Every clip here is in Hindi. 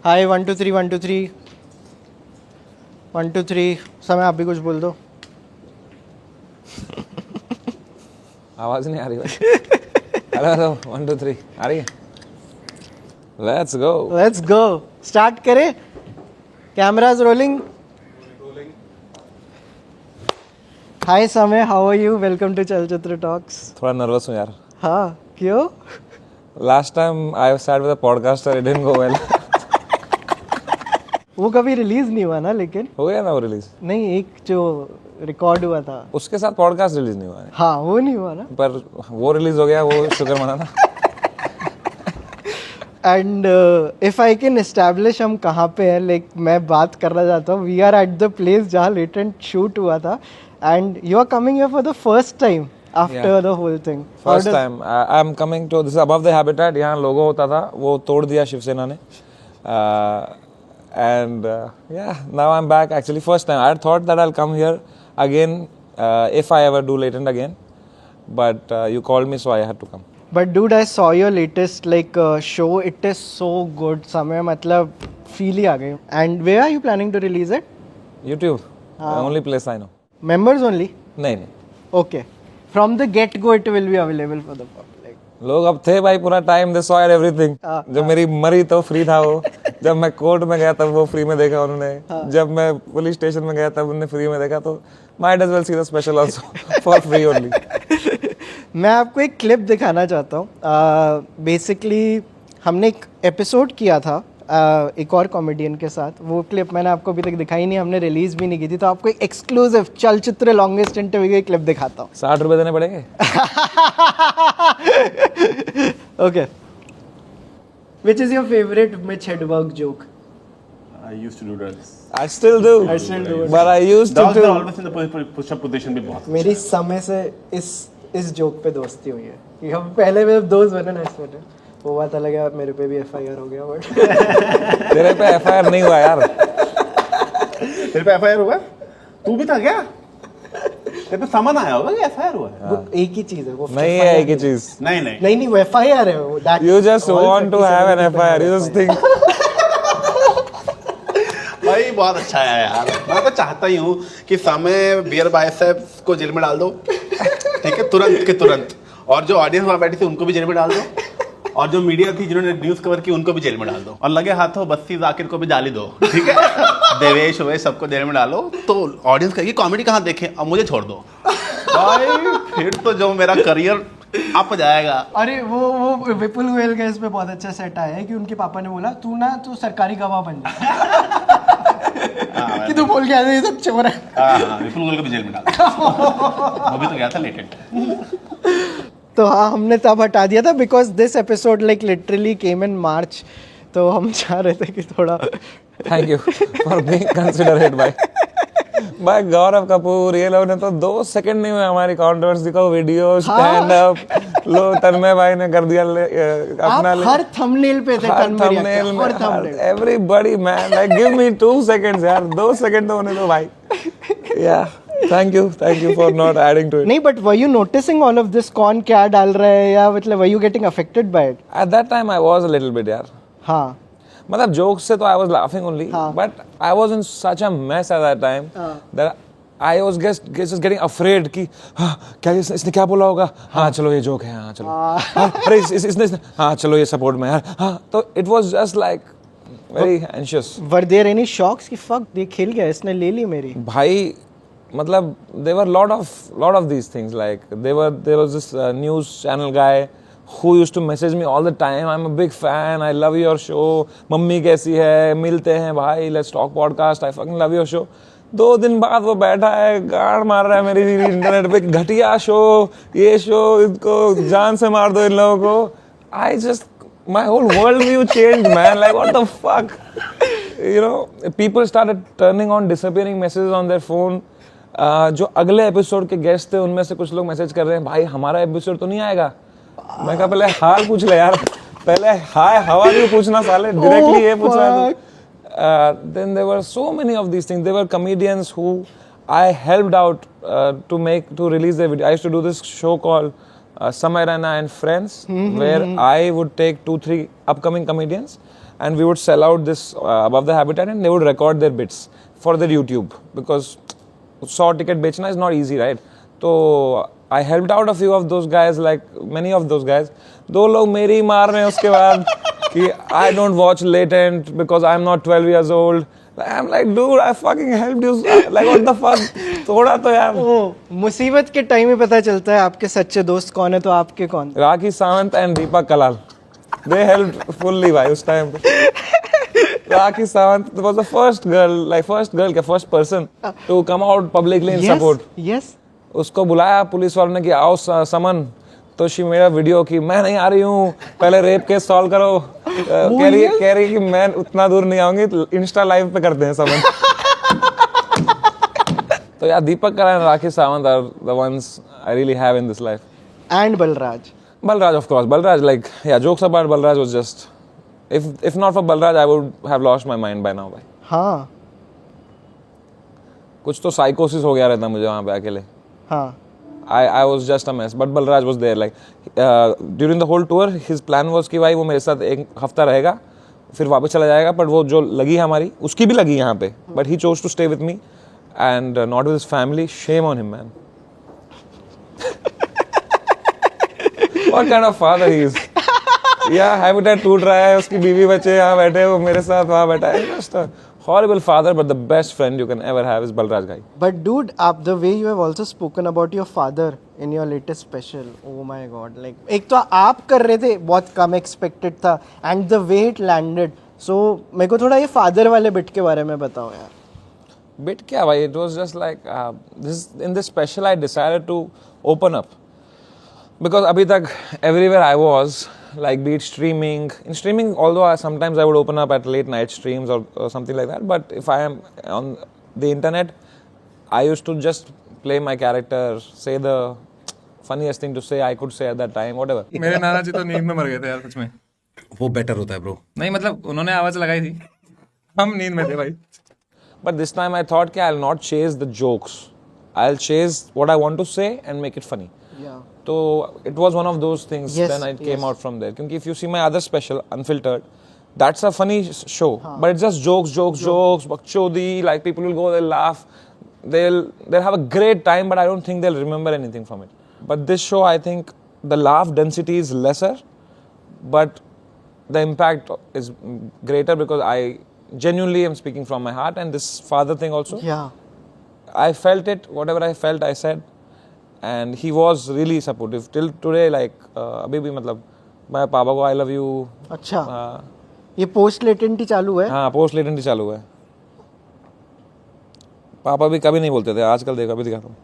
हाय 1 2 3 1 2 3 1 2 3 समय आप भी कुछ बोल दो। आवाज नहीं आ रही भाई। हेलो 1 2 3 आ रही है। लेट्स गो स्टार्ट करें। Cameras rolling. Hi Samay, how are you? Welcome to Chalchitra talks. थोड़ा नर्वस हूँ यार। हाँ क्यों? Last time I sat with a podcaster, it didn't go well. वो कभी रिलीज नहीं हुआ ना, लेकिन हो गया ना वो रिलीज? नहीं, एक जो रिकॉर्ड हुआ था उसके साथ पॉडकास्ट रिलीज नहीं हुआ है। हाँ वो नहीं हुआ ना। पर वो रिलीज हो गया, वो शुक्र मनाना। And if I can establish हम कहाँ पे हैं, लाइक मैं बात करना चाहता हूँ। We are at the place जहाँ लेटेंट शूट हुआ था and you are coming here for the first time after the whole thing. First time I am coming to this above the habitat. यहाँ लोगो होता था, वो तोड़ दिया शिवसेना ने। And yeah, now I'm back. Actually, first time I had thought that I'll come here again if I ever do Latent again, but you called me, so I had to come. But dude, I saw your latest show. It is so good. समय मतलब feel ही आ गई. And where are you planning to release it? YouTube, the only place I know. Members only? नहीं. Okay. From the get go, it will be available for the public. लोग अब थे भाई पूरा टाइम, they saw everything. जब मेरी मरी तो फ्री था वो। जब मैं कोर्ट में गया तब वो फ्री में देखा उन्होंने। जब मैं पुलिस स्टेशन में गया तब उन्होंने फ्री में देखा। तो might as well see the special also for free only. मैं आपको एक क्लिप दिखाना चाहता हूँ। बेसिकली हमने एक एपिसोड किया था एक और कॉमेडियन के साथ। वो क्लिप मैंने आपको अभी तक दिखाई नहीं, हमने रिलीज भी नहीं की थी। तो आपको एक एक्सक्लूसिव चलचित्र लॉन्गेस्ट इंटरव्यू की क्लिप दिखाता हूँ। 60 रुपए देने पड़ेंगे। Okay, which is your favourite Mitch Hedberg joke? I used to do drugs. I still do. I still do. But I used to Dogs do. are always in the push-up position भी बहुत। मेरी समय से इस जोक पे दोस्ती हुई है कि हम पहले में दोस्त बने ना, इस वजह वो बात अलग है। मेरे पे भी FIR हो गया बट तेरे पे FIR नहीं हुआ यार। तेरे पे FIR हुआ? तू भी था क्या? तेरे पे समन आया होगा कि FIR हुआ है? वो एक ही चीज है। वो नहीं है एक ही चीज। नहीं वो FIR है वो। You just want to have an FIR. You just think. भाई बहुत अच्छा है यार। मैं तो चाहता ही हूँ कि समय बियर बाइसेप्स को जेल में डाल दो, ठीक है, तुरंत के तुरंत। और जो ऑडियंस वहाँ बैठी थी उनको भी जेल में डाल दो, और जो मीडिया थी जिन्होंने न्यूज कवर की उनको भी जेल में डाल दो, और लगे हाथों बस्ती जाकिर को भी डाली दो, ठीक है। देवेश वेश सबको जेल में डालो तो ऑडियंस कहेगी कॉमेडी कहाँ देखें, अब मुझे छोड़ दो भाई। फिर तो जो मेरा करियर अप जाएगा। अरे वो विपुल गोयल का इस पे बहुत अच्छा सेट आया है कि उनके पापा ने बोला तू सरकारी गवाह बन जा। कि तू बोल के आया ये सब चोर है। विपुल गोयल को भी जेल में डाल। वो भी तो गया था लेटेंट। तो हाँ, हमने तब हटा दिया था because this episode like literally came in March. तो हम चाह रहे थे कि थोड़ा Thank you for being considerate by गौरव कपूर। ये लोग ने तो 2 सेकंड नहीं हुए हमारी कंट्रोवर्सी को वीडियो स्टैंड अप लो तन्मय भाई ने कर दिया अपना। आप हर थंबनेल पे थे, थंबनेल में everybody man like give me 2 seconds यार। 2 सेकंड तो होने दो भाई। या thank you for not adding to it. नहीं, but were you noticing all of this? कौन क्या डाल रहा है, या मतलब were you getting affected by it? At that time I was a little bit यार। हाँ मतलब जोक्स से तो I was laughing only, but I was in such a mess eight that time that I was just getting afraid कि क्या इसने क्या बोला होगा। हाँ चलो ये जोक है, हाँ चलो, अरे इसने हाँ चलो ये सपोर्ट में यार, हाँ। तो it was just like very anxious. Were there any shocks कि फक ये खेल गया, इसने ले ली मेरी? भाई मतलब there were lot of these things, like there was this news channel guy who used to message me all the time, I'm a big fan, I love your show, mummy कैसी है, मिलते हैं भाई, let's talk podcast, I fucking love your show। 2 दिन बाद वो बैठा है गाड़ मार रहा है मेरी इंटरनेट पे, घटिया शो, ये शो, इसको जान से मार दो इन लोगों को। I just, my whole world view changed man, like what the fuck, you know, people started turning on disappearing messages on their phone। जो अगले एपिसोड के गेस्ट थे उनमें से कुछ लोग मैसेज कर रहे हैं भाई हमारा एपिसोड तो नहीं आएगा। मैं कहा पहले हाल पूछ ले यार, पहले हाय हाउ आर यू पूछना साले, डायरेक्टली ये पूछ रहा है। Then there were so many of these things. There were comedians who I helped out to release the video. I used to do this show called Samay Raina and Friends, where I would take 2-3 upcoming comedians and we would sell out this above the habitat, and they would record their bits for their YouTube, because 100 ticket बेचना is not easy, right? तो I helped out a few of those guys, like many of those guys. 2 लोग मेरी मार रहे हैं उसके बाद कि I don't watch latent because I'm not 12 years old. I'm like, dude, I fucking helped you. Like, what the fuck? थोड़ा तो यार. मुसीबत के टाइम में पता चलता है आपके सच्चे दोस्त कौन है तो आपके कौन. Rakhi Sawant and Deepak Kalal, they helped fully भाई उस टाइम पे. Rakhi Sawant was the first person to come out publicly in support. Yes. उसको बुलाया पुलिस वालों ने कि आओ समन, तो शी मेरा वीडियो की मैं नहीं आ रही हूँ, पहले रेप केस सॉल्व करो. कह रही कि मैं उतना दूर नहीं आऊंगी, इंस्टा लाइव पे करते हैं समन. तो यार दीपक Kalal and Rakhi Sawant are the ones I really have in this life. And Balraj. Balraj, of course. Balraj, like, yeah, jokes about Balraj was just, if not for Balraj, I would have lost my mind by now. भाई. हाँ. कुछ तो साइकोसिस हो गया रहता मुझे वहाँ पे अकेले. हाँ. I was just a mess, but Balraj was there. Like during the whole tour, his plan was कि भाई वो मेरे साथ 1 हफ्ता रहेगा, फिर वापस चला जाएगा. but वो जो लगी हमारी, उसकी भी लगी यहाँ पे. But he chose to stay with me and not with his family. Shame on him, man. What kind of father he is? Yeah, habitat टूट रहा है, उसकी बीवी बच्चे यहाँ बैठे, वो मेरे साथ वहाँ बैठा है. Just a horrible father, but the best friend you can ever have is Balraj guy. But dude, the way you have also spoken about your father in your latest special, oh my god, like एक तो आप कर रहे थे, बहुत कम expected था, and the way it landed. So मेरे को थोड़ा ये father वाले bit के बारे में बताओ यार. Bit क्या भाई? It was just like in this special I decided to open up, because अभी तक everywhere I was, like be it streaming. In streaming, although sometimes I would open up at late night streams or something like that, but if I am on the internet, I used to just play my character, say the funniest thing to say I could say at that time, whatever. मेरे नाना जी तो नींद में मर गए थे यार सच में. वो बेटर होता है ब्रो. नहीं मतलब उन्होंने आवाज लगाई थी, हम नींद में थे भाई. But this time I thought कि I'll not chase the jokes. I'll chase what I want to say and make it funny. Yeah. So it was one of those things. Yes, then I came yes. out from there. Because if you see my other special, Unfiltered, that's a funny show. But it's just jokes, bakchodi, like people will go, they'll laugh, they'll have a great time, but I don't think they'll remember anything from it. But this show, I think the laugh density is lesser, but the impact is greater, because I genuinely am speaking from my heart. And this father thing also, Yeah. I felt it, whatever I felt I said. And he was really supportive till today. Like अभी भी मतलब मैं पापा को I love you. अच्छा. ये पोस्ट लेटेंटी चालू है. हाँ, पोस्ट लेटेंट चालू है. पापा भी कभी नहीं बोलते थे, आजकल देखो, अभी दिखाता हूँ.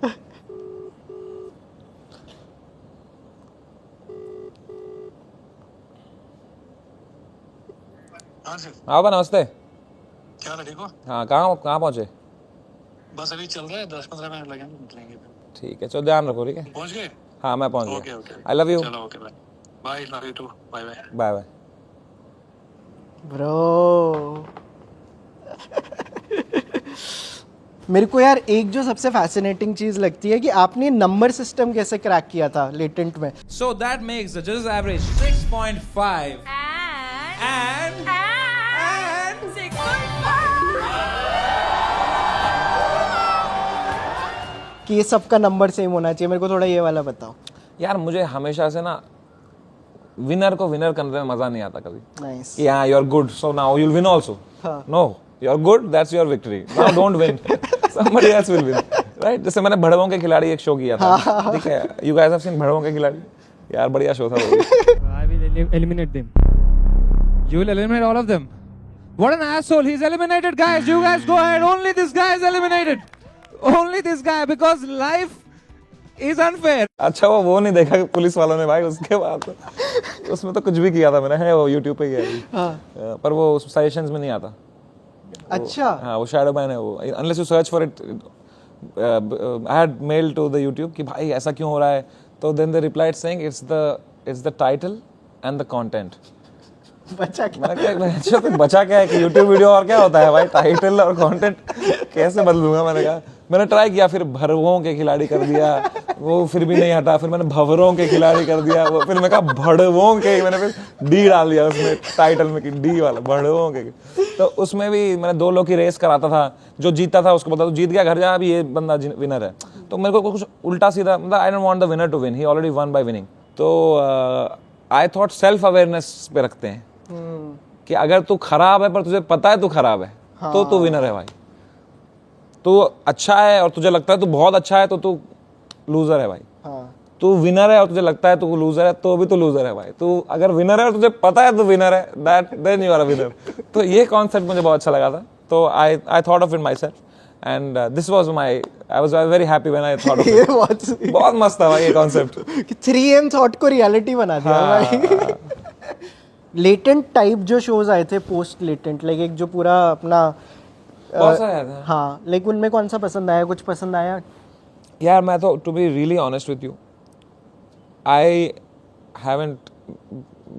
हाँ बा, नमस्ते. क्या हाल है, ठीक हो? हाँ, कहाँ पहुँचे? बस अभी चल रहा है, 10-15 मिनट लगेंगे, निकलेंगे फिर. ठीक है, चलो ध्यान रखो, ठीक है. पहुंच गए? हाँ, मैं पहुँच ओके गया. ओके. I love you. चलो okay, bye bye. Love you too. Bye bye. Bye bye. Bro मेरे को यार एक जो सबसे फैसिनेटिंग चीज लगती है कि आपने नंबर सिस्टम कैसे क्रैक किया था लेटेंट में. So that makes the judges average 6.5 and 6.5 कि ये सबका नंबर सेम होना चाहिए. मेरे को थोड़ा ये वाला बताओ. यार मुझे हमेशा से ना विनर को विनर करने में मजा नहीं आता कभी. नाइस. कि हाँ, you are good, so now you will win also. हाँ. No, you are good, that's your victory. Now don't win, somebody else will win, right? जैसे मैंने भड़वों के खिलाड़ी एक शो किया था, ठीक है? यू गाइस हैव सीन भड़वों के खिलाड़ी? यार बढ़िया शो था वो. I will eliminate them. You will eliminate all of them. What an asshole! He's eliminated, guys. You guys go ahead. Only this guy is eliminated. Only this guy, because life is unfair. अच्छा वो नहीं देखा पुलिस वालों ने भाई. उसके बाद तो उसमें तो कुछ भी किया था मैंने, है वो यूट्यूब पे ही है. पर वो सजेशंस में नहीं आता. अच्छा. हाँ, वो शैडो बैन है वो. Unless you search for it. I had mail to the YouTube कि भाई ऐसा क्यों हो रहा है, तो then they replied saying it's the title and the content. बचा क्या? मैंने कहा अच्छा तो बचा क्या है कि यूट्यूब वीडियो और क्या होता है भाई, टाइटल और कंटेंट कैसे बदलूंगा। मैंने कहा, मैंने ट्राई किया, फिर भरवों के खिलाड़ी कर दिया, वो फिर भी नहीं हटा, फिर मैंने भंवरों के खिलाड़ी कर दिया, वो फिर मैं कहा भड़वों के, मैंने फिर डी डाल दिया उसमें टाइटल में कि डी वाला भड़वों के। तो उसमें भी मैंने 2 लोग की रेस कराता था, जो जीतता था उसको बता दो जीत गया, घर जा, अभी ये बंदा विनर है। तो मेरे को कुछ उल्टा सीधा, मतलब I don't want the winner to win, he already won by winning. तो आई थॉट सेल्फ अवेयरनेस पे रखते हैं कि अगर तू खराब है पर तुझे पता है तू खराब है, तो तू विनर है भाई। तू अच्छा है और तुझे लगता है तू बहुत अच्छा है, तो तू लूजर है भाई। तू विनर है और तुझे लगता है तू लूजर है, तो भी तू लूजर है भाई। तू अगर विनर है और तुझे पता है तू विनर है, that then you are a winner. तो ये कॉन्सेप्ट मुझे बहुत अच्छा लगा था, तो I thought of it myself and this was my, I was very happy when I thought of ये इट। बहुत मस्त था भाई ये कॉन्सेप्ट। 3M थॉट को रियलिटी बना दिया भाई। लेटेंट टाइप जो शोज आए थे पोस्ट लेटेंट, लाइक एक जो पूरा अपना बहुत सारे आए थे। हाँ, लाइक उनमें कौन सा पसंद आया, कुछ पसंद आया? यार मैं तो, to be really honest with you, I haven't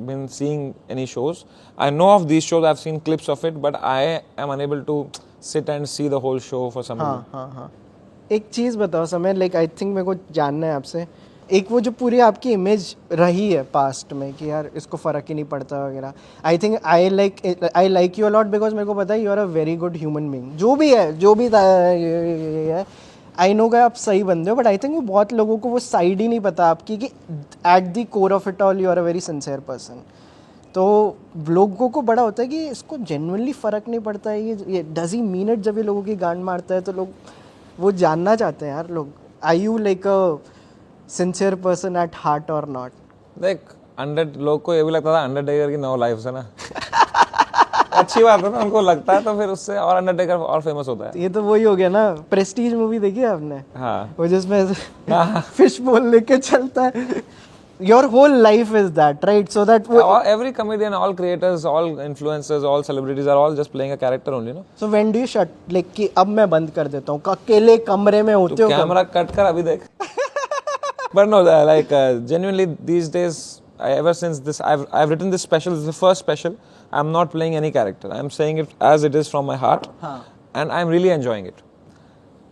been seeing any shows. I know of these shows, I've seen clips of it, but I am unable to sit and see the whole show for some reason. हाँ। एक चीज़ बताओ समय, लाइक आई थिंक मेरे को जानना है आपसे, एक वो जो पूरी आपकी इमेज रही है पास्ट में कि यार इसको फ़र्क ही नहीं पड़ता वगैरह, I think I like you a lot because मेरे को पता है you are a very good human being. जो भी है आई नो का आप सही बंदे हो, बट आई थिंक बहुत लोगों को वो साइड ही नहीं पता आपकी कि at the core of it all you are a very sincere person. तो लोगों को बड़ा होता है कि इसको जेन्युइनली फ़र्क नहीं पड़ता है, ये डज ही मीन इट। जब ये लोगों की गांड मारता है तो लोग वो जानना चाहते हैं यार लोग, I you like a sincere person at heart or not? देख, लोग को ये भी लगता था अंडरटेकर की 9 लाइफ है ना। अच्छी बात है ना, उनको लगता है, तो फिर उससे और अंडरटेकर और फेमस होता है। ये तो वही हो गया ना, प्रेस्टीज मूवी देखी है आपने? हाँ, वो जिसमें फिश बोल लेके चलता है। Your whole life is that, right? So that every comedian, all creators, all influencers, all celebrities are all just playing a character only, no? So when do you shut, like कि अब मैं बंद कर देता हूँ, अकेले कमरे में होते तू हो कैमरा कट कर अभी देख। But no, like genuinely these days, ever since this, I've written this special. This is the first special. I'm not playing any character. I'm saying it as it is from my heart, and I'm really enjoying it.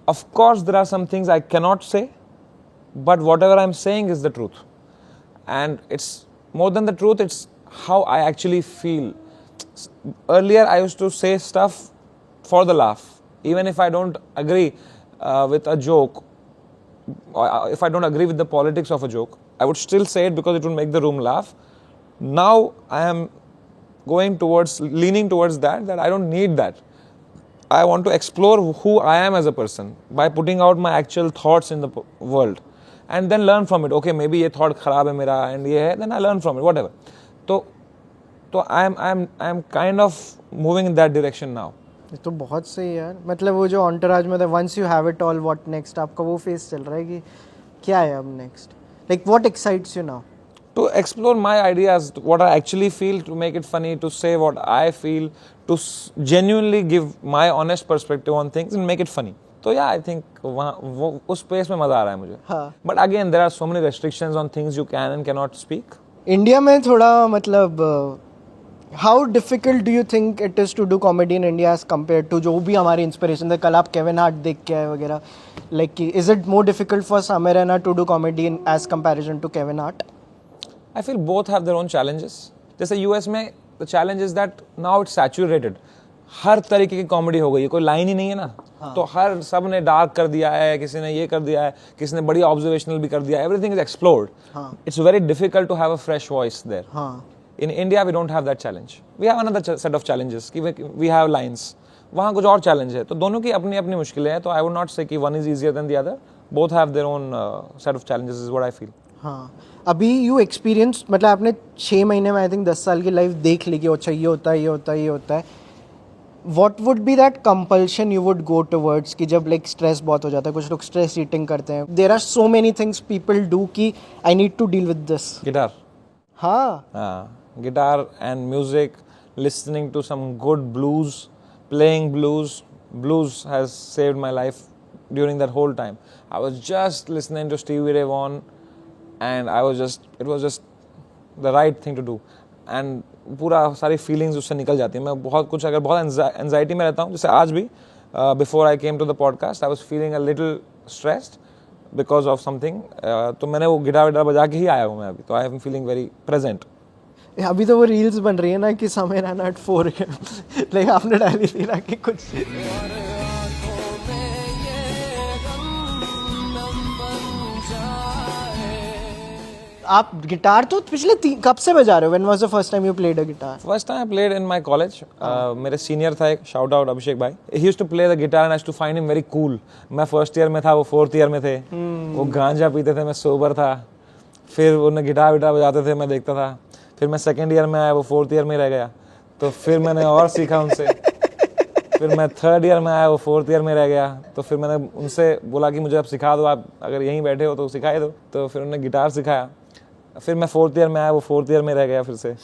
Of course, there are some things I cannot say, but whatever I'm saying is the truth, and it's more than the truth. It's how I actually feel. Earlier, I used to say stuff for the laugh, even if I don't agree with a joke. If I don't agree with the politics of a joke, I would still say it because it would make the room laugh. Now I am leaning towards that I don't need that. I want to explore who I am as a person by putting out my actual thoughts in the world and then learn from it. Okay, maybe ये thought खराब है मेरा and ये है, then I learn from it, whatever. तो I'm kind of moving in that direction now. ये तो बहुत सही है यार। मतलब वो जो ऑन्टराज में था, once you have it all what next, आपका वो फेस चल रहा है कि क्या है अब next, like what excites you now? To explore my ideas, what I actually feel, to make it funny, to say what I feel, to genuinely give my honest perspective on things and make it funny. So yeah, I think वो उस space में मजा आ रहा है मुझे। हाँ। But again, there are so many restrictions on things you can and cannot speak. India में थोड़ा मतलब how difficult do you think it is to do comedy in India as compare to जो भी हमारी इंस्पिरेशन थे? कल आप केविन हार्ट देख के आए वगैरह, like is it more difficult for Samay Raina to do comedy in as comparison to Kevin Hart? I feel both have their own challenges. जैसे US में the challenge is that now it's saturated. हर तरीके की कॉमेडी हो गई है, कोई लाइन ही नहीं है ना। तो हर सब ने डार्क कर दिया है, किसी ने ये कर दिया है, किसी ने बड़ी ऑब्जर्वेशनल भी कर दिया है। Everything is explored. It's very difficult to have a fresh voice there. In India we don't have that challenge. We have another set of challenges कि we have lines. वहाँ कुछ और चैलेंज है, तो दोनों की अपनी अपनी मुश्किलें हैं। तो I would not say कि one is easier than the other. Both have their own set of challenges is what I feel. हाँ, अभी यू एक्सपीरियंस, मतलब आपने 6 महीने में आई थिंक 10 साल की लाइफ देख ली कि अच्छा ये होता है, ये होता है, ये होता है। What would be that compulsion you would go towards कि जब लाइक स्ट्रेस बहुत हो जाता है, कुछ लोग स्ट्रेस ईटिंग करते हैं, there are so many things people do कि I need to deal with this? Guitar. हाँ, guitar and music, listening to some good blues, playing blues. Blues has saved my life during that whole time. I was just listening to Stevie Ray Vaughan and it was just the right thing to do. And पूरा सारी फीलिंग्स उससे निकल जाती है. मैं बहुत कुछ, अगर बहुत एंजाइटी में रहता हूँ, जैसे आज भी before I came to the podcast I was feeling a little stressed because of something, तो मैंने वो गिटार विटार बजा के ही आया हूँ मैं अभी. तो I am feeling very present. अभी तो वो रील्स बन रही है ना कि समय रहना at 4 AM. लेकिन आपने डाली थी ना कि कुछ आप गिटार तो पिछले कब से बजा रहे हो? When was the first time you played a guitar? First time I played in my college. मेरे सीनियर था एक, shout out अभिषेक भाई. He used to play the guitar and I used to find him very cool. मैं फर्स्ट ईयर में था, वो फोर्थ ईयर में थे. वो गांजा पीते थे, मैं सोबर था. फिर उन्हें गिटार विटार बजाते थे, मैं देखता था. फिर मैं सेकेंड ईयर में आया, वो फोर्थ ईयर में रह गया. तो फिर मैंने और सीखा उनसे. फिर मैं थर्ड ईयर में आया, वो फोर्थ ईयर में रह गया. तो फिर मैंने उनसे बोला कि मुझे अब सिखा दो, आप अगर यहीं बैठे हो तो सिखा दो. तो फिर उन्होंने गिटार सिखाया. फिर मैं फोर्थ ईयर में आया, वो फोर्थ ईयर में रह गया फिर से.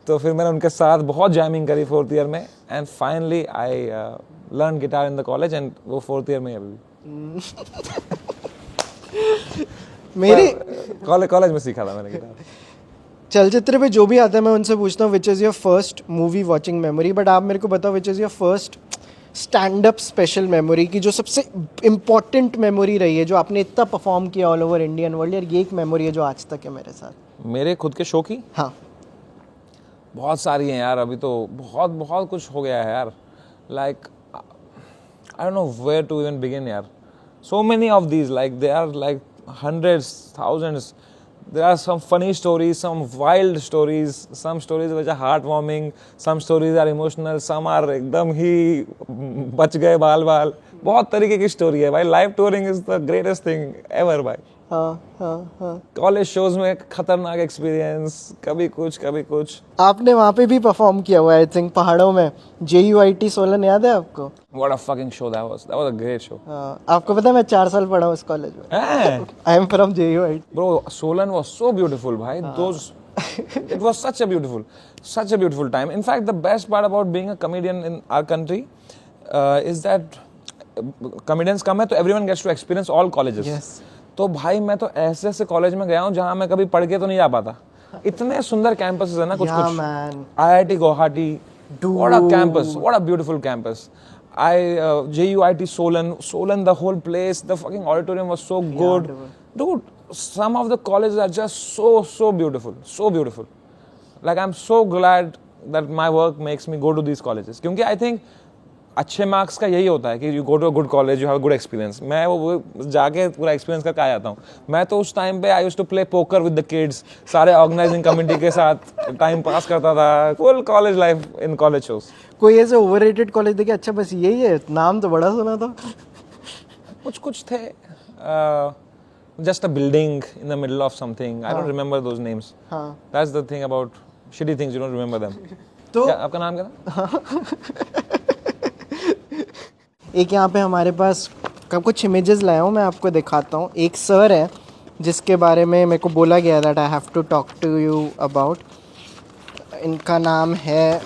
तो फिर मैंने उनके साथ बहुत जैमिंग करी फोर्थ ईयर में. And finally I learn guitar in the college and वो फोर्थ ईयर में अभी मेरे कॉलेज में सीखा था मैंने गिटार. चलचित्र पे जो भी आता है मैं उनसे पूछता हूँ which is your first movie watching memory. But आप मेरे को बताओ which is your first stand up special memory, की जो सबसे इम्पोर्टेंट मेमोरी रही है, जो आपने इतना परफॉर्म किया ऑल ओवर इंडियन वर्ल्ड. यार ये एक मेमोरी है जो आज तक है मेरे साथ. मेरे खुद के शो की हाँ बहुत सारी हैं यार. अभी तो बहुत बहुत कुछ हो गया है यार. Like I don't know where to even begin यार. So many of these, like they are like hundreds, thousands. There are some funny stories, some wild stories, some stories which are heartwarming, some stories are emotional, some are एकदम ही बच गए बाल बाल. बहुत तरीके की स्टोरी है भाई. Live touring is the greatest thing ever भाई. हाँ. कॉलेज शोज में खतरनाक एक्सपीरियंस, कभी कुछ. आपने वहाँ पे भी परफॉर्म किया हुआ है आई थिंक पहाड़ों में. JUIT सोलन याद है आपको? What a fucking show that was. That was a great show. हाँ, आपको पता है मैं 4 साल पढ़ा हूँ इस कॉलेज में. I am from JUIT. Bro, Solan was so beautiful, bhai. It was such a beautiful time. In fact, the best part about being a comedian in our country is that comedians come here, so everyone gets to experience all colleges. Yes. तो भाई मैं तो ऐसे कॉलेज में गया हूँ जहाँ मैं कभी पढ़ के तो नहीं जा पाता. इतने सुंदर कैंपसेस है ना कुछ. IIT Guwahati, what a campus, what a beautiful campus. JUIT Solan, the whole place, the fucking auditorium was so good. Dude, some of the colleges are just so beautiful. Like I'm so glad that my work makes me go to these colleges. क्योंकि I think अच्छे मार्क्स का यही होता है कि you go to a good college, you have a good experience. मैं वो जाके पूरा एक्सपीरियंस करके आ जाता हूँ. मैं तो उस टाइम पे I used to play poker with the kids, सारे ऑर्गेनाइजिंग कमेटी के साथ टाइम पास करता था. Full college life in college shows. कोई ऐसे ओवररेटेड कॉलेज देखे अच्छा बस यही है, नाम तो बड़ा सुना था. कुछ थे, just a building in the middle of something. I don't remember those names. That's the thing about shitty things, you don't remember them. तो आपका नाम क्या था? एक यहाँ पे हमारे पास कुछ इमेजेस लाया हूँ, मैं आपको दिखाता हूँ. एक सर है जिसके बारे में मेरे को बोला गया that I have to talk to you about. इनका नाम है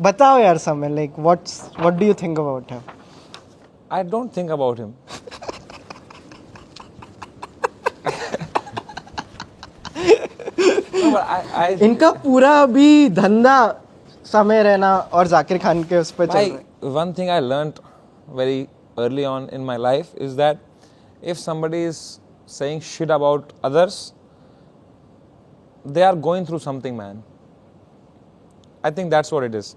बताओ यार Samay, like what do you think about him? I don't think about him. इनका पूरा अभी धंधा समय रहना और जाकिर खान के उस पर चल रहा है. One thing I learned very early on in my life is that if somebody is saying shit about others, they are going through something, man. I think that's what it is.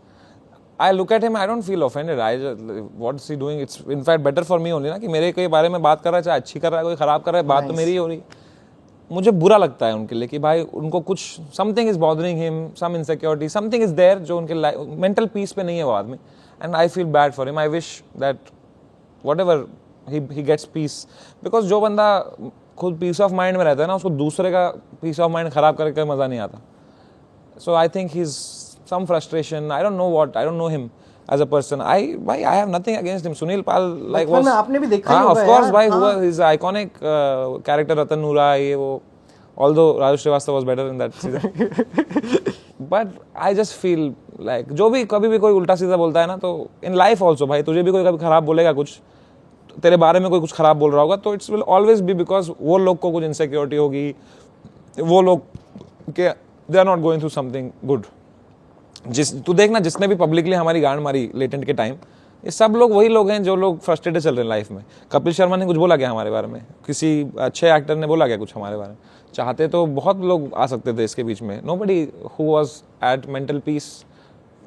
I look at him, I don't feel offended. What is he doing? It's in fact better for me only ना कि मेरे के बारे में बात कर रहा है, चाहे अच्छी कर रहा है, कोई खराब कर रहा है, बात तो मेरी ही हो रही है. मुझे बुरा लगता है उनके लिए कि भाई उनको कुछ something is bothering him, some insecurity, something is there जो उनके मेंटल पीस पे नहीं है वो आदमी. And I feel bad for him. I wish that whatever he gets peace, because जो बंदा खुद पीस ऑफ माइंड में रहता है ना, उसको दूसरे का पीस ऑफ माइंड खराब करके मजा नहीं आता. So I think he is some frustration. I don't know what, I don't know him as a person. I have nothing against him. Sunil Pal like was. आपने भी देखा ही होगा. Of course, भाई हुआ his iconic character Ratan Noora ये वो. Although Raju Srivastava was better in that season. But I just feel like जो भी कभी भी कोई उल्टा सीधा बोलता है ना, तो in life also भाई तुझे भी कोई कभी खराब बोलेगा, कुछ तेरे बारे में कोई कुछ खराब बोल रहा होगा, तो it's will always be because वो लोग को कुछ इनसिक्योरिटी होगी, वो लोग कि they are not going through something good. तू देखना जिसने भी पब्लिकली हमारी गांड मारी लेटेंट के टाइम, ये सब लोग वही लोग हैं जो लोग फ्रस्ट्रेटेड चल रहे हैं लाइफ में. कपिल शर्मा ने कुछ बोला क्या हमारे बारे में? किसी अच्छे एक्टर ने बोला क्या कुछ हमारे बारे में? चाहते तो बहुत लोग आ सकते थे इसके बीच में. Nobody who was at mental peace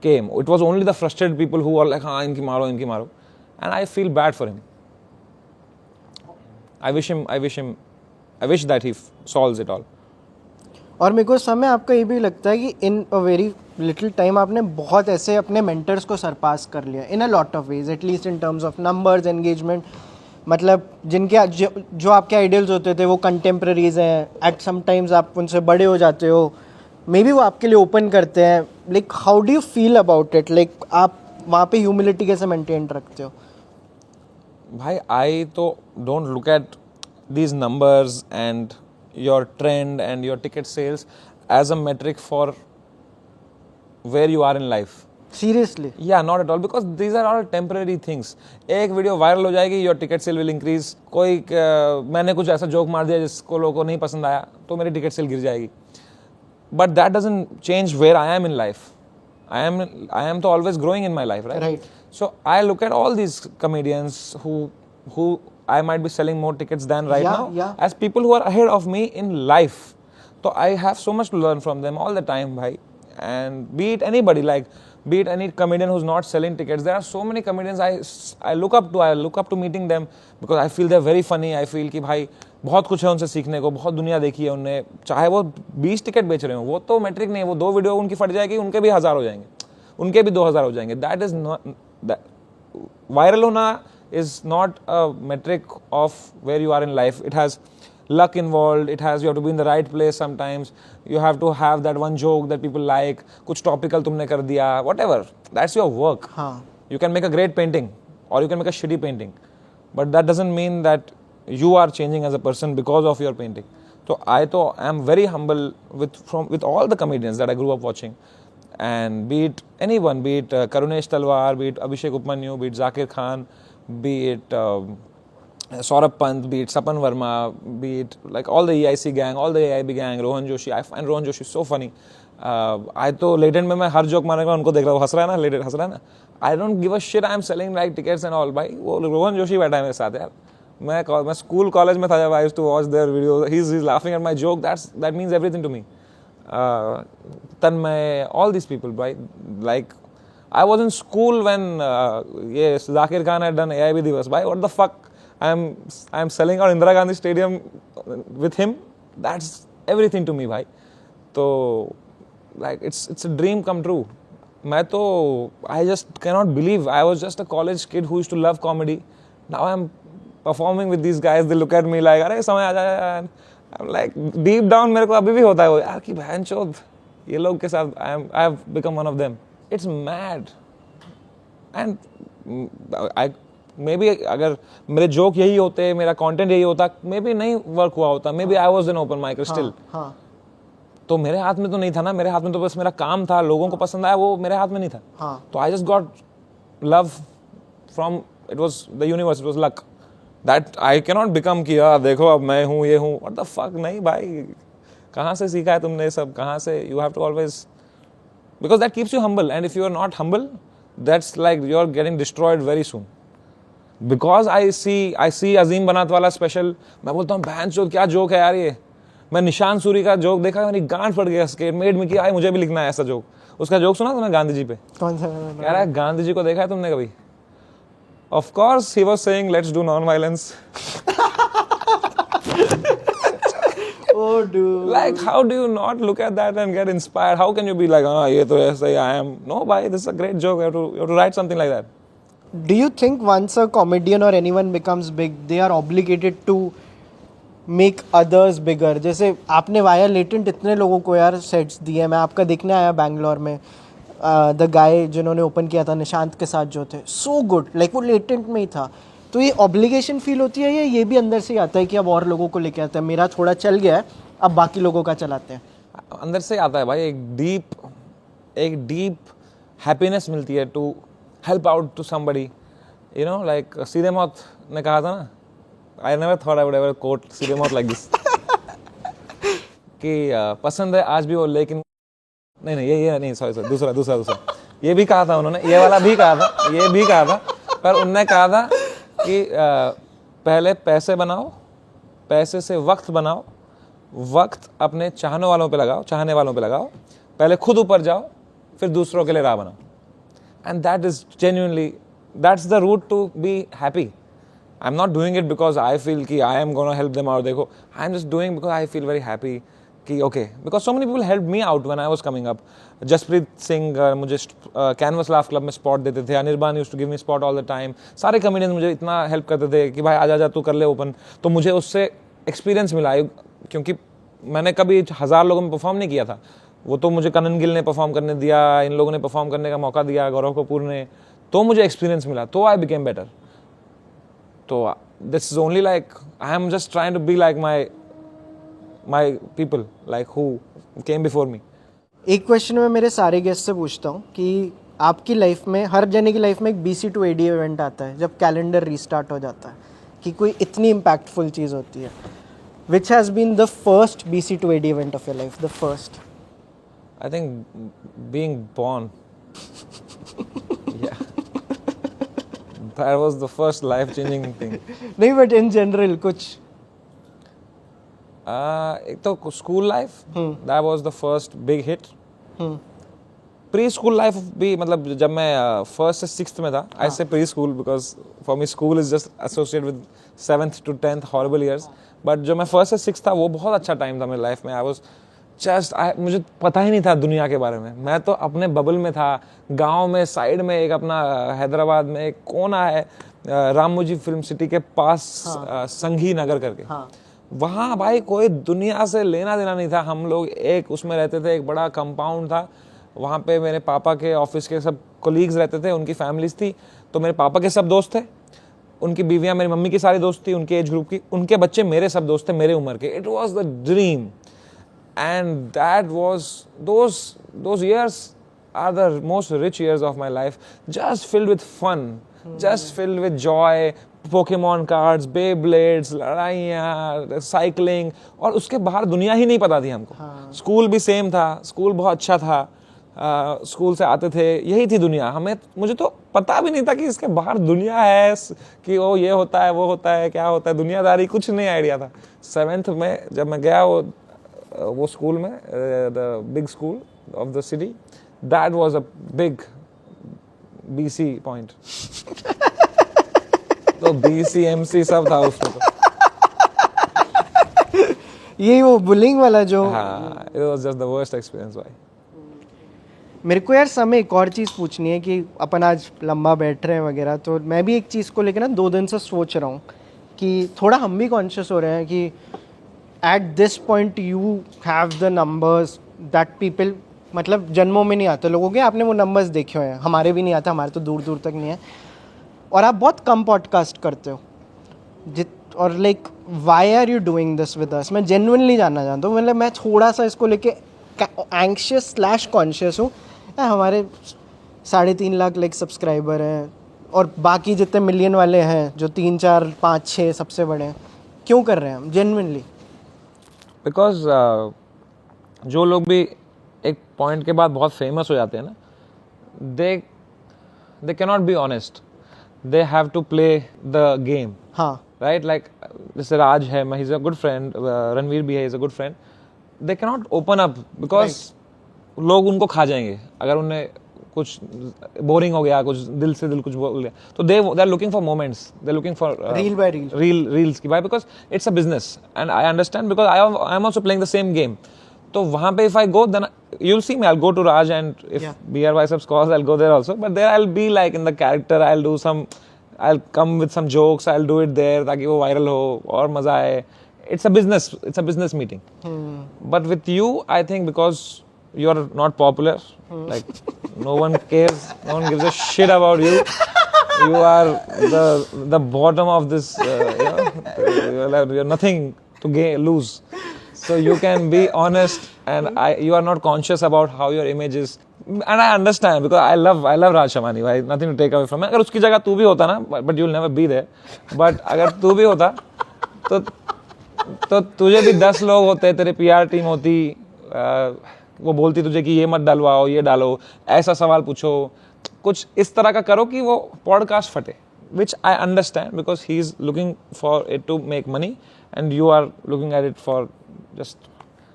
came. It was only the frustrated people who were like हाँ इनकी मारो. And I feel bad for him. I wish that he solves it all. और मेरे को समय आपका ये भी लगता है कि in a very little time आपने बहुत ऐसे अपने मेंटर्स को सरपास कर लिया in a lot of ways, at least in terms of numbers, engagement. मतलब जिनके जो आपके आइडियल्स होते थे वो कंटेम्प्रेरीज हैं. एट सम टाइम्स आप उनसे बड़े हो जाते हो, मे बी वो आपके लिए ओपन करते हैं. Like how do you feel about it? Like आप वहाँ पे ह्यूमिलिटी कैसे मेंटेन रखते हो? भाई I तो don't look at these numbers and your trend and your ticket sales as a metric for where you are in life. Seriously? Yeah, not at all, because these are all temporary things. एक वीडियो वायरल हो जाएगी, your ticket sale will increase. कोई मैंने कुछ ऐसा जोक मार दिया जिसको लोगों को नहीं पसंद आया तो मेरी टिकट सेल गिर जाएगी. But that doesn't change where I am in life. I am तो always growing in my life, right? Right. So I look at all these comedians who I might be selling more tickets than right now as people who are ahead of me in life. So I have so much to learn from them all the time, bhai. And be it anybody, like be it any comedian who's not selling tickets, there are so many comedians I look up to. I look up to meeting them because I feel they're very funny. I feel कि भाई बहुत कुछ है उनसे सीखने को, बहुत दुनिया देखी है उनने. चाहे वो 20 टिकट बेच रहे हो, वो तो मैट्रिक नहीं है. वो 2 वीडियो उनकी फट जाएगी, उनके भी 1000 हो जाएंगे, उनके भी 2000 हो जाएंगे. दैट इज नॉट वायरल होना is not a metric of where you are in life. It has luck involved. You have to be in the right place sometimes. You have to have that one joke that people like. कुछ topical तुमने कर दिया, whatever. That's your work. You can make a great painting or you can make a shitty painting, but that doesn't mean that you are changing as a person because of your painting. So I am very humble with all the comedians that I grew up watching. And be it anyone, be it Karunesh Talwar, be it Abhishek Upmanyu, be it Zakir Khan, be it Saurabh Pant, be it Sapan Verma, be it like all the EIC gang, all the AIB gang, Rohan Joshi. I find Rohan Joshi so funny. I तो latent में मैं हर जोक मारने का उनको देख रहा हूँ, हंस रहा है ना, latent हंस रहा है ना. I don't give a shit. I am selling like tickets and all. भाई वो रोहन जोशी बैठा है मेरे साथ यार. मैं स्कूल कॉलेज में था जब I used to watch their videos. He's laughing at my joke. That means everything to me. Tanmay, all these people, right? Like I was in school when yes, Zakir Khan had done AIB Divas. Bhai, what the fuck? I'm selling out Indira Gandhi Stadium with him. That's everything to me, bhai. So like it's a dream come true. I just cannot believe I was just a college kid who used to love comedy. Now I'm performing with these guys. They look at me like, अरे समय आ जाए. I'm like deep down मेरे को अभी भी होता है वो यार कि बहनचोद ये लोग के साथ I have become one of them. It's mad. And maybe अगर मेरे जोक यही होते, मेरा कंटेंट यही होता, maybe नहीं वर्क हुआ होता. Maybe I was an open micer still. तो मेरे हाथ में तो नहीं था ना. मेरे हाथ में तो बस मेरा काम था. लोगों को पसंद आया वो मेरे हाथ में नहीं था. तो I just got love from it was the universe. It was luck. That I cannot become कि यार देखो अब मैं हूँ ये हूँ. What the fuck? नहीं भाई, कहाँ से सीखा है तुमने सब? कहाँ से? You have to always, because that keeps you humble. And if you are not humble, that's like you're getting destroyed very soon. Because I see अजीम बनात वाला स्पेशल, मैं बोलता हूँ बहनचोद क्या जोक है यार ये. मैं निशान सूरी का जोक देखा, मेरी गांड फट गया. स्केट मेड में किया, मुझे भी लिखना है ऐसा जोक. उसका जोक सुना तुमने गांधी जी पे? कौन सा? कह रहा है गांधी जी को देखा है तुमने कभी? Of course, he was saying, let's do non-violence. Oh, dude. Like, how do you not look at that and get inspired? How can you be like, ये तो ऐसा ही I am? No, bhai, this is a great joke. You have to write something like that. Do you think once a comedian or anyone becomes big, they are obligated to make others bigger? जैसे आपने वाया लेटेंट इतने लोगों को यार सेट्स दिए. मैं आपका देखने आया बैंगलोर में. द गाय जिन्होंने ओपन किया था निशांत के साथ जो थे, सो गुड. लाइक वो लेटेंट में ही था. तो ये ऑब्लिगेशन फील होती है या ये भी अंदर से आता है कि अब और लोगों को लेके आते हैं, मेरा थोड़ा चल गया है अब बाकी लोगों का चलाते हैं? अंदर से आता है भाई. एक डीप हैप्पीनेस मिलती है to help out to somebody. You know like Seedhe Maut ने कहा था ना, I never thought I would ever quote Seedhe Maut like this. कि पसंद है आज भी वो, लेकिन नहीं ये नहीं, सॉरी दूसरा ये भी कहा था उन्होंने, ये वाला भी कहा था, ये भी कहा था, पर उनने कहा था कि पहले पैसे बनाओ, पैसे से वक्त बनाओ, वक्त अपने चाहने वालों पे लगाओ, पहले खुद ऊपर जाओ, फिर दूसरों के लिए राह बनाओ. And that is genuinely, that's the route to be happy. I'm not doing it because I feel कि I am gonna help them out. देखो, I'm just doing because I feel very happy कि okay, because so many people helped me out when I was coming up. Jaspreet Singh मुझे कैनवस लाफ क्लब में स्पॉट देते थे. Anirban used to give me spot all the time. सारे कमेडियंस मुझे इतना हेल्प करते थे कि भाई आजा तू कर ले ओपन. तो मुझे उससे एक्सपीरियंस मिला, क्योंकि मैंने कभी 1000 लोगों में परफॉर्म नहीं किया था. वो तो मुझे कनन गिल ने परफॉर्म करने दिया, इन लोगों ने परफॉर्म करने का मौका दिया, गौरव कपूर ने, तो मुझे एक्सपीरियंस मिला, तो आई बिकेम बेटर. तो this is only like I am just trying to be like my people like who came before me. एक क्वेश्चन मैं मेरे सारे गेस्ट से पूछता हूँ कि आपकी लाइफ में, हर जने की लाइफ में एक BC to AD इवेंट आता है जब कैलेंडर रीस्टार्ट हो जाता है, कि कोई इतनी इम्पैक्टफुल चीज़ होती है. Which has been the first BC to AD event of your life, the first? I think being born. Yeah. That was the first life-changing thing. नहीं, बट इन जनरल कुछ. एक तो school life, that was the first big hit. Pre school life भी, मतलब जब मैं फर्स्ट से 6th में था, I say pre school because for me school is just associated with 7th to 10th horrible years. But जो मैं फर्स्ट से 6th था वो बहुत अच्छा टाइम था मेरी लाइफ में. मुझे पता ही नहीं था दुनिया के बारे में. मैं तो अपने बबल में था. गांव में साइड में एक अपना हैदराबाद में एक कोना है, रामोजी फिल्म सिटी के पास, संघी नगर करके. वहाँ भाई कोई दुनिया से लेना देना नहीं था. हम लोग एक उसमें रहते थे, एक बड़ा कंपाउंड था. वहाँ पे मेरे पापा के ऑफिस के सब कोलीग्स रहते थे, उनकी फैमिलीज थी. तो मेरे पापा के सब दोस्त थे, उनकी बीवियाँ मेरी मम्मी की सारी दोस्त थी, उनके एज ग्रुप की. उनके बच्चे मेरे सब दोस्त थे, मेरे उम्र के. It was the dream. And that was, those years are the most rich years of my life, just filled with fun, just filled with joy, Pokemon cards, Beyblades, लड़ाइयाँ, cycling, और उसके बाहर दुनिया ही नहीं पता थी हमको. स्कूल भी सेम था, स्कूल बहुत अच्छा था, स्कूल से आते थे, यही थी दुनिया. मुझे तो पता भी नहीं था कि इसके बाहर दुनिया है, कि वो ये होता है, वो होता है, क्या होता है, दुनियादारी कुछ नहीं आइडिया था. 7th में जब मैं गया वो स्कूल में, the big school of the city, that was a big BC point. तो BC MC सब था उसमें. तो यही वो बुलिंग वाला जो. हाँ, it was just the worst experience भाई. मेरे को यार समय एक और चीज़ पूछनी है कि अपन आज लंबा बैठ रहे हैं वगैरह, तो मैं भी एक चीज़ को लेकर ना 2 दिन से सोच रहा हूँ कि थोड़ा हम भी कॉन्शियस हो रहे हैं कि at this point you have the numbers that people, मतलब जन्मों में नहीं आते लोगों के. आपने वो नंबर्स देखे हुए हैं, हमारे भी नहीं आते, हमारे तो दूर दूर तक नहीं है. और आप बहुत कम पॉडकास्ट करते हो और like why are you doing this with us? मैं जेन्युइनली जानना चाहता हूँ. मतलब मैं थोड़ा सा इसको लेके एंग्शियस / कॉन्शियस हूँ. हमारे 3.5 लाख लाइक सब्सक्राइबर हैं और बाकी जितने मिलियन वाले हैं जो 3, 4, 5, 6 सबसे बड़े हैं, क्यों कर रहे हैं हम जेन्युइनली? बिकॉज जो लोग भी एक पॉइंट के बाद बहुत फेमस हो जाते हैं ना, they can not be honest. They have to play the game. हाँ, राइट. लाइक जैसे राज है, he is a good friend, Ranveer भी है, is a good friend. They can not open up because लोग उनको खा जाएंगे अगर उन्हें कुछ बोरिंग हो गया, कुछ दिल से दिल कुछ बोल दिया. तो they are looking for moments, they are looking for reel by reel, reels की. Why? Because it's a business and I understand, because I am also playing the same game. तो वहाँ पे if I go then you'll see me, I'll go to Raj, and if BR Biceps calls, I'll go there also. But there I'll be like in the character, I'll come with some jokes, I'll do it there ताकि वो viral हो और मजा आए. It's a business meeting. But with you, I think because you're not popular, like no one cares, no one gives a shit about you. You are the bottom of this, you're nothing to lose. So you can be honest, and you are not conscious about how your image is. And I understand because I love Raj Shamani. Right? Nothing to take away from him. अगर उसकी जगह तू भी होता ना, but you'll never be there. But अगर तू भी होता, तो तो तुझे भी 10 लोग होते, तेरे PR टीम होती, वो बोलती तुझे कि ये मत डलवाओ, ये डालो, ऐसा सवाल पूछो, कुछ इस तरह का करो कि वो पॉडकास्ट फटे, which I understand because he is looking for it to make money and you are looking at it for just,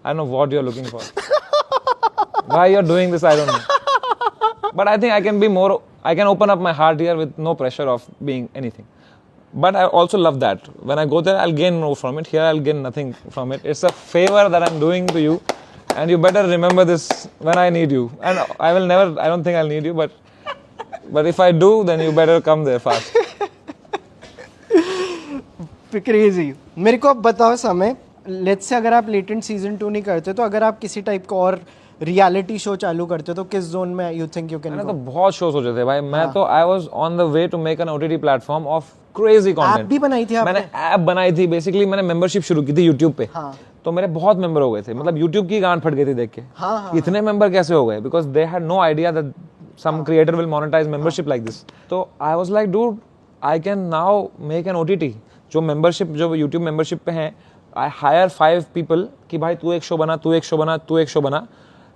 I don't know what you're looking for. Why you're doing this, I don't know. But I think I can open up my heart here with no pressure of being anything. But I also love that. When I go there, I'll gain more from it. Here, I'll gain nothing from it. It's a favor that I'm doing to you. And you better remember this when I need you. And I don't think I'll need you, but if I do, then you better come there fast. Crazy. मेरे को अब बताओ समय, लेट्स से अगर आप लेटेंट सीजन 2 नहीं करते तो अगर आप किसी टाइप का और रियलिटी शो चालू करते तो किस जोन में यू थिंक यू कैन? मैंने तो बहुत शो सोचे थे भाई, मैं तो I was on the way to make an OTT platform of crazy content. App भी बनाई थी आपने? मैंने ऐप बनाई थी, बेसिकली मैंने मेंबरशिप शुरू की थी YouTube पे। तो मेरे बहुत मेंबर हो गए थे, मतलब YouTube की गांड फट गई थी देख के। इतने मेंबर कैसे हो गए? Because they had no idea that some creator will monetize membership like this. So I was like, dude, I can now make an OTT. जो membership, जो YouTube membership पे हैं, I hire 5 people कि भाई तू एक शो बना, तू एक शो बना, तू एक शो बना।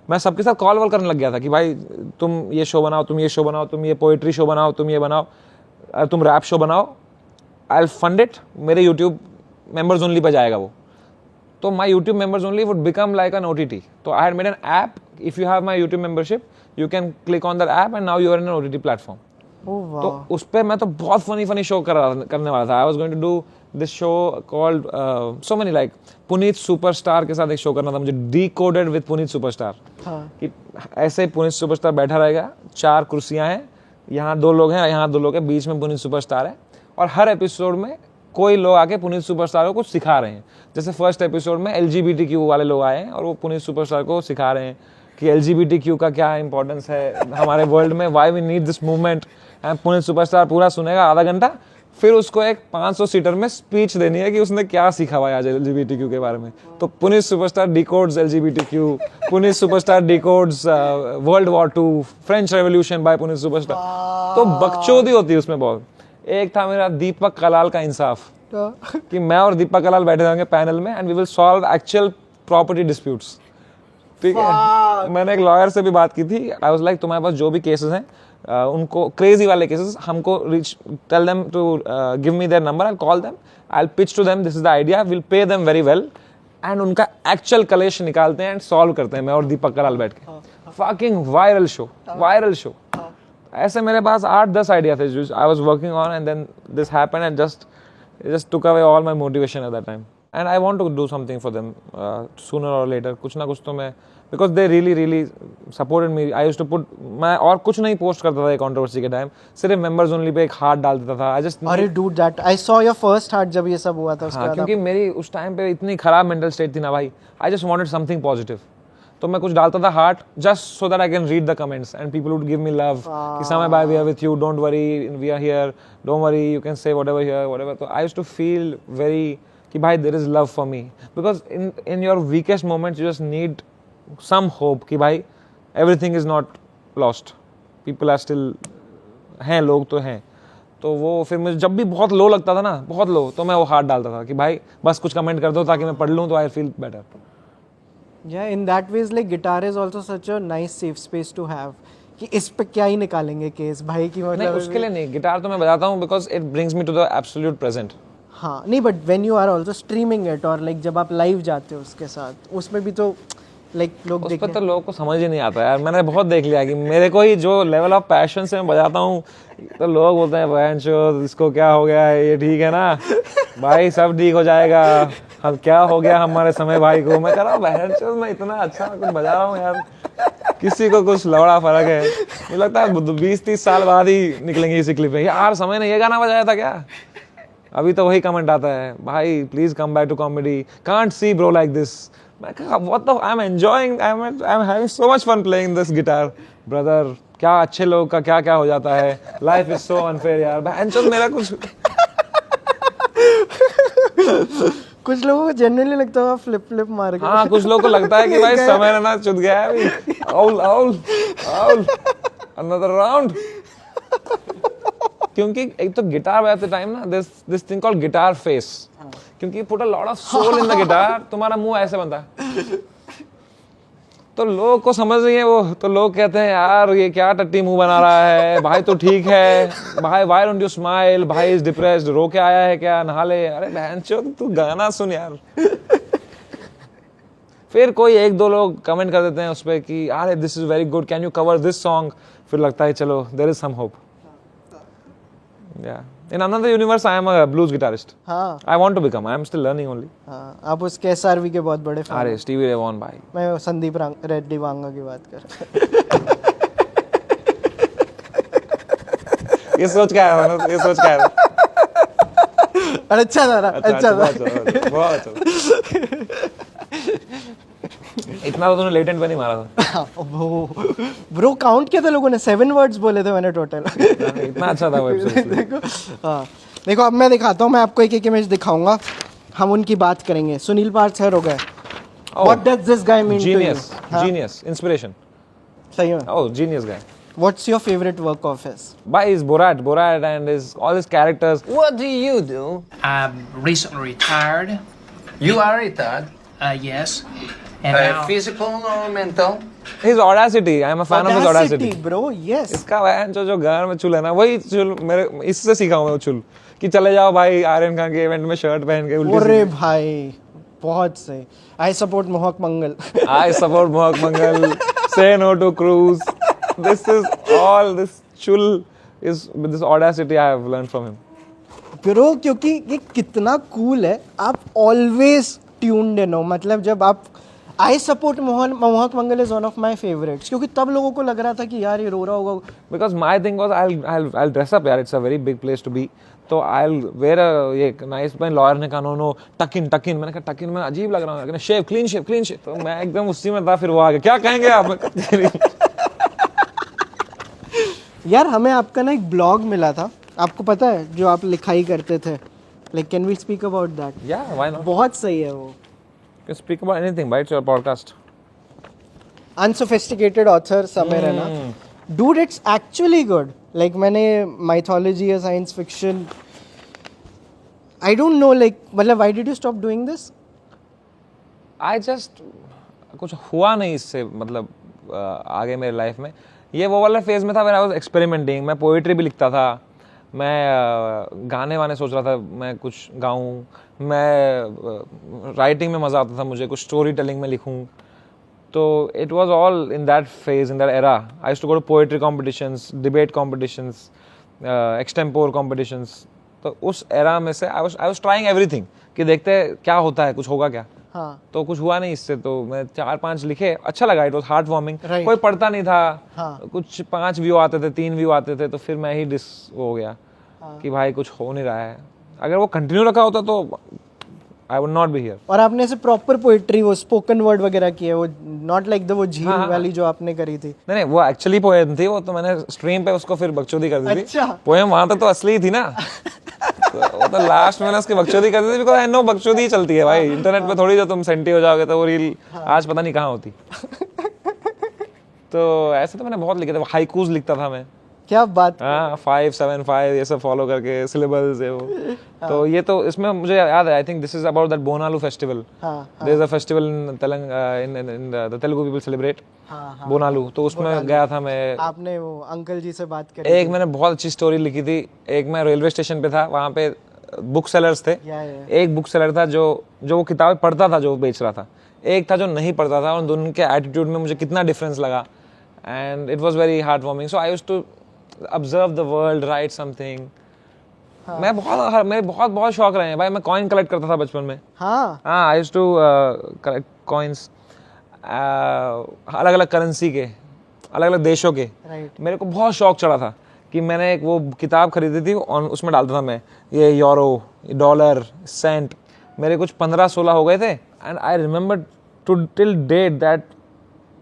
मैं सबके साथ कॉल वॉल करने लग गया था कि भाई तुम ये शो बनाओ, तुम ये शो बनाओ, तुम ये पोइट्री शो बनाओ, तुम ये बनाओ, तुम रैप शो बनाओ, I'll fund it, मेरे YouTube members only पे जाएगा वो। तो my YouTube members only would become like an OTT. तो I had made an app. If you have my YouTube membership, you can click on that app and now you are in an OTT platform. Oh wow. तो उस पे मैं तो बहुत फनी शो करने वाला था। I was going to do this show called so many like Puneet superstar के साथ एक शो करना था मुझे, Decoded with पुनीत सुपरस्टार। कि ऐसे पुनीत सुपरस्टार बैठा रहेगा, 4 कुर्सियां हैं, यहाँ 2 लोग हैं, यहाँ 2 लोग हैं, बीच में पुनीत सुपरस्टार है, और हर एपिसोड में कोई लोग आके पुनीत सुपरस्टार को कुछ सिखा रहे हैं। जैसे फर्स्ट एपिसोड में LGBTQ वाले लोग आए हैं और वो पुनीत सुपरस्टार को सिखा रहे हैं कि LGBTQ का क्या इंपॉर्टेंस है हमारे वर्ल्ड में, why we need this movement. Puneet superstar पूरा सुनेगा आधा घंटा, फिर उसको एक 500 सीटर में स्पीच देनी है कि उसने क्या सीखा हुआ है आज LGBTQ के बारे में। तो Puneet superstar decodes LGBTQ, Puneet superstar decodes World War II, French revolution by Puneet superstar. तो बकचोदी होती है उसमें बहुत। एक था मेरा दीपक कलाल का इंसाफ, कि मैं और दीपक कलाल बैठे होंगे पैनल में and we will solve actual property disputes. ठीक है, मैंने एक लॉयर से भी बात की थी। आई वाज लाइक तुम्हारे पास जो भी केसेस हैं उनको क्रेजी वाले केसेस हमको tell them to give me their number, I call them, I pitch to them, this is the idea, will pay them very well and उनका एक्चुअल कलेश निकालते हैं एंड सॉल्व करते हैं, मैं और दीपक कलाल बैठ के। Fucking viral show. ऐसे मेरे पास 8-10 आइडिया थे जो I was working on and then this happened and just took away all my motivation at that time. And I want to do something for them sooner or later. कुछ ना कुछ तो मैं, because they really supported me. I used to put, मैं और कुछ नहीं पोस्ट करता था ये कंट्रोवर्सी के टाइम, सिर्फ मेंबर्स ओनली पे एक हार्ट डाल देता था। I just अरे dude that I saw your first heart जब ये सब हुआ था उसके बाद। क्योंकि मेरी उस टाइम पे इतनी खराब मेंटल स्टेट थी ना भाई, I just wanted something positive. तो मैं कुछ डालता था heart just so that I can read the comments and people would give me love कि Samay bye we are with you, don't worry we are here, don't worry you can say whatever here whatever. तो I used to feel very कि भाई there is love for me, because in your weakest moments you just need some hope कि भाई everything is not lost, people are still, हैं लोग तो हैं। तो वो फिर मुझे जब भी बहुत लो लगता था ना, बहुत लो, तो मैं वो हार्ट डालता था कि भाई बस कुछ कमेंट कर दो ताकि मैं पढ़ लूँ तो I feel better. Yeah, in that ways like guitar is also such a nice safe space to have कि इस पे क्या ही निकालेंगे केस भाई की, मतलब नहीं उसके लिए नहीं, गिटार तो मैं बजाता हूँ because it brings me to the absolute present. हाँ नहीं, but when you are also streaming it और लाइक जब आप लाइव जाते हो उसके साथ, उसमें भी तो लाइक लोग उस पर तो लोगों को समझ ही नहीं आता यार। मैंने बहुत देख लिया कि मेरे को ही जो लेवल ऑफ पैशन से मैं बजाता हूँ तो लोग बोलते हैं बहन चो इसको क्या हो गया है, ये ठीक है ना भाई, सब ठीक हो जाएगा, अब क्या हो गया हमारे समय भाई को। मैं कह रहा हूँ बहन चो मैं इतना अच्छा कुछ बजा रहा हूँ यार, किसी को कुछ लौड़ा फर्क है। मुझे लगता है 20-30 साल बाद ही निकलेंगे इसी क्लिप में, यार समय ने ये गाना बजाया था क्या। अभी तो वही कमेंट आता है, भाई please come back to comedy, can't see bro like this. मैं कहा what the, I am enjoying, I am having so much fun playing this guitar brother. क्या अच्छे लोग का क्या क्या हो जाता है, लाइफ इज सो अनफेयर यार। बहनचोद मेरा कुछ लोगों को जनरली लगता है फ्लिप मार के। हाँ कुछ लोगों को लगता है कि भाई समय ना चुद गया है अभी, आउल अनदर राउंड। क्योंकि एक तो गिटार बजाते टाइम ना this thing called guitar face, क्योंकि put a lot of soul in the guitar, तुम्हारा मुंह ऐसे बनता है। तो लोग को समझ नहीं है वो, तो लोग कहते हैं यार ये क्या टट्टी मुंह बना रहा है, भाई तो ठीक है, भाई व्हाई डोंट यू स्माइल, भाई इज डिप्रेस्ड, रो के आया है क्या, नहा ले। अरे बहनचोद तू गाना सुन यार। फिर कोई एक दो लोग कमेंट कर देते हैं उस पर कि यार this is very good, can you cover this song, फिर लगता है चलो देयर इज सम होप। या in another universe I am a blues guitarist. हाँ I want to become, I am still learning only. हाँ, आप उसके एसआरवी के बहुत बड़े fan अरे हैं। स्टीवी रे वॉन भाई, मैं संदीप रेड्डी वांगा की बात कर रहा ये सोच के आया था, ये सोच के आया था। हूँ। अच्छा था ना, अच्छा था। बहुत अच्छा। इतना तो तूने लेटेंट पे नहीं मारा था। ब्रो काउंट किया था लोगों ने, 7 वर्ड्स बोले थे मैंने टोटल। इतना अच्छा था वो एपिसोड। देखो हाँ, देखो अब मैं दिखाता हूँ, मैं आपको एक एक इमेज दिखाऊंगा, हम उनकी बात करेंगे। सुनील पार्थ सर हो गए। What does this guy mean to you? Genius, genius, inspiration. सही में। Oh, genius guy. What's your favorite work of his? By his Borat and his all his characters. What do you do? I'm recently retired. You are retired. Yes. And now, Physical or mental? His audacity. I am a fan of his audacity. bro, yes. इसका वैन जो घर में चुल है ना, वही चुल मेरे इससे सीखा हूँ मैं वो चुल कि चले जाओ भाई आर्यन खान के इवेंट में शर्ट पहन के उल्टी अरे भाई बहुत सही। I support मोहक मंगल। I support Mohak Mangal. Say no to Cruz. This is all this chul is with this audacity I have learned from him. Bro क्योंकि ये कितना कूल है, आप ऑलवेज ट्यून्ड इन हो, मतलब जब आप I support Mohak Mangal is one of my favourites, क्योंकि तब लोगों को लग रहा था कि यार ये रो रहा होगा। Because my thing was I'll dress up यार, it's a very big place to be. तो I'll wear a ये nice pen, लॉयर ने कहा नो टक इन, मैंने कहा टक इन में अजीब लग रहा है, शेव क्लीन शेव, तो मैं एकदम उसी में था। फिर वो आ गया क्या कहेंगे आप। यार हमें आपका ना एक ब्लॉग मिला था, आपको पता है, जो आप लिखाई करते थे, like can we speak about that? Yeah, why not? बहुत सही है वो। You can speak about anything, right? It's your podcast. Unsophisticated author समय रहना, dude it's actually good. Like मैंने माइथोलॉजी या science fiction, I don't know, like मतलब why did you stop doing this? I just कुछ हुआ नहीं इससे, मतलब आगे मेरे लाइफ में ये वो वाला फेज में था व्हेन आई वाज एक्सपेरिमेंटिंग। मैं पोएट्री भी लिखता था, मैं गाने वाने सोच रहा था मैं कुछ गाऊं, मैं राइटिंग में मज़ा आता था मुझे, कुछ स्टोरी टेलिंग में लिखूं। तो it was all in that phase, in that era. I used to go to poetry competitions, debate competitions, extempore competitions. तो उस एरा में से आई वाज ट्राइंग एवरीथिंग कि देखते क्या होता है, कुछ होगा क्या। हाँ तो कुछ हुआ नहीं इससे, तो मैं 4-5 लिखे, अच्छा लगा, it was heart warming. Right. कोई पढ़ता नहीं था। हाँ. कुछ 5 व्यू आते थे, 3 व्यू आते थे, तो फिर मैं ही हो गया कि भाई कुछ हो नहीं रहा है। अगर वो कंटिन्यू रखा होता तो I would not be here. और आपने ऐसे प्रॉपर पोएट्री, वो स्पोकन वर्ड वगैरह की है, वो नॉट लाइक द वो झील हाँ, हाँ. वाली जो आपने करी थी? नहीं वो एक्चुअली पोएम थी, वो तो मैंने स्ट्रीम पे उसको फिर बकचोदी कर दी थी। अच्छा। पोएम वहां तक तो असली थी ना। तो वो तो लास्ट में मैंने उसकी बकचोदी कर दी थी, बिकॉज़ आई नो बकचोदी ही चलती है भाई इंटरनेट पे, थोड़ी जो तुम सेंटी हो जाओगे तो वो रील आज पता नहीं कहाँ होती। तो ऐसे तो मैंने बहुत लिखे थे, हाइकूज लिखता था मैं। क्या बात। हाँ 5-7-5 ये सब फॉलो करके सिलेबल्स है वो। तो ये तो इसमें मुझे याद है, I think this is about that Bonalu festival. There is a festival in the Telugu people celebrate Bonalu, तो उसमें गया था मैं। आपने वो अंकल जी से बात करी? एक मैंने बहुत अच्छी स्टोरी लिखी थी। एक मैं रेलवे स्टेशन पे था, वहाँ पे बुक सेलर्स थे। एक बुक सेलर था जो वो किताबें पढ़ता था, जो बेच रहा था। एक था जो नहीं पढ़ता था, और दोनों के एटीट्यूड में मुझे कितना डिफरेंस लगा, and it was very heart warming. So I used to observe the world, write something. मेरे बहुत शौक रहे हैं भाई। मैं कॉइन कलेक्ट करता था बचपन में। हाँ I used to collect coins, अलग अलग करेंसी के, अलग अलग देशों के। मेरे को बहुत शौक चढ़ा था कि मैंने एक वो किताब खरीदी थी और उसमें डालता था मैं ये यूरो, डॉलर, सेंट। मेरे कुछ 15-16 हो गए थे, and I remember till date that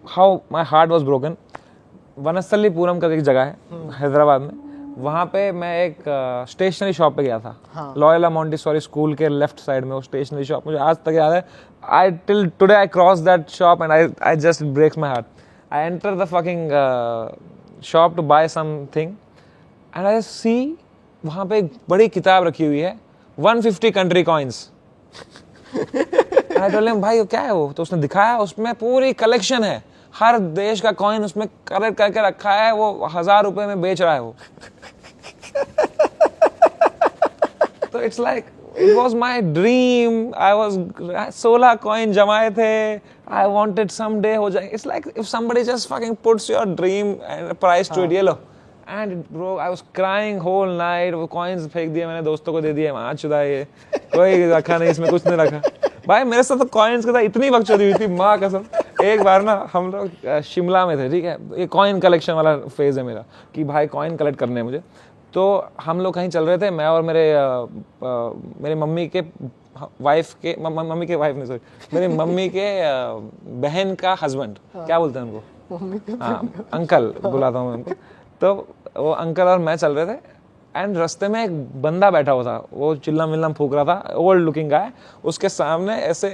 how my heart was broken. Vanasthalipuram का एक जगह है हैदराबाद में, वहाँ पे मैं एक स्टेशनरी शॉप पे गया था। लॉयला मॉन्टेसोरी स्कूल के लेफ्ट साइड में वो स्टेशनरी शॉप, मुझे आज तक याद है। I till today I cross that shop and I just breaks my heart. I enter the fucking shop to buy something, and I see वहाँ पे एक बड़ी किताब रखी हुई है, 150 country coins. I told him, भाई क्या है वो? तो उसने दिखाया, उसमें पूरी कलेक्शन है, हर देश का कॉइन उसमें कलेक्ट करके रखा है, वो 1000 रुपए में बेच रहा है वो. तो it's like it was my dream. I was 16 coin जमाए थे. I wanted someday हो जाए. It's like if somebody just fucking puts your dream and price to it, ये लो. And bro, I was crying whole night. वो coins फेंक दिए मैंने, दोस्तों को दे दिए. माँ चुदा ये, कोई रखा नहीं इसमें, कुछ नहीं रखा. भाई मेरे साथ तो coins के साथ इतनी बकचोदी हुई थी, माँ कसम. एक बार ना हम लोग शिमला में थे, ठीक है. ये coin collection वाला फेज है मेरा, कि भाई coin collect करने हैं मुझे. तो हम लोग कहीं चल रहे थे, मैं और मेरे मम्मी के वाइफ के, मम्मी के वाइफ नहीं सॉरी, मेरे मम्मी के बहन का हस्बैंड, क्या बोलते हैं उनको, हाँ अंकल बुलाता हूँ उनको. तो वो अंकल और मैं चल रहे थे, एंड रास्ते में एक बंदा बैठा हुआ था, वो चिल्लम विल्लम फूक रहा था, ओल्ड लुकिंग गाय. उसके सामने ऐसे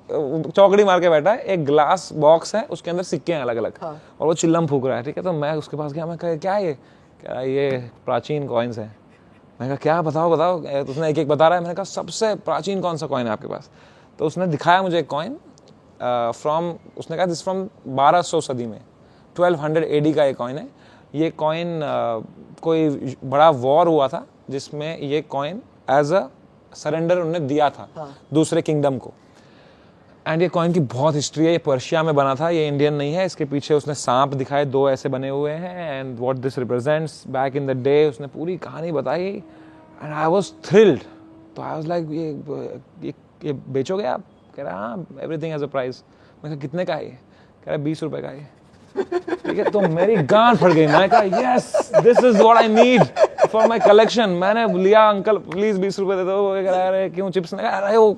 चौकड़ी मार के बैठा है, एक ग्लास बॉक्स है, उसके अंदर सिक्के हैं अलग अलग, और वो चिल्लम फूक रहा है, ठीक है. तो मैं उसके पास गया, मैं कहा क्या है ये प्राचीन कॉइन्स हैं. मैंने कहा क्या, बताओ बताओ. तो उसने एक एक बता रहा है. मैंने कहा सबसे प्राचीन कौन सा कॉइन है आपके पास? तो उसने दिखाया मुझे एक कॉइन फ्रॉम, उसने कहा दिस फ्रॉम 1200 सदी में, 1200 AD का ये कॉइन है. ये कॉइन कोई बड़ा वॉर हुआ था जिसमें ये कॉइन एज अ सरेंडर उन्होंने दिया था दूसरे किंगडम को. एंड ये कॉइन की बहुत हिस्ट्री है. ये पर्शिया में बना था, ये इंडियन नहीं है. इसके पीछे उसने सांप दिखाए, 2 ऐसे बने हुए हैं, and what this represents back in the day. उसने पूरी कहानी बताई, एंड आई वाज थ्रिल्ड. तो आई वाज लाइक ये बेचोगे आप? कह रहा हाँ, एवरीथिंग हैज अ प्राइस. मैं कहा कितने का है ये? कह रहा 20 रुपए का है. ठीक है, तो मेरी गांड फट गई. मैं कहा yes, this is what I need for my collection. मैंने लिया, अंकल प्लीज 20 रुपए दे दो. वो कह रहा है क्यों चिप्स? ने कहा अरे वो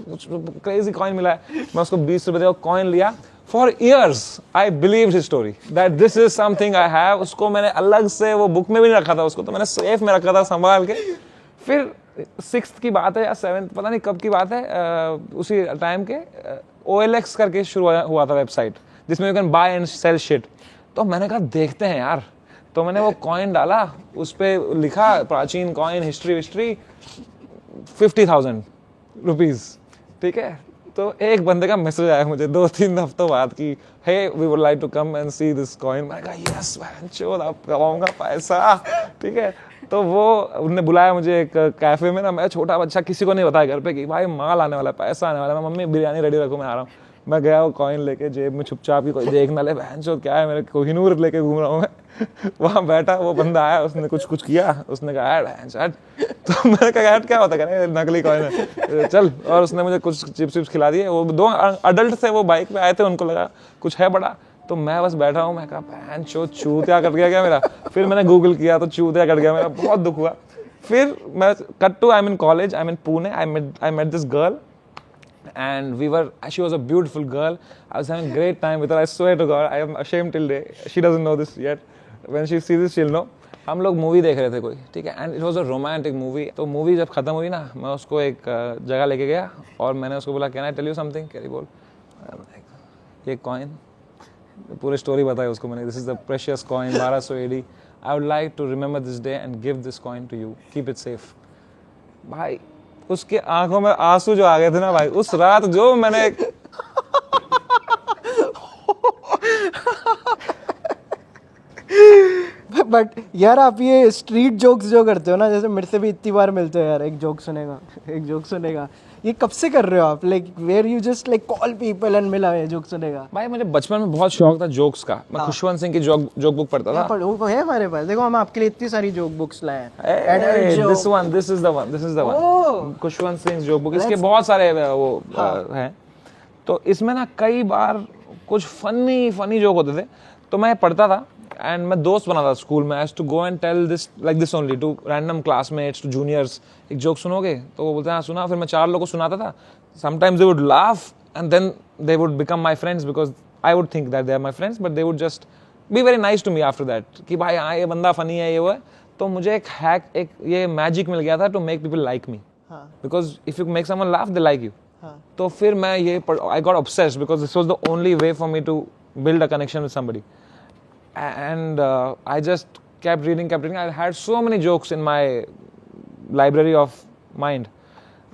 क्रेजी कॉइन मिला है. मैं उसको 20 रुपए दे, कॉइन लिया. For years I believed his story that this is something I have. उसको मैंने अलग से, वो बुक में भी नहीं रखा था उसको, तो मैंने सेफ में रखा था संभाल के. फिर 6th की बात है या 7th, पता नहीं कब की बात है, उसी टाइम के OLX करके शुरू हुआ था वेबसाइट, जिसमें you can buy and sell shit. तो मैंने कहा देखते हैं यार. तो मैंने वो कॉइन डाला, उस पर लिखा प्राचीन कॉइन हिस्ट्री 50,000 रुपीज. ठीक है. तो एक बंदे का मैसेज आया मुझे 2-3 हफ्तों बाद कि hey we would like to come and see this coin. मैंने कहा यस मैन, चोद आप कमाऊंगा पैसा. ठीक है. तो वो उन्होंने बुलाया मुझे एक कैफे में ना. मैं छोटा बच्चा, किसी को नहीं बताया घर पे कि भाई माल आने वाला है, पैसा आने वाला है. मैं मम्मी बिरयानी रेडी रखो, मैं आ रहा हूँ. मैं गया वो कॉइन लेके जेब में छुपचाप की, कोई देख ना ले, बहन चो क्या है, मेरे कोहिनूर लेके घूम रहा हूँ मैं. वहाँ बैठा, वो बंदा आया, उसने कुछ किया, उसने कहा ऐड. तो मैंने कहा ऐड क्या होता है, नकली कॉइन है, चल. और उसने मुझे कुछ चिप्स खिला दिए. वो 2 अडल्ट थे, वो बाइक पे आए थे, उनको लगा कुछ है बड़ा. तो मैं बस बैठा हूँ. मैं कहा बहन चो चूतिया कट गया क्या मेरा. फिर मैंने गूगल किया तो चूतिया कट गया मेरा. बहुत दुख हुआ. फिर मैं cut to, I am in college, I am in Pune. I met this girl. And she was a beautiful girl. I was having a great time with her. I swear to God, I am ashamed till day. She doesn't know this yet. When she sees this, she'll know. हम लोग मूवी देख रहे थे कोई, ठीक है, and it was a romantic movie. तो मूवी जब खत्म हुई ना, मैं उसको एक जगह लेके गया और मैंने उसको बोला can I tell you something. कह रही बोल. ये कॉइन, पूरी स्टोरी बताई उसको मैंने. This is the precious coin 1200 AD. I would like to remember this day and give this coin to you. Keep it safe. भाई उसके आंखों में आंसू जो आ गए थे ना भाई, उस रात जो मैंने बट यार आप ये स्ट्रीट जोक्स जो करते हो ना, जैसे मेरे से भी इतनी बार मिलते हो यार, एक जोक सुनेगा, ये कब से कर रहे हो आप? Like where you just like call people and मिला ये जोक सुनेगा? भाई मुझे बचपन में बहुत शौक था जोक्स का. मैं खुशवंत सिंह की जोक बुक पढ़ता था. वो है हमारे पास, देखो हम आपके लिए इतनी सारी जोक बुक्स लाए हैं. This is the one. Khushwant Singh joke book. इसके बहुत सारे वो हैं. तो इसमें ना कई बार कुछ फनी जोक होते थे, तो मैं पढ़ता था. एंड मैं दोस्त बना था स्कूल में. I have to go and tell this like this only to random classmates, to juniors. एक जोक सुनोगे? तो वो बोलते हैं हाँ सुना. फिर मैं 4 लोगों को सुनाता था. Sometimes they would laugh and then they would become my friends because I would think that they are my friends, but they would just be very nice to me after that कि भाई हाँ ये बंदा फनी है, ये वो है. तो मुझे एक हैक, एक ये मैजिक मिल गया था to make people like me, because if you make someone laugh they like you. तो फिर मैं ये I got obsessed because this was the only way for me to build a connection with somebody. And I just kept reading. I had so many jokes in my library of mind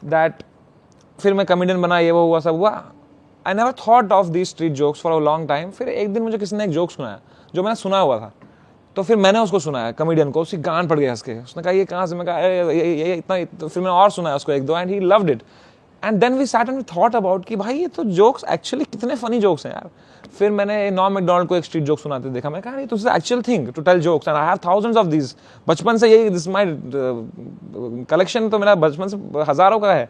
that फिर मैं कॉमेडियन बना, ये वो हुआ सब हुआ. आई never thought of these street jokes for a long time. फिर एक दिन मुझे किसी ने एक जोक सुनाया जो मैंने सुना हुआ था, तो फिर मैंने उसको सुनाया कॉमेडियन को, उसकी गांड पड़ गया हंस के. उसने कहा ये कहाँ से, मैं कहा ये इतना. तो फिर मैंने और सुनाया उसको एक दो, and he loved it. And then we sat and we thought about कि भाई ये तो जोक्स एक्चुअली कितने फनी जोक्स हैं यार. फिर मैंने नॉर्म मैकडोनाल्ड को एक स्ट्रीट जोक सुनाते देखा. मैं कहा this is actual thing to tell jokes and I have thousands of these. बचपन से यही, दिस माय कलेक्शन तो मेरा बचपन से हजारों का है.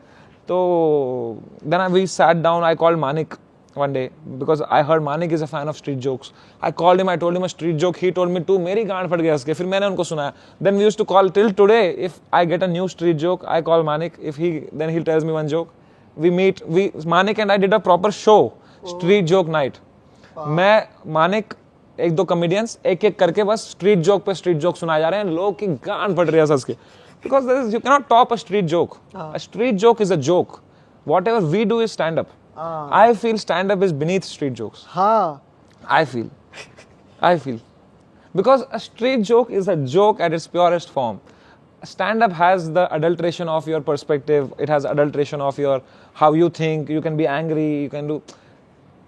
तो then we sat down, I called Manik one day because I heard Manik is a fan of street jokes. I called him, I told him a street joke, he told me too. मेरी गांड फट गया उसके. फिर मैंने उनको सुनाया. Then we used to call till today. If I get a new street joke, I call Manik. If then he tells me one joke. We meet. Manik and I did a proper show, street joke night. मैं Manik एक दो comedians एक एक करके बस street joke पे street joke सुनाए जा रहे हैं. लोग की गांड फट रही है हंस के. Because you cannot top a street joke. A street joke is a joke. Whatever we do is stand up. I feel stand-up is beneath street jokes. हाँ. I feel. Because a street joke is a joke at its purest form. Stand-up has the adulteration of your perspective. It has adulteration of your how you think. You can be angry. You can do.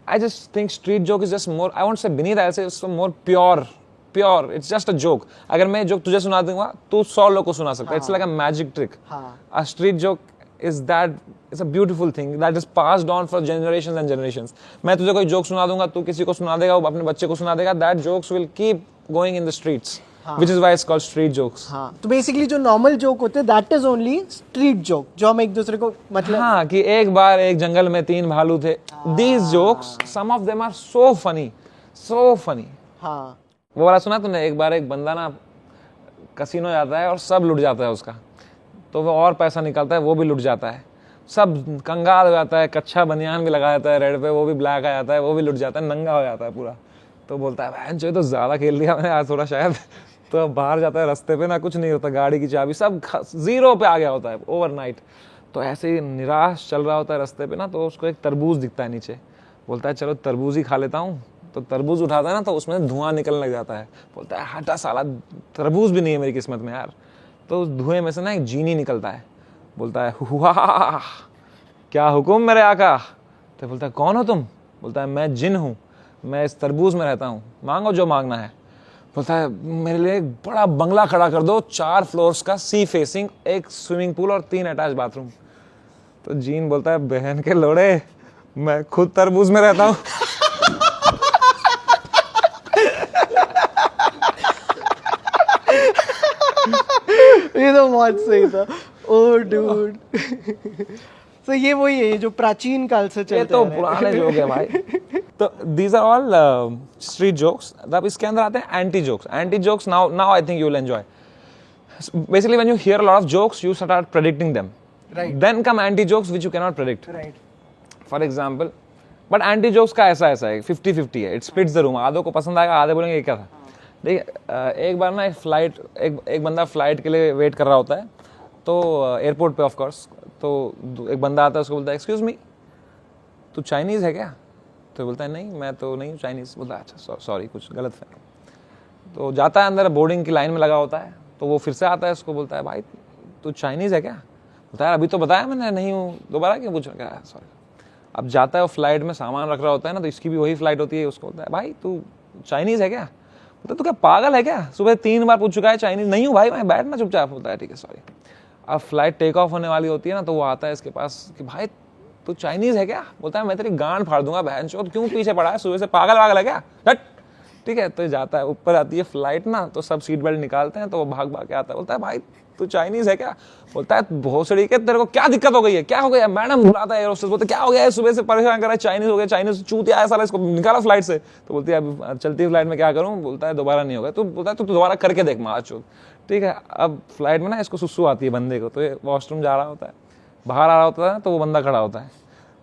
I just think street joke is just more. I won't say beneath. I'll say it's more pure. It's just a joke. अगर मैं joke तुझे सुना दूँगा, तू 100 लोगों को सुना सकता है. It's like a magic trick. A street joke is that. It's a beautiful thing that is passed on for generations and generations. मैं तुझे कोई जोक सुना दूंगा, तू किसी को सुना देगा, वो अपने बच्चे को सुना देगा. That jokes will keep going in the streets, which is why it's called street jokes. हाँ. तो बेसिकली जो नॉर्मल जोक होते हैं that is only street joke, जो हम एक दूसरे को मतलब. हाँ, कि एक बार एक जंगल में 3 भालू थे. These jokes, some of them are so funny. हाँ. वो वाला सुना तूने? एक बार एक बंदा ना कसिनो जाता है और सब लुट जाता है उसका, तो वो और पैसा निकालता है, वो भी लुट जाता है. सब कंगाल हो जाता है, कच्चा बनियान भी लगा जाता है रेड पे, वो भी ब्लैक आ जाता है, वो भी लुट जाता है, नंगा हो जाता है पूरा. तो बोलता है बहन जो तो ज़्यादा खेल लिया मैंने आज थोड़ा शायद. तो अब बाहर जाता है, रास्ते पे ना कुछ नहीं होता, गाड़ी की चाबी सब 0 पे आ गया होता है ओवरनाइट. तो ऐसे ही निराश चल रहा होता है रास्ते पे ना, तो उसको एक तरबूज दिखता है नीचे. बोलता है चलो तरबूज ही खा लेता हूँ. तो तरबूज उठाता है ना, तो उसमें धुआं निकलने लग जाता है. बोलता है हटा साला, तरबूज भी नहीं है मेरी किस्मत में यार. तो उस धुएं में से ना एक जीनी निकलता है. बोलता है हुआ क्या हुक्म मेरे आका. तो बोलता है कौन हो तुम. बोलता है मैं जिन हूँ, मैं इस तरबूज में रहता हूँ, मांगो जो मांगना है. बोलता है मेरे लिए एक बड़ा बंगला खड़ा कर दो, 4 फ्लोर्स का, सी फेसिंग, एक स्विमिंग पूल और 3 अटैच बाथरूम. तो जीन बोलता है बहन के लोड़े, मैं खुद तरबूज में रहता हूँ. ये तो बहुत सही था. ओह डूड. तो ये वही है जो प्राचीन काल से चलते ये तो पुराने जोक है भाई. तो these are all street jokes. तब इसके अंदर आते हैं anti jokes. Anti jokes now I think you will enjoy. Basically when you hear a lot of jokes, you start predicting them. Right. Then come anti jokes which you cannot predict. Right. For example, but anti jokes का ऐसा है, 50-50 है. It splits the room. आधों को पसंद आएगा, आधे बोलेंगे ये क्या था. देखिए एक बार ना एक बंदा फ्लाइट के लिए वेट कर रहा होता है, तो एयरपोर्ट पे ऑफ कोर्स. तो एक बंदा आता है, उसको बोलता है एक्सक्यूज मी, तू चाइनीज़ है क्या. तो बोलता है नहीं मैं तो नहीं हूँ चाइनीज़. बोलता है अच्छा सॉरी कुछ गलत है. तो जाता है अंदर, बोर्डिंग की लाइन में लगा होता है. तो वो फिर से आता है, उसको बोलता है भाई तू चाइनीज़ है क्या. बोलता है अभी तो बताया मैंने नहीं हूँ, दोबारा क्यों पूछ रहा है. सॉरी. अब जाता है, वो फ्लाइट में सामान रख रहा होता है ना, तो इसकी भी वही फ्लाइट होती है. उसको बोलता है भाई तू चाइनीज़ है क्या. बोलता तू क्या पागल है क्या, सुबह 3 बार पूछ चुका है, चाइनीज़ नहीं हूँ भाई मैं, बैठना चुपचाप. होता है ठीक है सॉरी. अब फ्लाइट टेक ऑफ होने वाली होती है ना, तो वो आता है इसके पास कि भाई तू चाइनीज़ है क्या. बोलता है मैं तेरी गांड फाड़ दूंगा बहन चोद, क्यों पीछे पड़ा है, सुबह से पागल है क्या, हट. ठीक है. तो जाता है, ऊपर आती है फ्लाइट ना, तो सब सीट बेल्ट निकालते हैं, तो वो भाग के आता है. बोलता है भाई तू चाइनीज़ है क्या. बोलता है भोसड़ी के तेरे को क्या दिक्कत हो गई है, क्या हो गया. मैडम बुलाता है एयर होस्टेस. बोलते क्या हो गया है, सुबह से परेशान कर रहा है, चाइनीज़ हो गया, चाइनीज़ चूतिया आया साला, इसको निकाला फ्लाइट से. तो बोलती है अब चलती फ्लाइट में क्या करूँ. बोलता है दोबारा नहीं होगा. तो बोलता है तू दोबारा करके देख माँ चोद. ठीक है. अब फ्लाइट में ना इसको सुसु आती है बंदे को, तो ये वॉशरूम जा रहा होता है, बाहर आ रहा होता है, तो वो बंदा खड़ा होता है.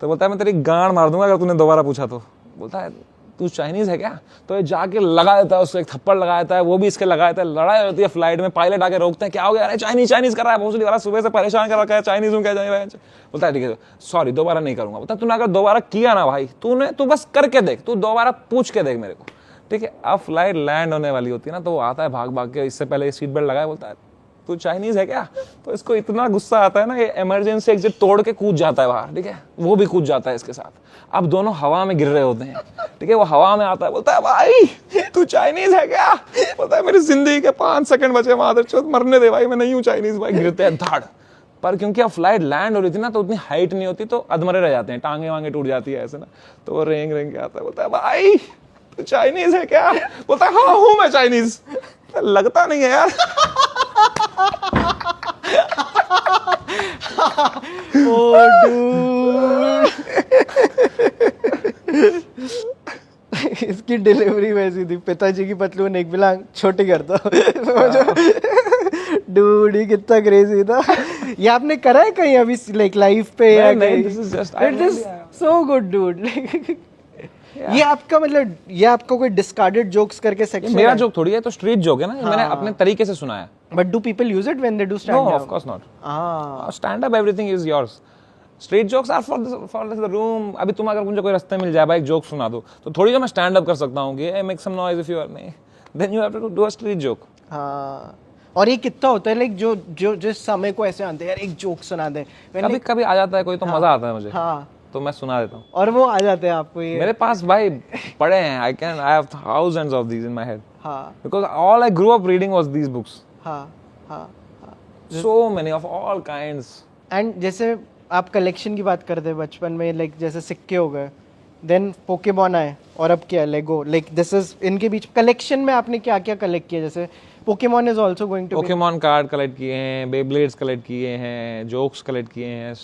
तो बोलता है मैं तेरी गांड मार दूंगा अगर तूने दोबारा पूछा तो. बोलता है तू चाइनीज़ है क्या. तो ये जाके लगा देता है, उसको एक थप्पड़ लगा देता है, वो भी इसके लगा देता है. लड़ाई होती है फ्लाइट में, पायलट आके रोकते हैं, क्या हो गया. अरे चाइनीज़ कर रहा है, भोसड़ी वाला सुबह से परेशान कर रखा है, चाइनीज़ हूँ क्या जाए. बोलता है ठीक है सॉरी दोबारा नहीं करूँगा. बोलता तूने अगर दोबारा किया ना भाई, तू बस करके देख, तू दोबारा पूछ के देख मेरे को. ठीक है. अब फ्लाइट लैंड होने वाली होती है ना, तो वो आता है भाग के, इससे पहले सीट बेल्ट लगाए. बोलता है तू चाइनीज है क्या? तो इसको इतना गुस्सा आता है ना, ये इमरजेंसी एग्जिट तोड़ के कूद जाता है बाहर, ठीक है, वो भी कूद जाता है इसके साथ। अब दोनों हवा में गिर रहे होते हैं, ठीक है, वो हवा में आता है, बोलता है भाई तू चाइनीज है क्या? बोलता है मेरी जिंदगी के 5 सेकंड बचे, मादरचोद मरने दे भाई, मैं नहीं हूँ चाइनीज भाई। गिरते हैं धाड़ पर, क्योंकि अब फ्लाइट लैंड हो रही थी ना, तो उतनी हाइट नहीं होती, तो अधमरे रह जाते हैं, टांगे वांगे टूट जाती है ऐसे ना, तो वो रेंग रेंग के आता है, बोलता है भाई तू चाइनीज है क्या? बोलता है हाँ हूँ मैं चाइनीज। लगता नहीं है यार। Oh, dude. इसकी डिलीवरी वैसी थी, पिताजी की पतलून एक बिलांग छोटी कर दो। डूड ये कितना क्रेजी था। ये आपने करा है कहीं अभी लाइक लाइफ पे या नहीं, कहीं? this is just- it is so good dude. ये आपका मतलब ये आपको कोई डिस्कार्डेड जोक्स करके सेक्शन? मेरा जोक थोड़ी है, तो स्ट्रीट जोक है ना, ये मैंने अपने तरीके से सुनाया। But do people use it when they do stand No, up? of course not. हाँ, Stand up, everything is yours. Street jokes are for the room. अभी तुम अगर मुझे कोई रास्ते मिल जाए भाई, एक जोक सुना दो, तो थोड़ी जो मैं स्टैंड अप कर सकता हूँ कि make some noise if you are नहीं, then you have to do a street joke. हाँ। और ये कितना होता है लाइक जो जो जिस समय को ऐसे आते हैं यार एक जोक सुना दे, कभी कभी आ जाता है कोई, तो मजा आता है मुझे, हाँ, तो मैं सुना देता हूँ। और वो आ जाते हैं आपको ये? मेरे पास भाई पढ़े हैं, I have thousands of these in my head, हाँ because all I grew up reading was these books, हाँ हाँ। so many of all kinds. And जैसे आप कलेक्शन की बात करते हैं बचपन में, लाइक जैसे सिक्के हो गए, देन पोकेमॉन आए, और अब क्या लेगो, लाइक दिस इज इनके बीच कलेक्शन में आपने क्या क्या कलेक्ट किया? जैसे Pokemon is also going to Pokemon card collect किए हैं, बेब्लेड्स कलेक्ट किए हैं, जोक्स कलेक्ट किए हैं,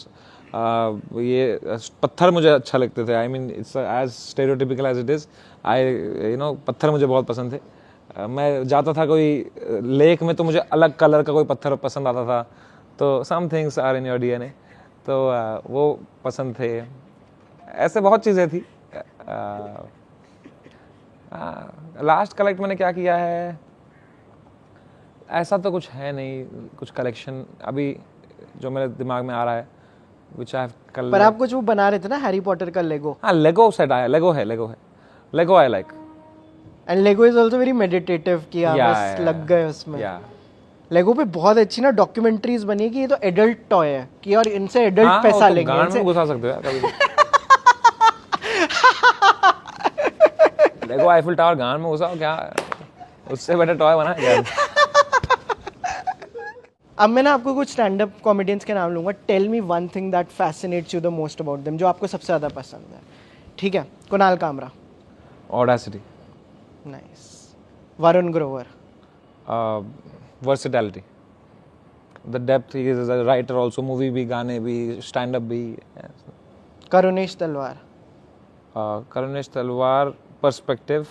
ये पत्थर मुझे अच्छा लगते थे, I mean it's as stereotypical as it is, I पत्थर मुझे बहुत पसंद थे। मैं जाता था कोई लेक में, तो मुझे अलग कलर का कोई पत्थर पसंद आता था, तो some things are in your DNA, तो वो पसंद थे। ऐसे बहुत चीज़ें थी। लास्ट कलेक्ट मैंने क्या किया है, ऐसा तो कुछ है नहीं, कुछ कलेक्शन अभी जो मेरे दिमाग में आ रहा है, which I have कल। पर आप कुछ वो बना रहे थे ना हैरी पॉटर का लेगो? हाँ, लेगो सेट आया, Lego I like. And Lego is also very meditative कि आप बस लग गए उसमें। लेगो पे बहुत अच्छी ना डॉक्यूमेंट्रीज बनी है कि ये तो एडल्ट टॉय है, कि और इनसे एडल्ट पैसा लेंगे, गांड में घुसा सकते हो यार कभी। लेगो आईफिल टावर गांड में घुसाओ, क्या उससे बेटर टॉय बना यार। अब मैं ना आपको कुछ स्टैंड अप कॉमेडियंस के नाम लूंगा, tell me one thing that fascinates you the most about them, जो आपको सबसे ज्यादा पसंद है। ठीक है, Kunal Kamra. Audacity. Nice. Varun Grover. Versatility, the depth, he is a writer also, movie भी, गाने भी, स्टैंड अप भी। करुणेश तलवार। करुणेश तलवार, perspective,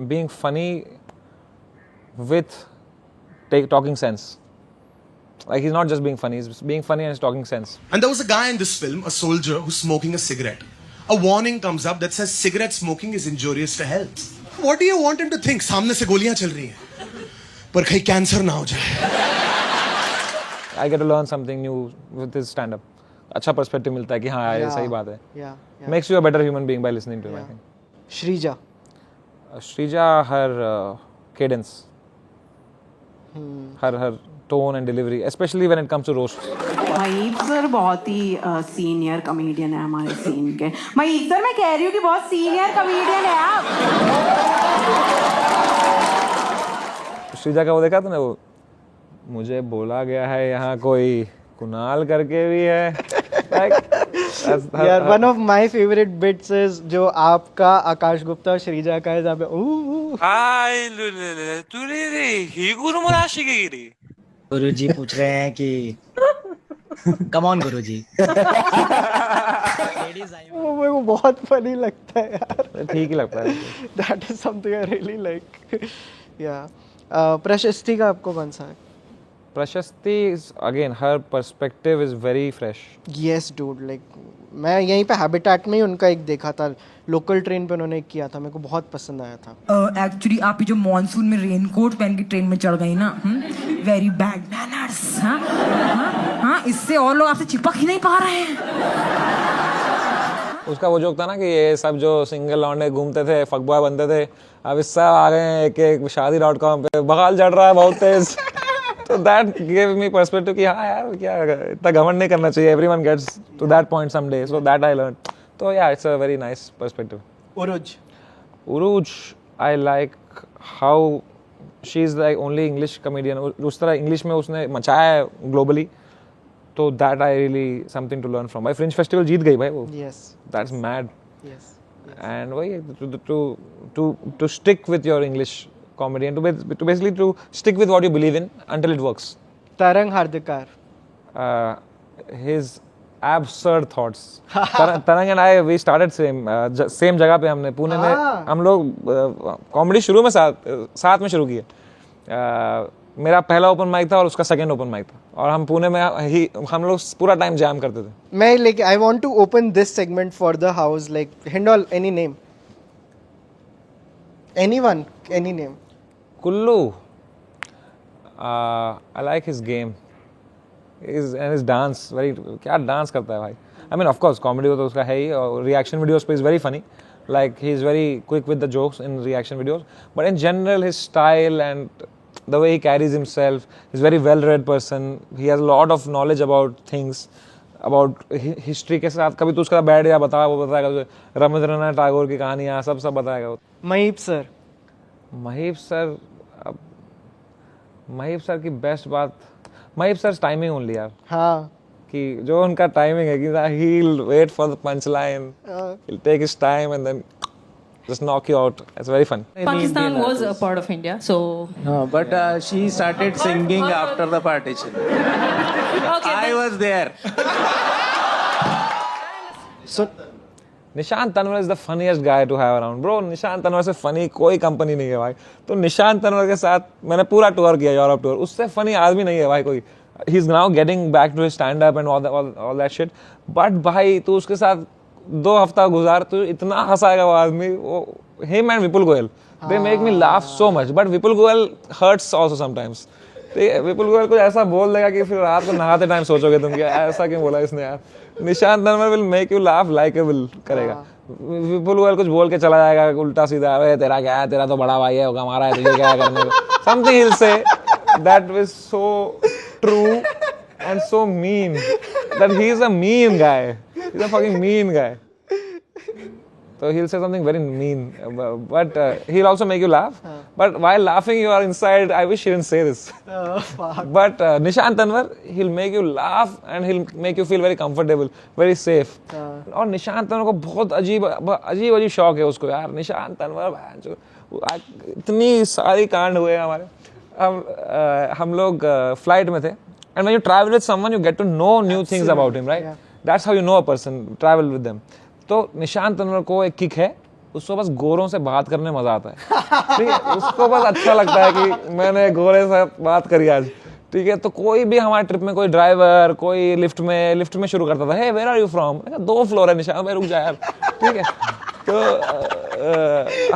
being funny with talking sense. Like he's not just being funny, he's being funny and he's talking sense. And there was a guy in this film, a soldier, who's smoking a cigarette. A warning comes up that says cigarette smoking is injurious to health. What do you want him to think? सामने से गोलियां चल रही हैं, पर कहीं कैंसर ना हो जाए। I get to learn something new with his stand up. अच्छा पर्सपेक्टिव मिलता है कि हाँ ये सही बात है। Makes you a better human being by listening to him, I think. Shrija. Shrija, her cadence, her tone and delivery, especially when it comes to roast. Mahip sir बहुत ही सीनियर कमेडियन है हमारे सीन के। महीप सर मैं कह रही हूँ कि बहुत सीनियर कमेडियन है आप। श्रीजा का वो देखा तूने, वो मुझे बोला गया है यहाँ कोई कुणाल करके भी है। यार one of my favourite bits is जो आपका, आकाश गुप्ता और श्रीजा का है, जहाँ पे गुरुजी पूछ रहे हैं कि कम ऑन गुरुजी। मेरे को बहुत फनी लगता है यार। ठीक ही लगता है। That is something I really like. या प्रशस्ति का आपको कौन सा है? प्रशस्ति, again her perspective is very fresh. Yes dude, like मैं यहीं पे हैबिटेट में ही उनका एक देखा था, लोकल ट्रेन पे उन्होंने एक किया था, मेरे को बहुत पसंद आया था। एक्चुअली आप ये जो मॉनसून में रेनकोट पहन के ट्रेन में चढ़ गई ना, वेरी बैड मैनर्स। हाँ, इससे और लोग आपसे चिपक ही नहीं पा रहे हैं। उसका वो जोक था ना कि ये सब जो सिंगल लौंडे घूमते थे फकबॉय बनते थे अब इस सब आ गए हैं एक शादी.com पे बगाल चढ़ रहा है बहुत तेज तो दैट गिव मी पर्सपेक्टिव कि हाँ यार क्या इतना घमंड नहीं करना चाहिए everyone gets to that point someday so that I learn तो या it's a very nice perspective Urooj I like how she is like only English comedian उस तरह इंग्लिश में उसने मचाया है ग्लोबली तो that I really something to learn from भाई फ्रिंज फेस्टिवल जीत गई भाई वो that's mad and why to stick with your English comedy and to basically to stick with what you believe in until it works. Tarang Hardikar. His absurd thoughts. Tarang and I we started same जगह पे हमने पुणे में हम लोग कॉमेडी शुरू में साथ में शुरू किया मेरा पहला ओपन माइक था और उसका सेकंड ओपन माइक था और हम पुणे में हम लोग पूरा टाइम जैम करते थे मैं like I want to open this segment for the house like Hindol any name anyone any name Kullu I like his game his dance very क्या डांस करता है भाई I mean of course comedy तो उसका है ही और रिएक्शन वीडियोस पे is very funny like he is very quick with the jokes in reaction videos but in general his style and the way he carries himself he's very well read person he has a lot of knowledge about things about history के साथ कभी तो उसका बैठ या बताया वो बताएगा रवींद्रनाथ टैगोर की कहानियाँ सब बताएगा महीप सर की बेस्ट बात महीप सर टाइमिंग ओनली यार हाँ कि जो उनका टाइमिंग है कि he'll wait for the punchline he'll take his time and then just knock you out it's very fun Pakistan was a part of India so but she started singing after the partition I was there so Nishant Tanwar is the funniest guy to have around bro Nishant Tanwar से funny कोई कंपनी नहीं है भाई तो निशांत तनवर के साथ मैंने पूरा टूर किया यूरोप टूर उससे funny आदमी नहीं है भाई कोई he's now getting back to his stand up and all that shit but भाई तू उसके साथ 2 हफ्ता गुजार तू इतना हंसाएगा वो आदमी वो him and Vipul Goyal they make me laugh so much but Vipul Goyal hurts also sometimes Vipul Goyal कुछ ऐसा बोल देगा कि फिर रात को नहाते टाइम सोचोगे तुम कि ऐसा क्यों बोला इसने यार Nishant Tanwar will make you laugh likeable करेगा विपुल गोयल कुछ बोल के चला जाएगा उल्टा सीधा अरे तेरा क्या है तेरा तो बड़ा भाई है हमारा है तुझे क्या करने को something he will say that was so true and so mean that he is a mean guy he's a fucking mean guy so he'll say something very mean but he'll also make you laugh but while laughing you are inside I wish he didn't say this but Nishant Tanwar he'll make you laugh and he'll make you feel very comfortable very safe और निशांत तनवर को बहुत अजीब शौक है उसको यार निशांत तनवर इतनी सारी कांड हुए हमारे हम लोग फ्लाइट में थे and when you travel with someone you get to know new things about him right that's how you know a person travel with them तो निशांत तनवर को एक किक है उसको बस गोरों से बात करने मजा आता है ठीक है उसको बस अच्छा लगता है कि मैंने गोरे से बात करी आज ठीक है तो कोई भी हमारे ट्रिप में कोई ड्राइवर कोई लिफ्ट में शुरू करता था hey where are you from 2 floor है निशांत भाई रुक जा यार ठीक है तो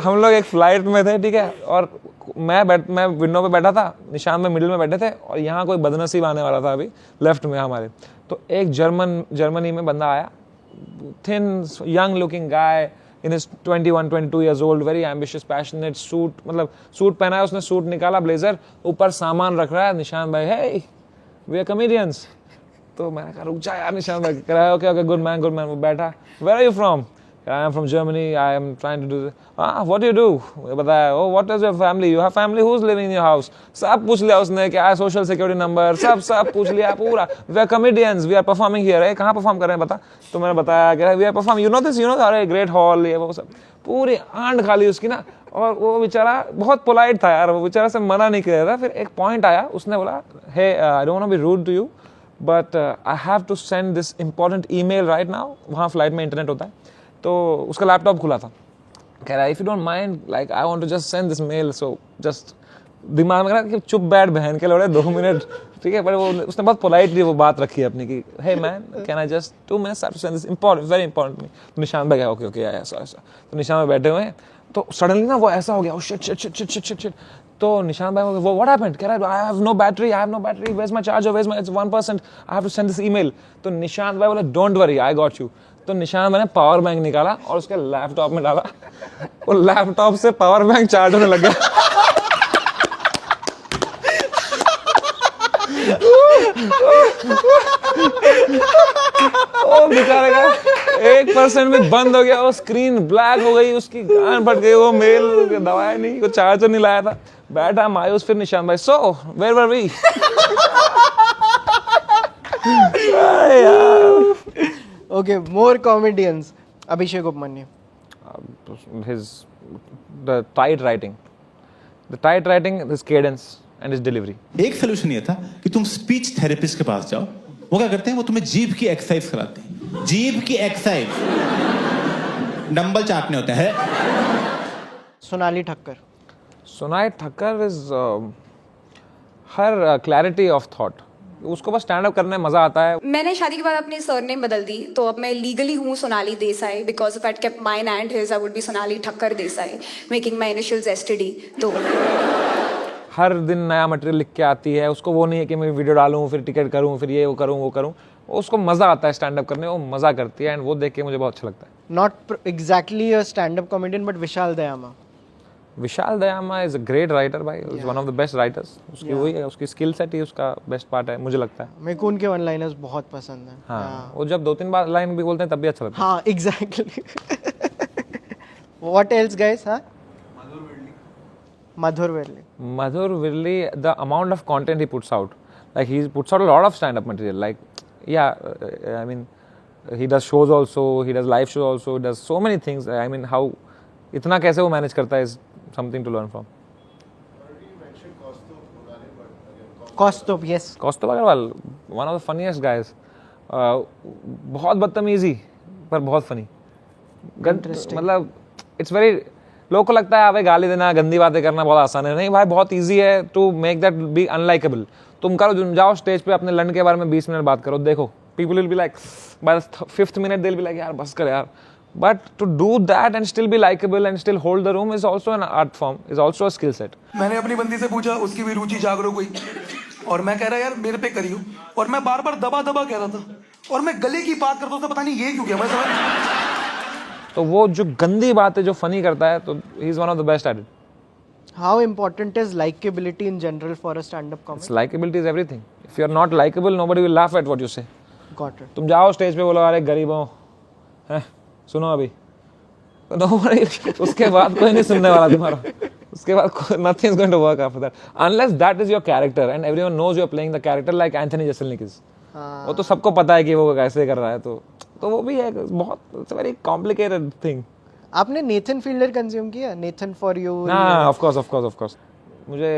हम लोग एक फ्लाइट में थे ठीक है और मैं विंडो पे बैठा था निशांत में मिडिल में बैठे थे और यहाँ कोई बदनसीब आने वाला था अभी लेफ्ट में हमारे तो एक जर्मनी में बंदा आया thin young looking guy in his 21-22 years old very ambitious passionate suit मतलब सूट पहना है उसने सूट निकाला ब्लेजर ऊपर सामान रख रहा है निशांत भाई हे वी आर कॉमेडियंस तो मैंने कहा रुक जा यार निशांत भाई कह रहा है ओके गुड मैन वो बैठा where are you from I am from Germany. I am trying to do this. What do you do? बताया oh what is your family? You have family who's living in your house? सब पूछ लिया उसने क्या है social security number सब पूछ लिया पूरा. We are comedians. We are performing here. कहाँ perform कर रहे हैं बता? तो मैंने बताया कि we are performing. You know this? You know अरे great hall ये वो सब पूरी आंट खाली उसकी ना और वो बेचारा बहुत polite था यार वो बेचारा से मना नहीं किया था फिर एक point आया उसने बोला hey I don't want to be rude to you but I have to send this important email right now. वहाँ फ्लाइट में इंटरनेट होता है तो उसका लैपटॉप खुला था कह रहा है if you don't mind like I want to just send this mail so just दिमाग में कह रहा कि चुप बैठ बहन के लौड़े 2 मिनट ठीक है पर वो उसने बहुत पोलाइटली वो बात रखी है अपनी कि hey man can I just 2 minutes to send this important very important me तो निशान भाई ओके ओके ऐसा तो निशान में बैठे हुए हैं तो सडनली ना वो ऐसा हो गया ओ शिट तो निशान भाई वो व्हाट हैपेंड कह रहा है I have no battery where is my charger where is my 1% I have to send this email तो निशान भाई बोला don't worry I got you तो निशान मैंने पावर बैंक निकाला और उसके लैपटॉप में डाला, वो लैपटॉप से पावर बैंक चार्ज होने लग गया। ओ बेचारे का 1% में बंद हो गया, वो स्क्रीन ब्लैक हो गई, उसकी गान फट गई, वो मेल दबाया नहीं, वो चार्जर नहीं लाया था। बैठा मायूस, फिर निशान भाई, so where were we? Okay, more comedians. Abhishek Upmanyu. The tight writing, his cadence and his delivery. एक सोल्यूशन ये था कि तुम स्पीच थेरेपिस्ट के पास जाओ। वो क्या करते हैं, वो तुम्हें जीभ की एक्सरसाइज कराते हैं। जीभ की एक्सरसाइज, डंबल चाटने होते हैं। Sonali Thakkar. Sonali Thakkar is her clarity of thought. उसको बस स्टैंड अप करने में मजा आता है। मैंने शादी के बाद अपनी सरनेम बदल दी, तो अब मैं लीगली हूँ Sonali Desai, because if I kept mine and his I would be Sonali Thakkar Desai, making my initials STD. तो हर दिन नया मटेरियल लिख के आती है, उसको वो नहीं है कि मैं वीडियो डालूं, फिर टिकट करूं, फिर ये वो करूं, उसको मजा आता है स्टैंड अप करने, वो मजा करती है, एंड वो देख के मुझे बहुत अच्छा लगता है। Not exactly a stand-up comedian, but Vishal Dayama. Vishal Dayama is a great writer भाई, is one of the best writers. उसकी वही है, उसकी स्किल सेट ही उसका बेस्ट पार्ट है, मुझे लगता है। मेरे को उनके वन लाइनर्स बहुत पसंद हैं। हाँ, वो जब 2-3 बार लाइन भी बोलते हैं तब भी अच्छा लगता है। हाँ, एग्जैक्टली। What else guys? हाँ, Madhur Virli, the amount of content he puts out, like he puts out a lot of stand-up material. Like, yeah, I mean, he does shows also, he does live shows also, he does so many things. I mean, how इतना कैसे वो मैनेज करता है is something to learn from. Kaustubh, yes. Kaustubh Agarwal, one of the funniest guys. बहुत बदतमीजी पर बहुत फनी। मतलब इट्स वेरी, लोग को लगता है भाई गाली देना, गंदी बातें करना बहुत आसान है। नहीं भाई, बहुत इजी है to make that be unlikeable. तुम करो, जाओ स्टेज पे अपने लंड के बारे में 20 मिनट बात करो, देखो people will be like, by the 5th minute they will be like यार बस कर यार। But to do that and still be likable and still hold the room is also an art form, is also a skill set. मैंने अपनी बंदी से पूछा, उसकी भी रुचि जागरूक हुई, और मैं कह रहा यार मेरे पे करियो, और मैं बार बार दबा कह रहा था, और मैं गले की बात करता हूँ, पता नहीं ये क्यों किया, मैं समझ। तो वो जो गंदी बात है जो फनी करता है, तो he is one of the best at it. How important is likability in general for a stand-up comedy? Likability is everything. If you are not likable, nobody will laugh at what you say. Got it. तुम जाओ स्टेज पे बोलो अरे गरीबों हैं, सुनो अभी, उसके बाद कोई नहीं सुनने वाला तुम्हारा। उसके बाद nothing is going to work after that, unless that is your character and everyone knows you are playing the character like Anthony Jeselnik is. वो तो सबको पता है कि वो कैसे कर रहा है, तो वो भी है बहुत, it's a very complicated thing. आपने नेथन फील्डर कंज्यूम किया? Nathan for you? हाँ, of course. मुझे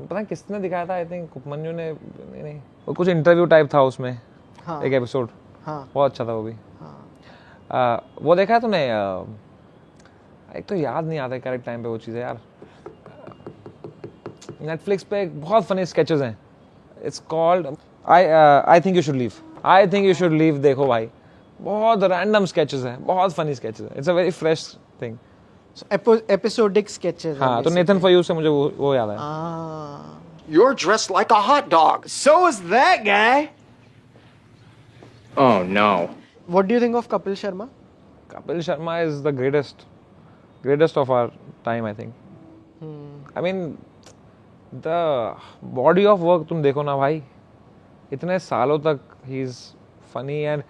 पता है किसने दिखाया था, आई थिंक उपमन्यु ने, नहीं वो कुछ इंटरव्यू टाइप था उसमें। हाँ, एक एपिसोड। हाँ, बहुत अच्छा था वो भी। हाँ, वो देखा है तूने? एक तो याद नहीं आता करेक्ट टाइम पे वो चीज़ है यार। नेटफ्लिक्स पे एक बहुत फनी स्केचेस हैं, it's called I think you should leave. देखो भाई, बहुत रैंडम स्केचेस हैं, बहुत फनी स्केचेस हैं, it's a very fresh thing. Episodic sketches. हाँ, तो नेथन फॉर यू से मुझे वो याद है। You're dressed like a hot dog. So is that guy. Oh no. What do you think of Kapil Sharma? Kapil Sharma is the greatest of our time, I think. I mean, the body of work तुम देखो ना भाई, इतने सालों तक he is funny and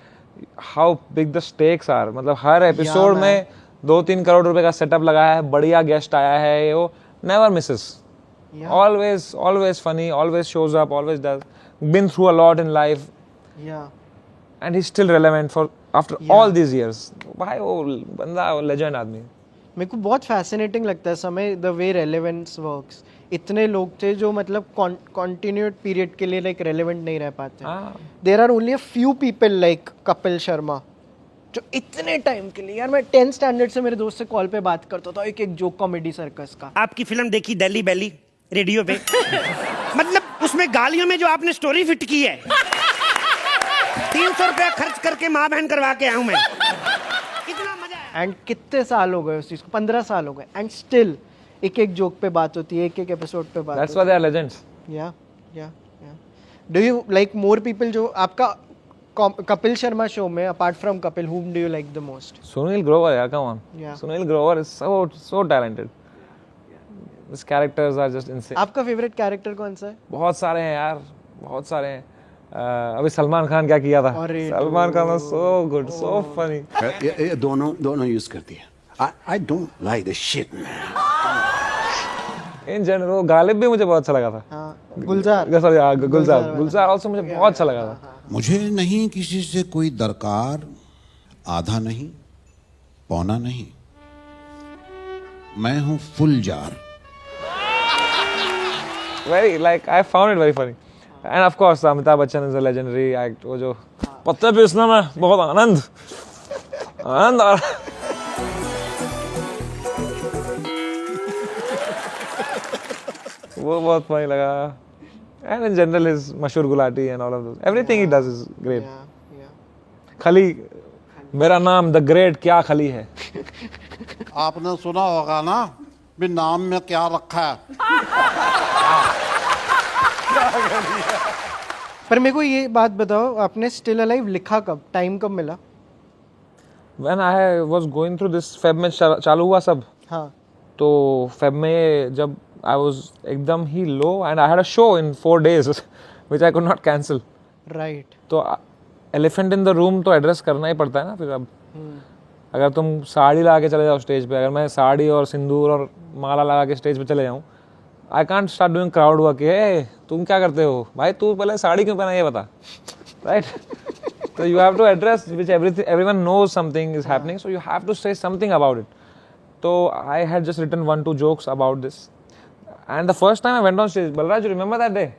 how big the stakes are. मतलब हर एपिसोड में 2-3 करोड़ रुपए का सेटअप लगाया है, बढ़िया गेस्ट आया है, वो never misses. Always funny, always shows up, always does. Been through a lot in life. Yeah. And he's still relevant for after all these years. भाई वो बंदा लेजेंड आदमी। मेरे को बहुत फैसिनेटिंग लगता है समय द वे रेलेवेंस वर्क्स। इतने लोग थे जो मतलब कॉन्टिन्यूड पीरियड के लिए लाइक रेलेवेंट नहीं रह पाते। There are only a few people like Kapil Sharma जो इतने टाइम के लिए, यार मैं 10th स्टैंडर्ड से मेरे दोस्त से कॉल पे बात करता था, एक जोक कॉमेडी सर्कस का। आपकी फिल्म देखी दिल्ली बैली रेडियो पे, मतलब उसमें गालियों में जो आपने स्टोरी फिट की है, 300 रुपया खर्च करके माँ बहन करवा के आया हूं मैं, कितना मजा है। एंड कितने साल हो गए उस चीज को, 15 साल हो गए, एंड स्टिल एक जोक पे बात होती है, एक एपिसोड पे बात। That's why they are legends. Yeah. Do you like more people जो आपका कपिल शर्मा शो में apart from Kapil whom do you like the most? Sunil Grover, yeah, come on. Yeah. Sunil Grover is so talented. His characters are just insane. आपका फेवरेट कैरेक्टर कौन सा है? बहुत सारे हैं यार, बहुत सारे हैं. अभी सलमान खान क्या किया था? Salman Khan was so good, so funny. दोनों यूज करती है. I don't like this shit, man. In general वो गालिब भी मुझे बहुत अच्छा लगा था. हाँ, गुलजार also मुझे बहुत अच्छा लगा था. मुझे नहीं किसी से कोई दरकार, आधा नहीं, पौना नहीं. मैं हूँ full jar. Very like I found it very funny. And of course Amitabh Bachchan is a legendary act. वो जो पत्ते पीसने में बहुत आनंद आ रहा. वो बहुत funny लगा. And in general his मशहूर Gulati and all of those. Everything he does is great. खली मेरा नाम the great क्या खली है. आपने सुना होगा ना भी नाम में क्या रखा है. पर मेरे को ये बात बताओ, आपने स्टिल अलाइव लिखा कब, टाइम कब मिला? When I was going through this Feb में चालू हुआ सब. हाँ. तो Feb में जब I was एकदम ही low and I had a show in 4 days which I could not cancel. Right. तो elephant in the room तो address करना ही पड़ता है ना फिर अब. अगर तुम साड़ी लगा के चले जाओ स्टेज पे, अगर मैं साड़ी और सिंदूर और माला लगा के स्टेज पे चले जाऊँ, I can't start doing crowd work. Hey, तुम क्या करते हो भाई, तू पहले साड़ी क्यों पहना ये बता. Right? So you have to address which everyone knows something is happening, so you have to say something about it. So I had just written 1-2 jokes about this. And the first time I went on stage, Balraj, you remember that day?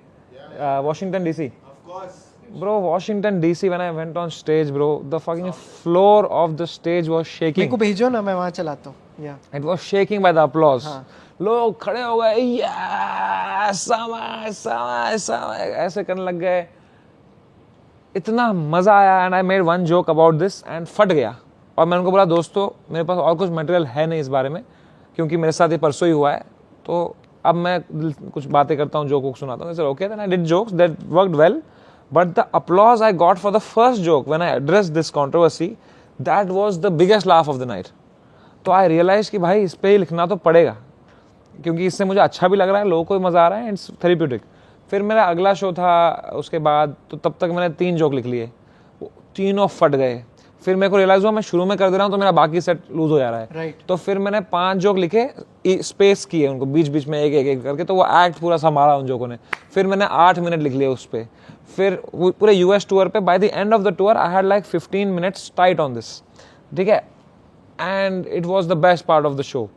Washington DC. Of course. Bro, Washington DC, when I went on stage, bro, the fucking floor of the stage was shaking. मेरे को भेजो ना, मैं वहाँ चलाता हूँ. Yeah. It was shaking by the applause. लोग खड़े हो गए, ऐसे करने लग गए. इतना मजा आया. And I made 1 joke about this and फट गया. और मैंने उनको बोला, दोस्तों मेरे पास और कुछ मटेरियल है नहीं इस बारे में, क्योंकि मेरे साथ ये परसों ही हुआ है, तो अब मैं कुछ बातें करता हूँ, जोक सुनाता हूँ. Okay, then I did jokes that worked well, but the applause I got for the first joke when I addressed this controversy, that was the biggest laugh of the night. तो आई रियलाइज कि भाई इस पे ही लिखना तो पड़ेगा, क्योंकि इससे मुझे अच्छा भी लग रहा है, लोगों को भी मजा आ रहा है, इट्स थेरेप्यूटिक. फिर मेरा अगला शो था उसके बाद, तो तब तक मैंने 3 जोक लिख लिए, तीनों फट गए. फिर मेरे को रियलाइज हुआ मैं शुरू में कर दे रहा हूँ तो मेरा बाकी सेट लूज हो जा रहा है. Right. तो फिर मैंने 5 जोक लिखे, स्पेस किए उनको बीच बीच में एक करके, तो वो एक्ट पूरा संभाला उन जोकों ने. फिर मैंने 8 मिनट लिख लिए उस पर. फिर पूरे यूएस टूर पे, by the end of the tour I had like 15 minutes tight on this. ठीक है. And it was the best part of the show.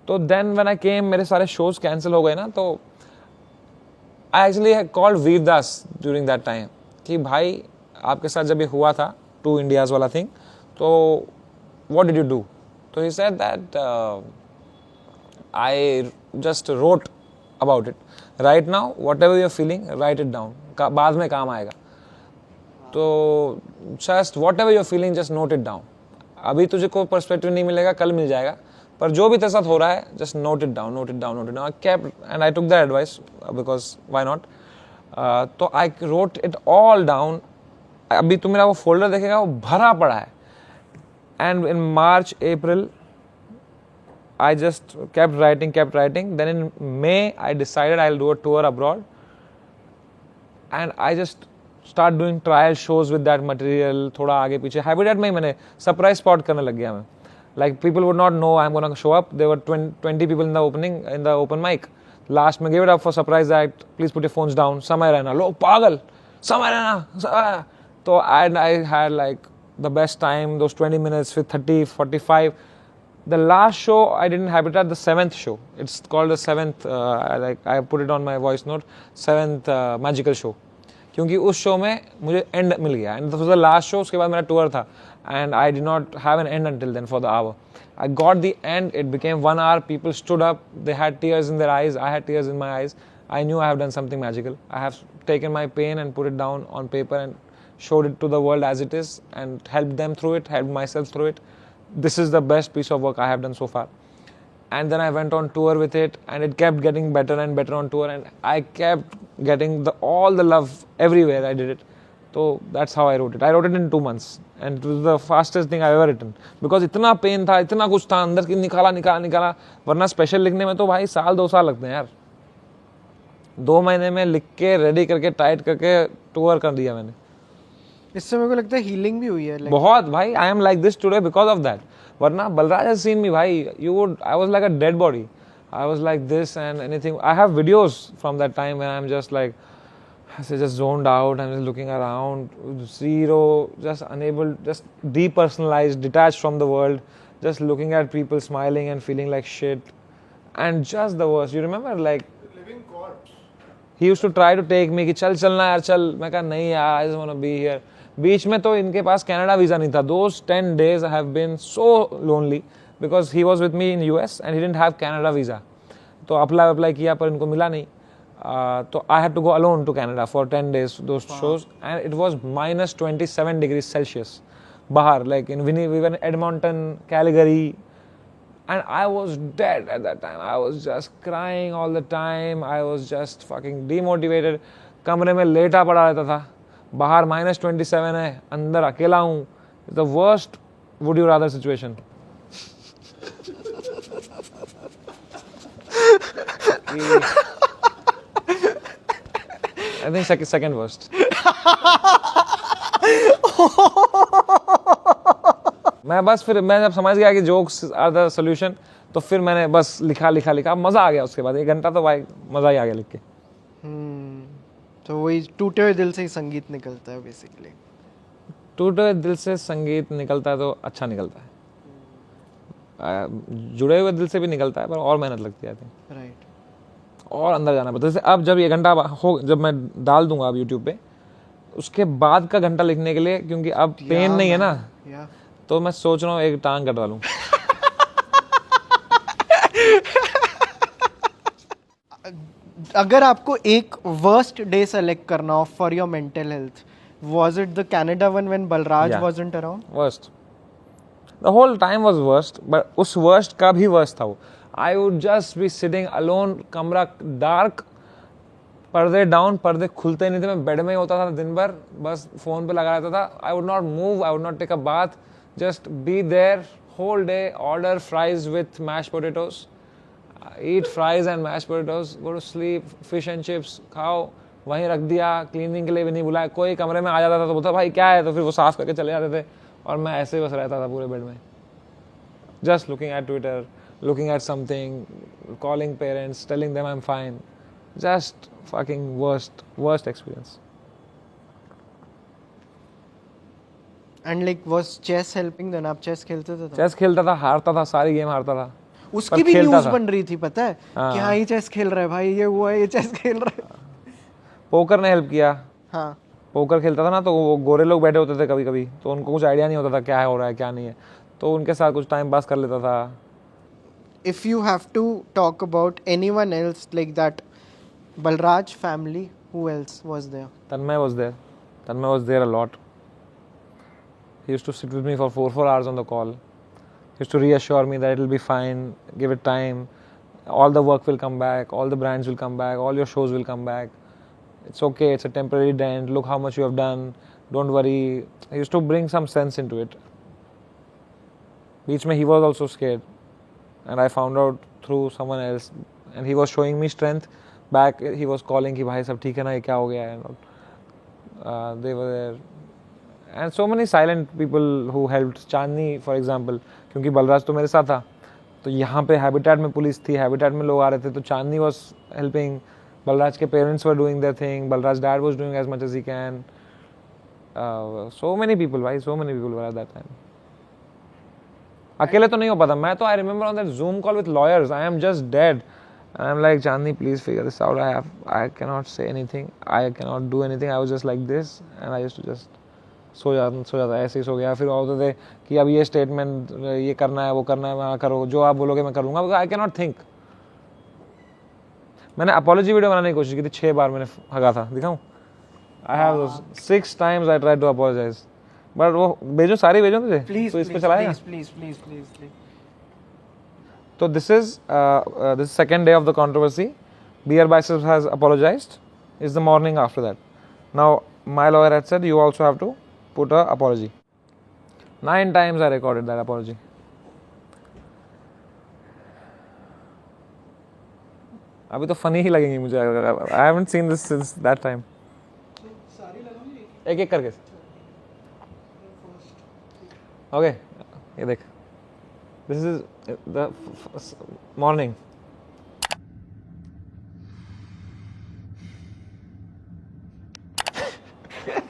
तो देन व्हेन आई केम, मेरे सारे शोज कैंसिल हो गए ना, तो I actually called Vir Das during that time कि भाई आपके साथ जब ये हुआ था 2 इंडियाज वाला थिंग, तो व्हाट डिड यू डू. तो he said that I just wrote about it. Right now whatever you are feeling, write it down, बाद में काम आएगा. तो just whatever you are feeling, just note it down. अभी तुझे कोई पर्सपेक्टिव नहीं मिलेगा, कल मिल जाएगा, पर जो भी तेरे साथ हो रहा है, just note it down, note it down, note it down. I kept and I took that advice because why not. तो I wrote it all down. अभी तो मेरा वो फोल्डर देखेगा, वो भरा पड़ा है. And in March April I just kept writing. Then in May, I decided I'll do a tour abroad. And I just start doing trial shows with that material. थोड़ा आगे पीछे Habitat में मैंने surprise spot करने लग गया मैं. Like people would not know I'm gonna show up. There were 20 people in the open mic. Last में gave it up for surprise act. Please put your phones down. समय रहना. लोग पागल. समय रहना. तो I had like the best time. Those 20 minutes with 30, 45. The last show I didn't Habitat, the 7th show. It's called the 7th. I put it on my voice note. 7th magical show. क्योंकि उस शो में मुझे एंड मिल गया. एंड द लास्ट शो, उसके बाद मेरा टूर था. And I did not have an end until then for the hour. I got the end. It became 1 hour. People stood up. They had tears in their eyes. I had tears in my eyes. I knew I have done something magical. I have taken my pain and put it down on paper and showed it to the world as it is and helped them through it, helped myself through it. This is the best piece of work I have done so far. And then I went on tour with it, and it kept getting better and better on tour, and I kept getting all the love everywhere I did it. तो that's how I wrote it. I wrote it in 2 months and it was the fastest thing I've ever written because इतना पेन था, इतना कुछ था अंदर की, निकाला. वरना स्पेशल लिखने में तो भाई 2 साल लगते हैं यार. 2 महीने में लिख के रेडी करके टाइट करके टूर कर दिया मैंने. इससे मेरे को लगता है हीलिंग भी हुई है. बहुत भाई. I am like this today because of that. वरना बलराज has seen me भाई. I was like a dead body. I was like this and anything. I have videos from that time when I'm just like, just zoned out. I'm just looking around, zero, just unable, just depersonalized, detached from the world, just looking at people smiling and feeling like shit, and just the worst. You remember, like, living corpse. He used to try to take me कि चल ना यार चल. मैं कहा नहीं यार, I just want to be here. बीच में तो इनके पास कनाडा वीजा नहीं था. Those 10 days I have been so lonely because he was with me in US and he didn't have Canada visa. तो अप्लाई किया पर इनको मिला नहीं. So I had to go alone to Canada for 10 days, those shows, and it was minus 27 degrees Celsius. Bahar, like we were in Edmonton, Calgary, and I was dead at that time. I was just crying all the time. I was just fucking demotivated. कमरे में लेटा पड़ा रहता था. बाहर minus 27 है, अंदर अकेला हूँ. The worst would you rather situation. I think second worst. मैं जब समझ गया कि जोक्स आर द सॉल्यूशन, तो फिर मैंने बस लिखा. मजा आ गया उसके बाद. 1 घंटा तो भाई मजा ही आ गया लिख के. तो वही टूटे हुए दिल से ही संगीत निकलता है बेसिकली. टूटे हुए दिल से संगीत निकलता है तो अच्छा निकलता है. जुड़े हुए दिल से भी निकलता है पर और मेहनत लगती है. राइट. और अंदर जाना पड़ता है. जैसे अब जब 1 घंटा हो, जब मैं डाल दूंगा अब यूट्यूब पे, उसके बाद का घंटा लिखने के लिए, क्योंकि अब पेन नहीं है ना, तो मैं सोच रहा हूँ एक टांग कटवा लूं. अगर आपको एक वर्स्ट डे सेलेक्ट करना हो for your mental health, was it the Canada one when Balraj wasn't around? Worst. The whole time was worst, but उस worst का भी worst था वो. I would just be sitting alone, कमरा dark, पर्दे डाउन, पर्दे खुलते नहीं थे. मैं बेड में ही होता था दिन भर, बस फोन पे लगा रहता था. I would not move, I would not take a bath, just be there whole day, order fries with mashed potatoes, eat fries and mashed potatoes, go to sleep, fish and chips खाओ, वहीं रख दिया. क्लीनिंग के लिए भी नहीं बुलाया. कोई कमरे में आ जाता था तो बोलता भाई क्या है, तो फिर वो साफ करके चले जाते थे और मैं ऐसे ही बस रहता था पूरे बेड में, just looking at Twitter, looking at something, calling parents, telling them I'm fine. Just fucking worst experience. And like was chess helping then? आप chess खेलते थे? Chess खेलता था, हारता था, सारी गेम हारता था. उसकी भी न्यूज़ बन रही थी पता है कि हाँ ये चेस खेल रहा है भाई, ये हुआ है, ये चेस खेल रहा है. पोकर ने हेल्प किया. हाँ. पोकर खेलता था ना, तो वो गोरे लोग बैठे होते थे कभी कभी, तो उनको कुछ आइडिया नहीं होता था क्या हो रहा है क्या नहीं है, तो उनके साथ कुछ टाइम पास कर लेता था. If you have to talk about anyone else like that Balraj family, who else was there? Tanmay was there. Tanmay was there a lot. He used to sit with me for 4 hours on the call. He used to reassure me that it will be fine, give it time, all the work will come back, all the brands will come back, all your shows will come back. It's okay, it's a temporary dent, look how much you have done, don't worry. He used to bring some sense into it. Beach mein he was also scared, and I found out through someone else, and he was showing me strength back. He was calling कि भाई सब ठीक है ना, ये क्या हो गया है. They were there, and so many silent people who helped. Chandni for example, क्योंकि बलराज तो मेरे साथ था, तो यहाँ पे हैबिटेट में पुलिस थी, हैबिटेट में लोग आ रहे थे, तो चांदनी was helping. Balraj के parents were doing their thing. Balraj's dad was doing as much as he can. So many people, भाई, so many people were at that time. अकेले तो नहीं हो पाता. मैं तो I remember on that Zoom call with lawyers, I am just dead. And I'm like, Chandni, please figure this out. I cannot say anything. I cannot do anything. I was just like this, and I used to just सो जाता ऐसे ही सो गया. फिर होते थे कि अब ये स्टेटमेंट ये करना है, वो करना है, वहाँ करो, जो आप बोलोगे मैं करूँगा. I can not think. मैंने अपॉलॉजी वीडियो बनाने की कोशिश की थी 6 बार. मैंने हगा था, दिखाऊं? I have 6 times I tried to apologise, but वो भेजो, सारी भेजो तुझे. प्लीज तो इस पे चलाएगा. Please please please please. तो this is second day of the controversy. Beer Biceps has apologized. It's the morning after that. Now my lawyer had said you also have to put a apology. 9 times I recorded that apology. अभी तो funny ही लगेंगी मुझे. I haven't seen this since that time. एक एक करके. Okay, ये देख. This is the morning.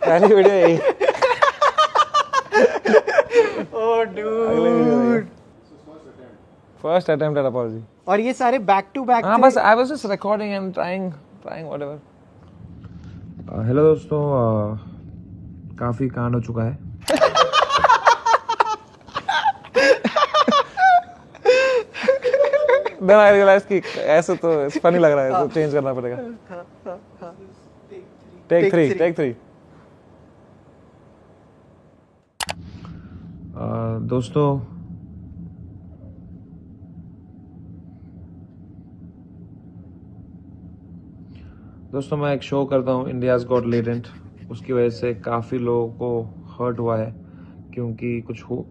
पहली वीडियो यही. Oh dude. First attempt at apology. और ये सारे back to back. हाँ बस I was just recording and trying whatever. Hello दोस्तों, काफी कांड हो चुका है. Then I realized कि ऐसे तो funny लग रहा है, तो change करना पड़ेगा. Take three. दोस्तों मैं एक शो करता हूँ इंडियाज़ गॉट लेटेंट. उसकी वजह से काफ़ी लोगों को हर्ट हुआ है क्योंकि कुछ हो.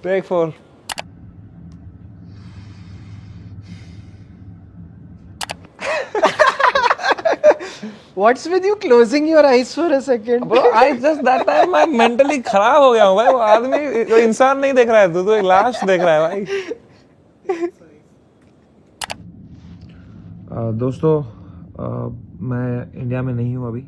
Take 4. What's with you closing your eyes for a second? Bro, I just that time मैं mentally खराब हो गया हूँ भाई. वो आदमी वो इंसान नहीं देख रहा है, तू एक लाश देख रहा है भाई. दोस्तों मैं इंडिया में नहीं हूँ अभी.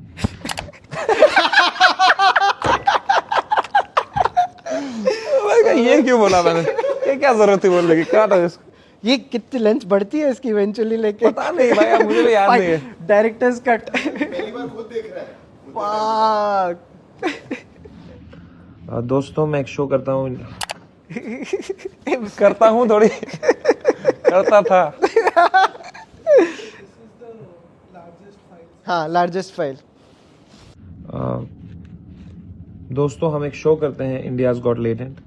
ये क्यों बोला मैंने? ये क्या जरूरत थी बोलने की? काटो इसको. ये कितनी लेंथ बढ़ती है इसकी इवेंचुअली लेके? पता नहीं भाई, अब मुझे भी याद नहीं है. Directors cut. पहली बार खुद देख रहा है. दोस्तों मैं एक शो करता हूँ. करता हूँ थोड़ी. करता था. हाँ, लार्जेस्ट फाइल. दोस्तों हम एक शो करते हैं इंडियाज़ गॉट लेटेंट,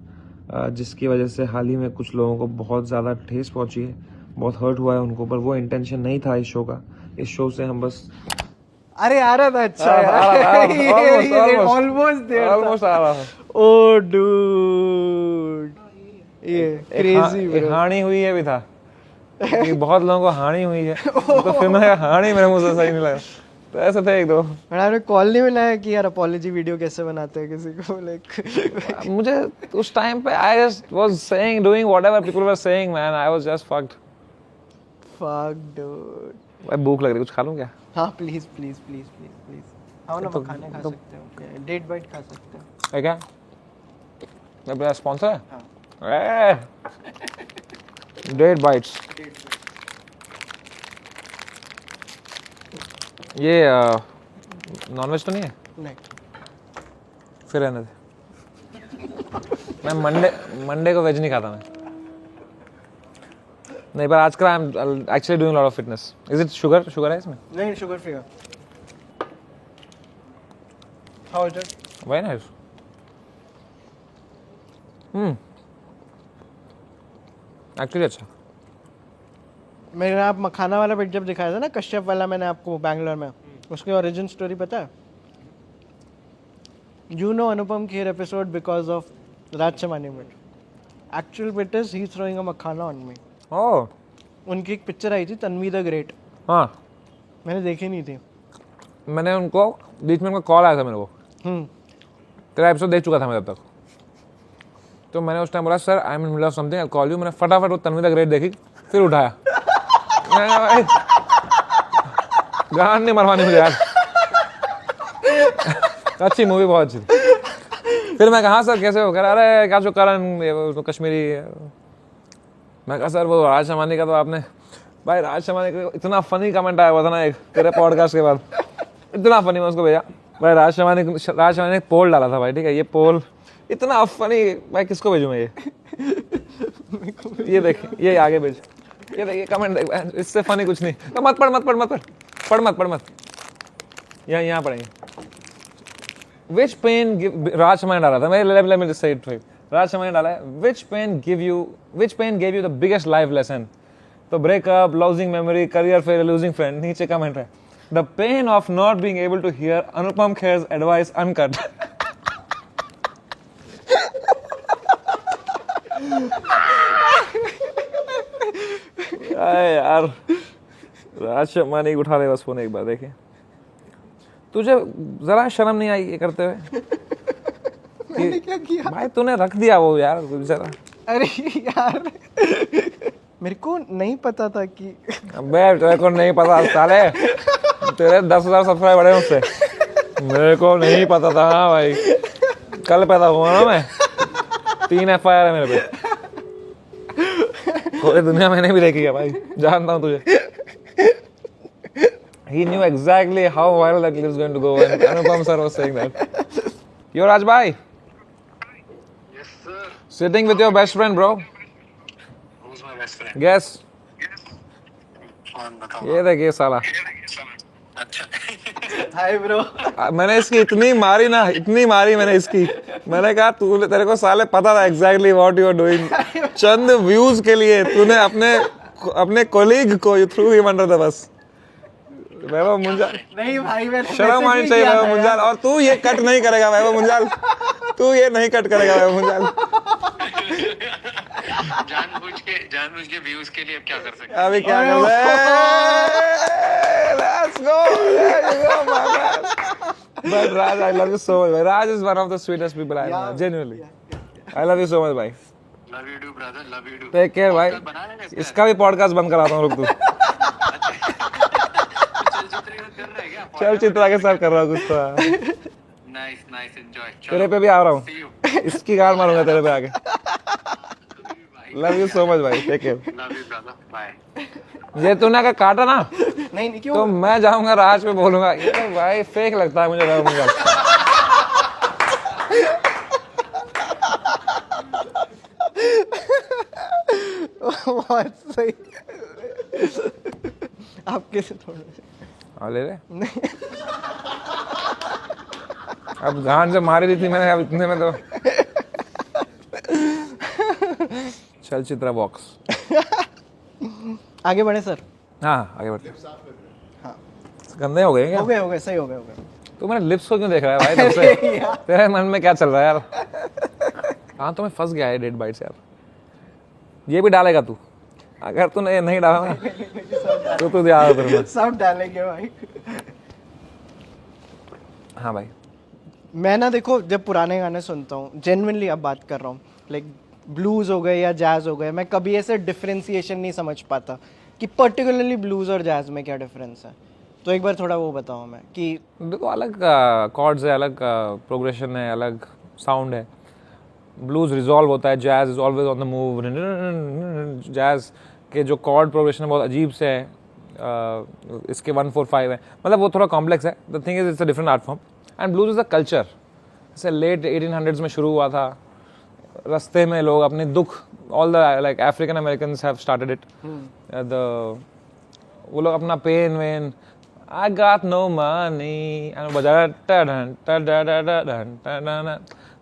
जिसकी वजह से हाल ही में कुछ लोगों को बहुत ज़्यादा ठेस पहुंची है, बहुत हर्ट हुआ है उनको. पर वो इंटेंशन नहीं था इस शो का. इस शो से हम बस अरे आ रहा था. अच्छा ऑलमोस्ट आ रहा था. ओह डूड, ये क्रेजी ब्रो. हानि हुई है भी था कि बहुत लोगों को हानि हुई है. तो फिर मैं हानि मेरे मुंह से सही नहीं लगा, तो ऐसे थे एक दो. मैंने कॉल नहीं मिला है कि यार अपॉलॉजी वीडियो कैसे बनाते हैं किसी को. लाइक मुझे उस टाइम पे I just was saying doing whatever people were saying man. I was just fucked. Fuck dude. भाई भूख लग रही है, कुछ खा लूं क्या? हाँ प्लीज. आओ ना, खाने खा सकते हो. डेट बाइट खा सकते हो. है क्या? मेरा स्पॉन्सर है. Date bytes. ये नॉनवेज तो नहीं है? नहीं. फिर रहने दे. मैं मंडे को वेज नहीं खाता मैं. नहीं, पर आजकल I am actually doing lot of fitness. Is it sugar है इसमें? नहीं, शुगर फ्री है. How is it? Very nice. Actually अच्छा. मैंने आप मखाना वाला बिट जब दिखाया था ना, कश्यप वाला, मैंने आपको बैंगलोर में, उसकी ओरिजिन स्टोरी पता है? You know Anupam Kher episode because of Raj Shamani bit. Actual bit is he throwing a makhana on me. Oh. उनकी एक पिक्चर आई थी तन्वी द ग्रेट. हाँ, मैंने देखी नहीं थी. मैंने उनको बीच में उनका कॉल आया था मेरे को. तेरा एपिसोड देख चुका था मैं तब तक. तो मैंने उस टाइम बोला sir I am in middle of something, I call you. मैंने फटाफट वो तन्वी द ग्रेट देखी, फिर उठाया. गान नहीं मरवानी मुझे यार. अच्छी मूवी, बहुत अच्छी. फिर मैं कहा सर कैसे हो? कह रहा अरे क्या जो करण तो कश्मीरी. मैं कहा सर वो राज शमानी का तो आपने, भाई राज शमानी का इतना फनी कमेंट आया हुआ था ना एक तेरे पॉडकास्ट के बाद. इतना फनी. मैं उसको भेजा भाई. राज शमानी ने एक पोल डाला था भाई. ठीक है, ये पोल इतना फनी भाई. किसको भेजूं मैं ये देख, ये आगे भेज. ये देखिए कमेंट देख, इससे फनी कुछ नहीं. तो मत पढ़. यहाँ पढ़ेंगे. विच पेन राज शमानी डाला था. मैं let me just say it. Raj Sharma ने डाला है, which pain gave you the biggest life lesson? तो breakup, losing memory, career failure, losing friend. नीचे कमेंट है, the pain of not being able to hear Anupam Kher's advice uncut. यार राज शर्मा ने उठा ले बस फोन एक बार, देखे तुझे जरा शर्म नहीं आई ये करते हुए? मैंने क्या किया भाई तूने रख दिया वो यार बेचारा। अरे यार मेरे को नहीं पता था कि अबे तेरे को नहीं पता साले, तेरे 10,000 सब्सक्राइबर बढ़े मुझसे, मेरे को नहीं पता था। हाँ भाई कल पैदा हुआ ना मैं, 3 FIR है मेरे पे, पूरी दुनिया मैंने भी देखी है भाई, जानता हूँ तुझे। He knew exactly how viral that clip is going to go when Anupam sir was saying that. Yo Raj bhai. Yes sir. Sitting with your best friend bro. Who's my best friend? Guess. कौन बताओ? ये देखिए साला। अच्छा। Hi bro. मैंने इसकी इतनी मारी मैंने इसकी, मैंने कहा तू तेरे को साले पता था exactly what you are doing, Chand views के लिए तूने अपने कोलीग को you threw him under the bus। वैभव मुंजाल नहीं भाई मैं शर्म आनी चाहिए वैभव मुंजाल, और तू ये कट नहीं करेगा वैभव मुंजाल, तू ये नहीं कट करेगा वैभव मुंजाल। जानबूझ के व्यूज के लिए अब क्या कर सकते हैं? अभी क्या कर रहे हैं? Let's go, there you go, my man. But Raj, I love you so much. Raj is one of the sweetest people I know, genuinely. I love you so much, भाई। Love you too, brother. Love you too. Take care, भाई। इसका भी पॉडकास्ट बंद कराता हूँ, रुक तू। चल चित्रा के साथ कर रहा हूँ कुछ तो। Nice, enjoy. तेरे पे भी आ रहा हूँ, इसकी गाल मारूंगा तेरे पे आके। Love you so much भाई, take care. Love you, brother. Bye. ये तूने अगर काटा ना नहीं क्यों, तो मैं जाऊंगा राज पे बोलूंगा, ये भाई फेक लगता है मुझे वैभव मुंजाल। बहुत सही। आपके से थोड़ा ले ले। अब गांड से मारी दी थी मैंने, अब इतने में तो चल चित्रा बॉक्स। आगे बढ़े सर। हाँ आगे बढ़ते। हाँ गंदे हो गए क्या? हो गए सही हो गए। तू मेरे लिप्स को क्यों देख रहा है भाई तब से? तेरे मन में क्या चल रहा है यार? हाँ तो मैं फंस गया है डेड बाइट से यार। ये भी डालेगा तू? अगर तूने नहीं डाला तो तू याद है सब डालेंगे भाई। हाँ भाई मैं ना देखो जब पुराने गाने सुनता हूँ, जेन्युइनली अब बात कर रहा हूँ, लाइक ब्लूज हो गए या जैज हो गए, मैं कभी ऐसे डिफरेंशिएशन नहीं समझ पाता कि पर्टिकुलरली ब्लूज और जैज में क्या डिफरेंस है। तो एक बार थोड़ा वो बताओ मैं कि देखो अलग कॉर्ड्स है, अलग प्रोग्रेशन है, अलग साउंड है। ब्लूज रिजॉल्व होता है, jazz is always on the move. Jazz के जो कॉर्ड प्रोग्रेशन है बहुत अजीब से है, इसके 1-4-5 है, मतलब वो थोड़ा कॉम्प्लेक्स है। The thing is it's a different art form and blues is a culture. जैसे लेट 1800s में शुरू हुआ था, रास्ते में लोग अपने दुख, all the like African Americans have started it, वो लोग अपना पेन वेन, I got no money, and बजा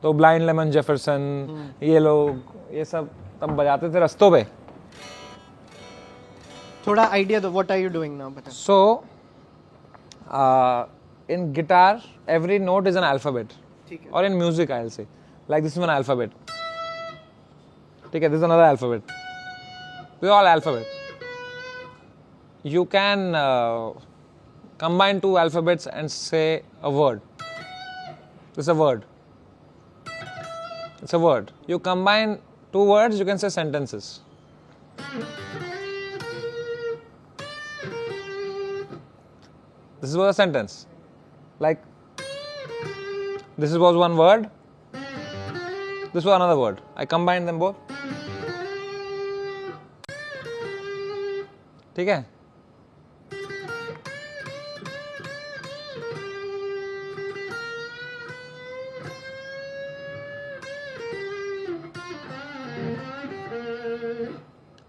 तो ब्लाइंड लेमन जेफरसन, ये लोग ये सब तब बजाते थे रास्तों पे। थोड़ा आइडिया दो, what are you doing now बता। So in guitar every note is an alphabet, or in music I'll say like this is one alphabet, ठीक है, this is another alphabet, we all alphabet. You can combine two alphabets and say a word. This is a word. It's a word. You combine two words, you can say sentences. This was a sentence. Like, this was one word, this was another word. I combined them both. ठीक है?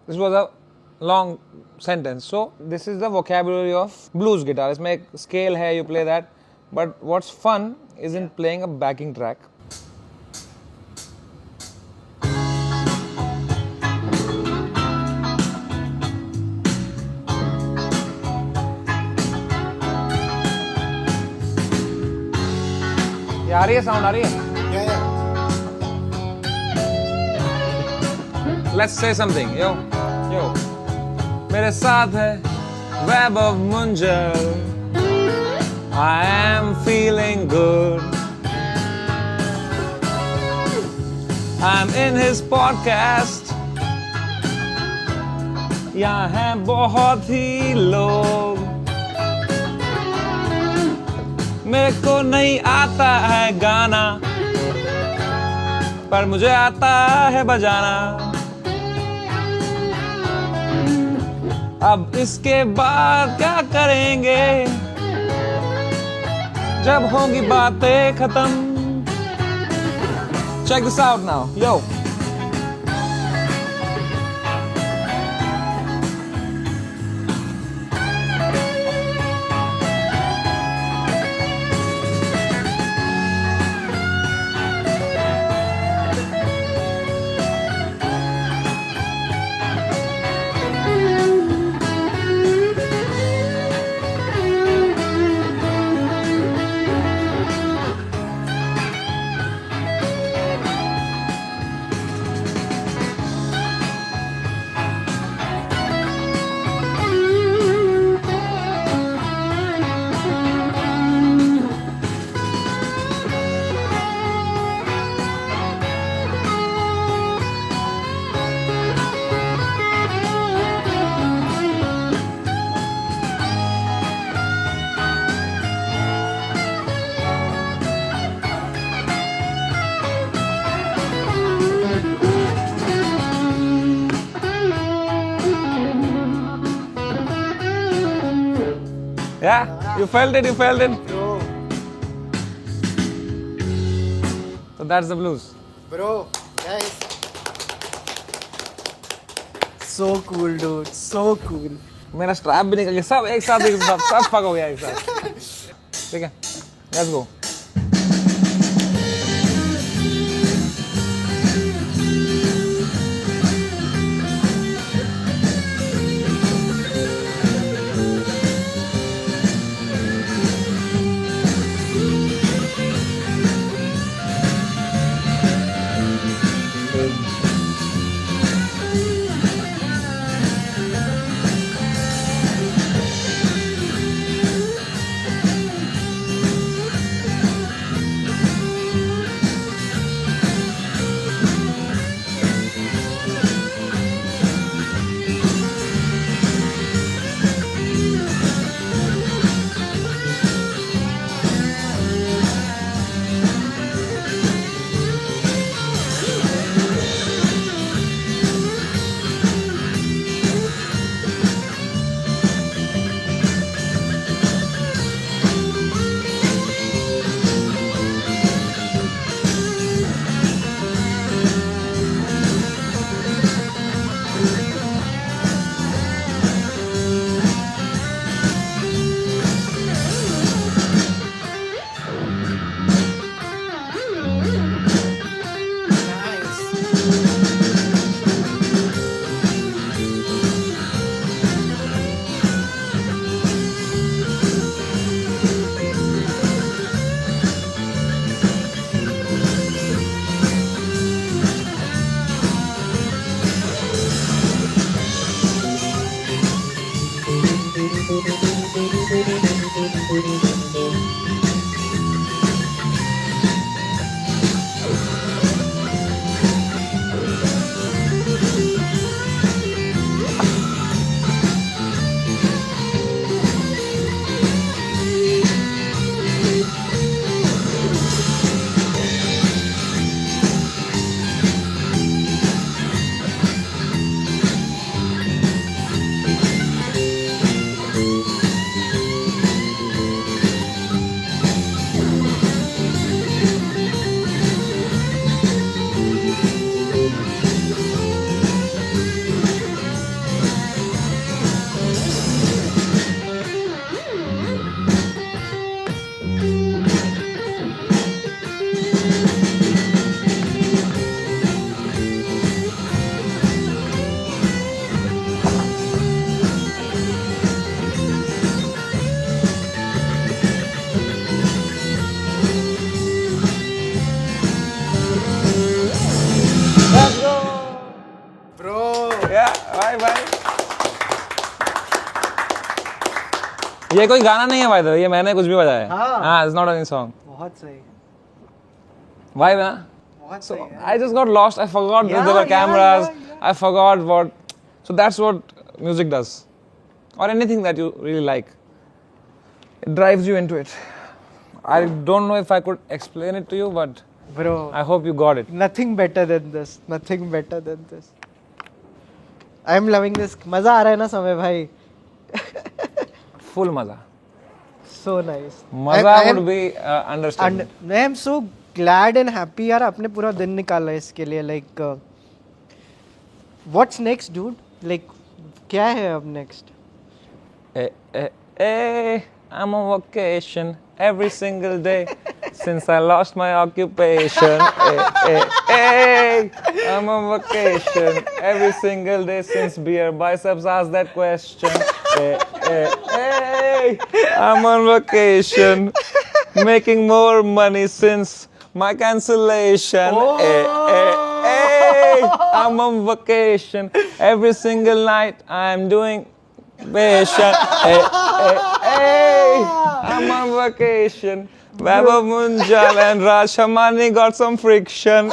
This was a long sentence. So this is the vocabulary of blues guitar. इसमें एक scale है, you play that. But what's fun is in playing a backing track. ये आ रही है, साउंड आ रही है? Let's say something, yo. मेरे साथ है वैभव Munjal. I am feeling good. I'm in his podcast. यहाँ हैं बहुत ही लोग. मेरे को नहीं आता है गाना, पर मुझे आता है बजाना. अब इसके बाद क्या करेंगे जब होंगी बातें खत्म. Check this out now, yo. Yeah, you felt it. So that's the blues. Bro, guys. So cool, dude. So cool. मेरा स्ट्रैप भी निकल गया, सब एक साथ सब फक हो गया एक साथ. ठीक है, let's go. भाई भाई। ये कोई गाना नहीं है भाई, तो ये मैंने कुछ भी बजाया है। हाँ, इट्स नॉट एनी सॉन्ग। बहुत सही। Why ना? So I just got lost. I forgot that there were cameras. I forgot what. So that's what music does, or anything that you really like. It drives you into it. I don't know if I could explain it to you, but bro, I hope you got it. Nothing better than this. Nothing better than this. I am loving this. मजा आ रहा है ना समय भाई? Full मजा. So nice. मजा would be understanding. I am so glad and happy यार, आपने पूरा दिन निकाला इसके लिए. Like what's next, dude? Like क्या है अब next? I'm on vacation every single day since I lost my occupation. I'm on vacation every single day since Beer Biceps asked that question. I'm on vacation making more money since my cancellation. I'm on vacation every single night. I'm doing vacation. I'm on vacation. Vaibhav Munjal and Raj Shamani got some friction.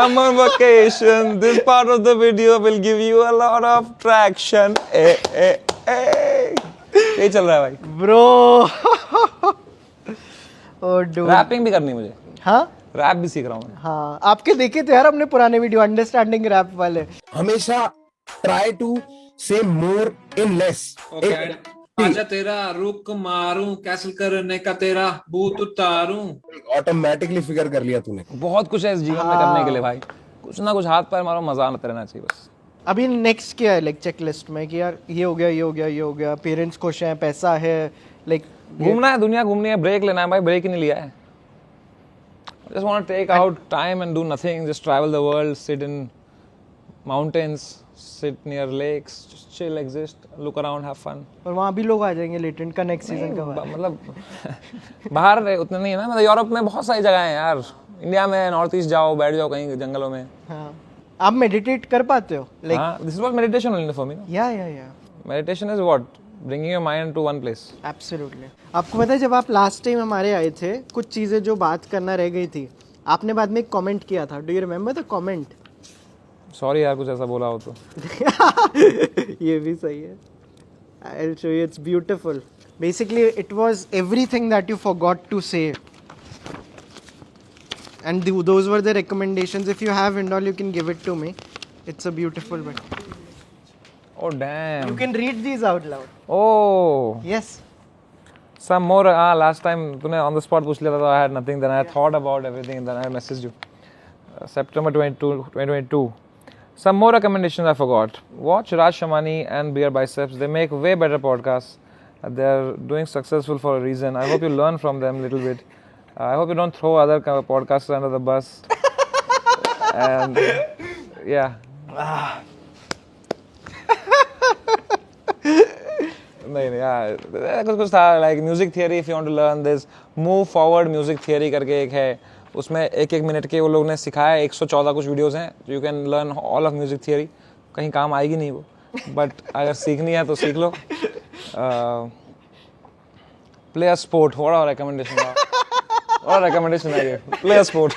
I'm on vacation. This part of the video will give you a lot of traction. ये चल रहा है भाई. Bro. Oh dude. रैपिंग भी करनी है मुझे. हाँ? रैप भी सीख रहा हूँ मैं. हाँ, आपके देखे थे यार हमने पुराने वीडियो अंडरस्टैंडिंग रैप वाले. हमेशा ट्राई टू से मोर इन लेस. आजा तेरा रुक मारूं, कैंसिल करने का तेरा भूत उतारूं. ऑटोमेटिकली फिगर कर लिया तूने. बहुत कुछ है इस जीवन में करने के लिए भाई. कुछ ना कुछ हाथ पैर मारो, मजा आना रहना चाहिए बस. अभी नेक्स्ट क्या है लाइक चेकलिस्ट में कि यार ये हो गया, ये हो गया, ये हो गया, पेरेंट्स खुश हैं, पैसा है, लाइक घूमना है, दुनिया घूमनी है, ब्रेक लेना है भाई. ब्रेक ही नहीं लिया है. Just want to take out time and do nothing. Just travel the world, sit in mountains, sit near lakes, just chill, exist, look around, have fun. और वहाँ भी लोग आ जाएंगे लेटेंट का नेक्स्ट सीजन का. मतलब बाहर उतना नहीं है ना. मतलब यूरोप में बहुत सारी जगह हैं यार. इंडिया में नॉर्थ ईस्ट जाओ, बैठ जाओ कहीं जंगलों में. हाँ. आप मेडिटेट कर पाते हो? Like this is what meditation only for me. Yeah. Meditation is what? Bringing your mind to one place. Absolutely. आपको पता है जब आप लास्ट टाइम हमारे आए थे, कुछ चीज़ें जो बात करना रह गई थी, आपने बाद में एक कमेंट किया था. Do you remember the comment? Sorry यार, कुछ ऐसा बोला हो तो. ये भी सही है. I'll show you. It's beautiful. Basically, it was everything that you forgot to say. And those were the recommendations. If you have and all, you can give it to me. It's a beautiful one. Oh damn. You can read these out loud. Oh. Yes. Some more. Last time तूने on the spot पूछ लिया था, तो I had nothing. Then I thought about everything and then I messaged you. September 2022. Some more recommendations I forgot. Watch Raj Shamani and Beer Biceps. They make way better podcasts. They're doing successful for a reason. I hope you learn from them a little bit. I hope you don't throw other podcasters under the bus. And yeah. नहीं कुछ था like music theory. If you want to learn this, move forward music theory करके एक है. उसमें एक मिनट के वो लोग ने सिखाया. 114 कुछ वीडियोस हैं. You can learn all of music theory. कहीं काम आएगी नहीं वो, but अगर सीखनी है तो सीख लो. Play a sport. What a recommendation. What a recommendation I gave. Play a sport.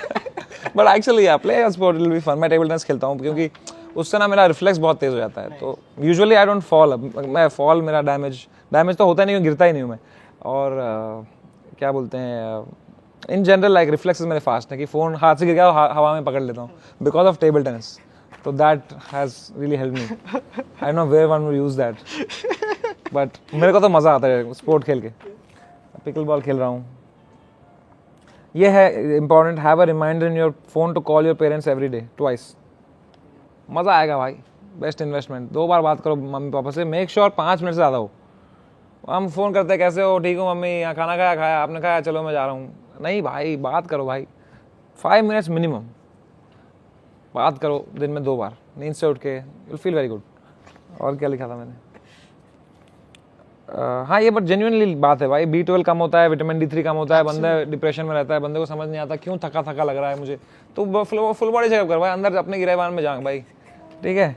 But actually yeah, play a sport. It will be fun. मैं टेबल टेनिस खेलता हूँ क्योंकि उससे ना मेरा रिफ्लेक्स बहुत तेज हो जाता है. तो यूजुअली आई डोंट फॉल. मैं फॉल मेरा डैमेज तो होता नहीं, गिरता ही नहीं हूँ मैं. और क्या बोलते हैं, इन जनरल लाइक रिफ्लेक्सेस मेरे फास्ट है कि फ़ोन हाथ से गिर गया हवा में पकड़ लेता हूँ बिकॉज ऑफ टेबल टेनिस. तो that has really help me. I know where one will use that, but मेरे को तो मज़ा आता है स्पोर्ट खेल के. पिकल बॉल खेल रहा हूँ. ये है important. Have a reminder in your phone to call your parents every day twice. मज़ा आएगा भाई. Best investment. 2 बार बात करो मम्मी पापा से. मेक श्योर 5 मिनट से ज़्यादा हो. हम फ़ोन करते हैं, कैसे हो, ठीक हो मम्मी, यहाँ खाना खाया, आपने खाया, चलो मैं जा रहा हूँ. नहीं भाई, बात करो भाई. 5 मिनट्स मिनिमम बात करो दिन में 2 बार. नींद से उठ के you'll feel very good. और क्या लिखा था मैंने? हाँ, ये बट जेन्युइनली बात है भाई. B12 कम होता है, विटामिन D3 कम होता है, बंदा डिप्रेशन में रहता है, बंदे को समझ नहीं आता क्यों थका थका लग रहा है मुझे. तो फुल बॉडी चेकअप कर भाई. अंदर अपने गिरेबान में जाओ भाई. ठीक है,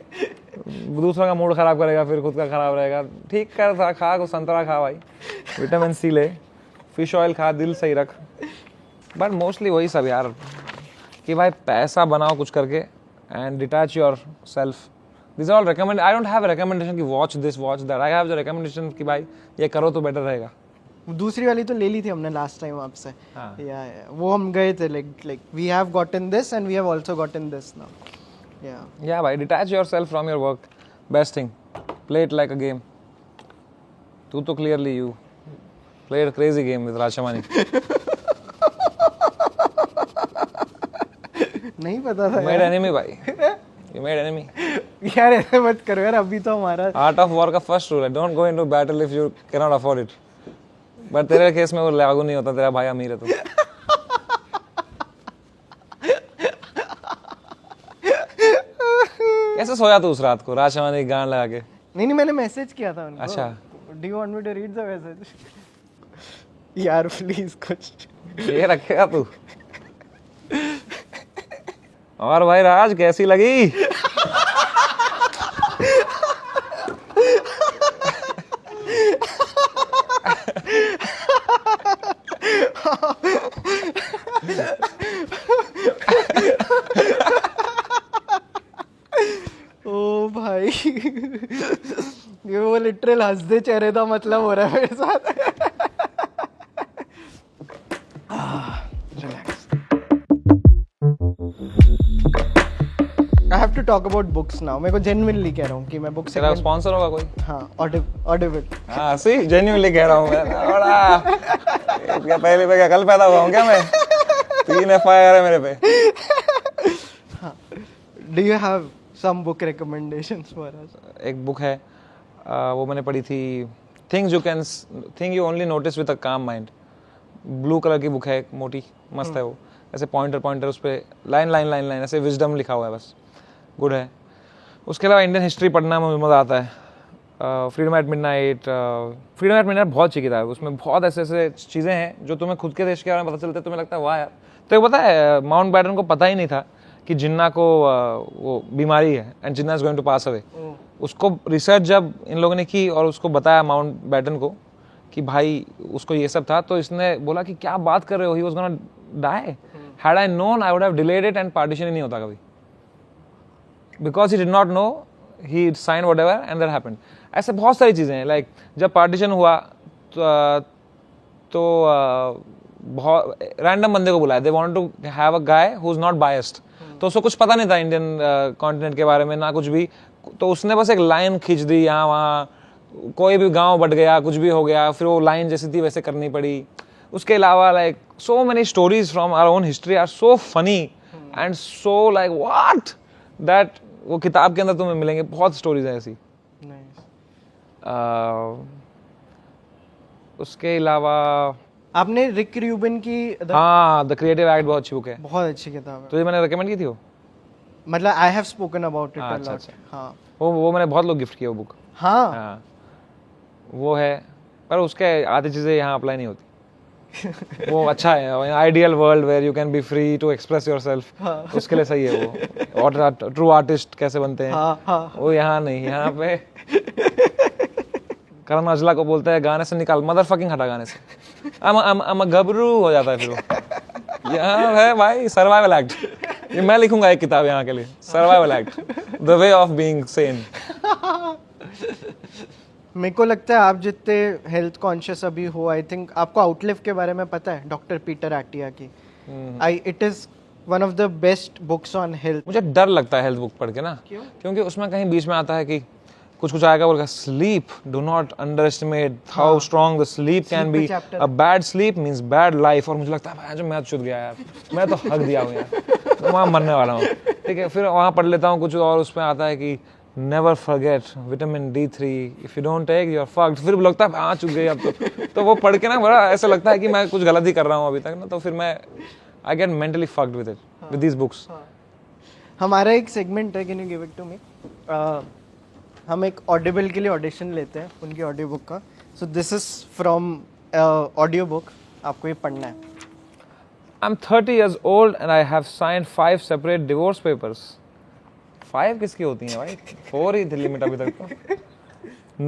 दूसरा का मूड खराब करेगा, फिर खुद का खराब रहेगा। ठीक कर, खा को संतरा खा भाई, विटामिन सी ले, फिश ऑयल खा, दिल सही रख। बट मोस्टली वही सब यार कि भाई पैसा बनाओ कुछ करके and detach your self. This all recommend, I don't have recommendation कि watch this watch that, I have the recommendation कि भाई ये करो तो बेटर रहेगा। दूसरी वाली तो ले ली थी हमने लास्ट टाइम आपसे। हाँ। या वो हम गए थे like we have gotten this and we have also gotten this now. या भाई detach yourself from your work, best thing, play it like a game. तू तो clearly you played a crazy game with Rajshamani. नहीं पता था मेड एनिमी भाई, यू मेड एनिमी। यार ऐसे मत करो यार, अभी तो हमारा आर्ट ऑफ वॉर का फर्स्ट रूल है, don't go into battle if you can not afford it. But तेरे केस में वो लागू नहीं होता, तेरा भाई अमीर है तो। कैसे सोया तू उस रात को राजशमानी की गान लगा के? नहीं मैंने मैसेज किया था उनको। अच्छा, do you want me to read the message? यार प्लीज कुछ ये रखेगा तू। और भाई राज कैसी लगी? ओ भाई ये वो लिटरल हंस दे चेहरे का मतलब हो रहा है मेरे साथ। I have to talk about books now. मैं को genuinely कह रहा हूँ कि मैं book तेरा स्पॉन्सर होगा कोई? हाँ, Audible। हाँ सी genuinely कह रहा हूँ मैं। बड़ा क्या पहले पे क्या कल पैदा हुआ हूँ क्या मैं? 3 FIR है मेरे पे। हाँ, do you have some book recommendations for us? एक बुक है वो मैंने पढ़ी थी, Things You Only Notice with a Calm Mind। Blue colour की बुक है, मोटी मस्त है वो, ऐसे पॉइंटर उस पर लाइन ऐसे विजडम लिखा हुआ है, बस गुड है। उसके अलावा इंडियन हिस्ट्री पढ़ना मुझे मज़ा आता है। फ्रीडम एट मिडनाइट बहुत अच्छी किताब है, उसमें बहुत ऐसे चीज़ें हैं जो तुम्हें खुद के देश के बारे में पता चलते हैं, तुम्हें लगता है वाह यार। तो पता है माउंट बैटन को पता ही नहीं था कि जिन्ना को वो बीमारी है and Jinnah is going to pass away. उसको रिसर्च जब इन लोगों ने की और उसको बताया माउंट बैटन को कि भाई उसको ये सब था, तो इसने बोला कि क्या बात कर रहे हो, he was gonna die, had I known I would have delayed it and partition ही नहीं होता कभी, because he did not know, he sign whatever and that happened. ऐसे बहुत सारी चीज़ें हैं, लाइक जब पार्टीशन हुआ तो बहुत रैंडम बंदे को बुलाया, they wanted to have a guy who is not biased, तो उसको कुछ पता नहीं था इंडियन कॉन्टिनेंट के बारे में ना कुछ भी, तो उसने बस एक लाइन खींच दी यहाँ वहाँ, कोई भी गांव बट गया, कुछ भी हो गया, फिर वो लाइन जैसी थी वैसे करनी पड़ी। उसके अलावा like so many stories from our own history are so funny and so like what that, वो किताब के अंदर तुम्हें मिलेंगे बहुत स्टोरीज हैं ऐसी। उसके अलावा आपने रिक रूबिन की हाँ द क्रिएटिव एक्ट बहुत अच्छी बुक है, बहुत अच्छी किताब है। तो ये मैंने रेकमेंड की थी वो, मतलब I have spoken about it a अच्छा, लॉट। अच्छा। हाँ वो मैंने बहुत लोग गिफ्ट किया वो बुक। हाँ वो है, पर उसके आधी चीज़ें यहाँ अप्लाई नहीं होती। वो अच्छा है, ideal world where you can be free to express yourself, उसके लिए सही है वो। और ट्रू आर्टिस्ट कैसे बनते हैं वो यहाँ नहीं, यहाँ पे करण औजला को बोलते हैं गाने से निकाल, मदर फकिंग हटा गाने से, I'm a गबरू हो जाता है फिर वो। यहाँ है भाई सर्वाइवल एक्ट, ये मैं लिखूंगा एक किताब यहाँ के लिए, survival act, the way of being Sen. मेरे को लगता है आप जितने हेल्थ कॉन्शियस अभी हो, आई थिंक आपको आउटलिव के बारे में पता है, डॉक्टर पीटर आटिया की। It is one of the best books on health. मुझे डर लगता है हेल्थ बुक पढ़ के ना, क्योंकि उसमें कहीं बीच में आता है कि कुछ आएगा बोलेगा sleep, do not under estimate how strong the sleep can be, a bad sleep means bad life. और मुझे लगता है मैं छूट गया यार, मैं तो हक दिया हूँ यार, तो वहाँ मरने वाला हूँ। ठीक है, फिर वहाँ पढ़ लेता हूँ कुछ और, उसमें आता है कि never forget vitamin D3, if you don't take you are fucked. फिर लगता है हाँ चुक गई अब तो वो पढ़ के ना बड़ा ऐसा लगता है कि मैं कुछ गलत ही कर रहा हूँ अभी तक ना, तो फिर मैं I get mentally fucked with it, with these books. हमारा एक सेगमेंट है, can you give it to me? हम एक ऑडिबल के लिए ऑडिशन लेते हैं उनकी ऑडियो बुक का, so this is from audio book, आपको ये पढ़ना है। I'm 30 years old and I have signed 5 separate divorce papers. 5 किसकी होती हैं भाई? 4 ही थी लिमिट अभी तक तो.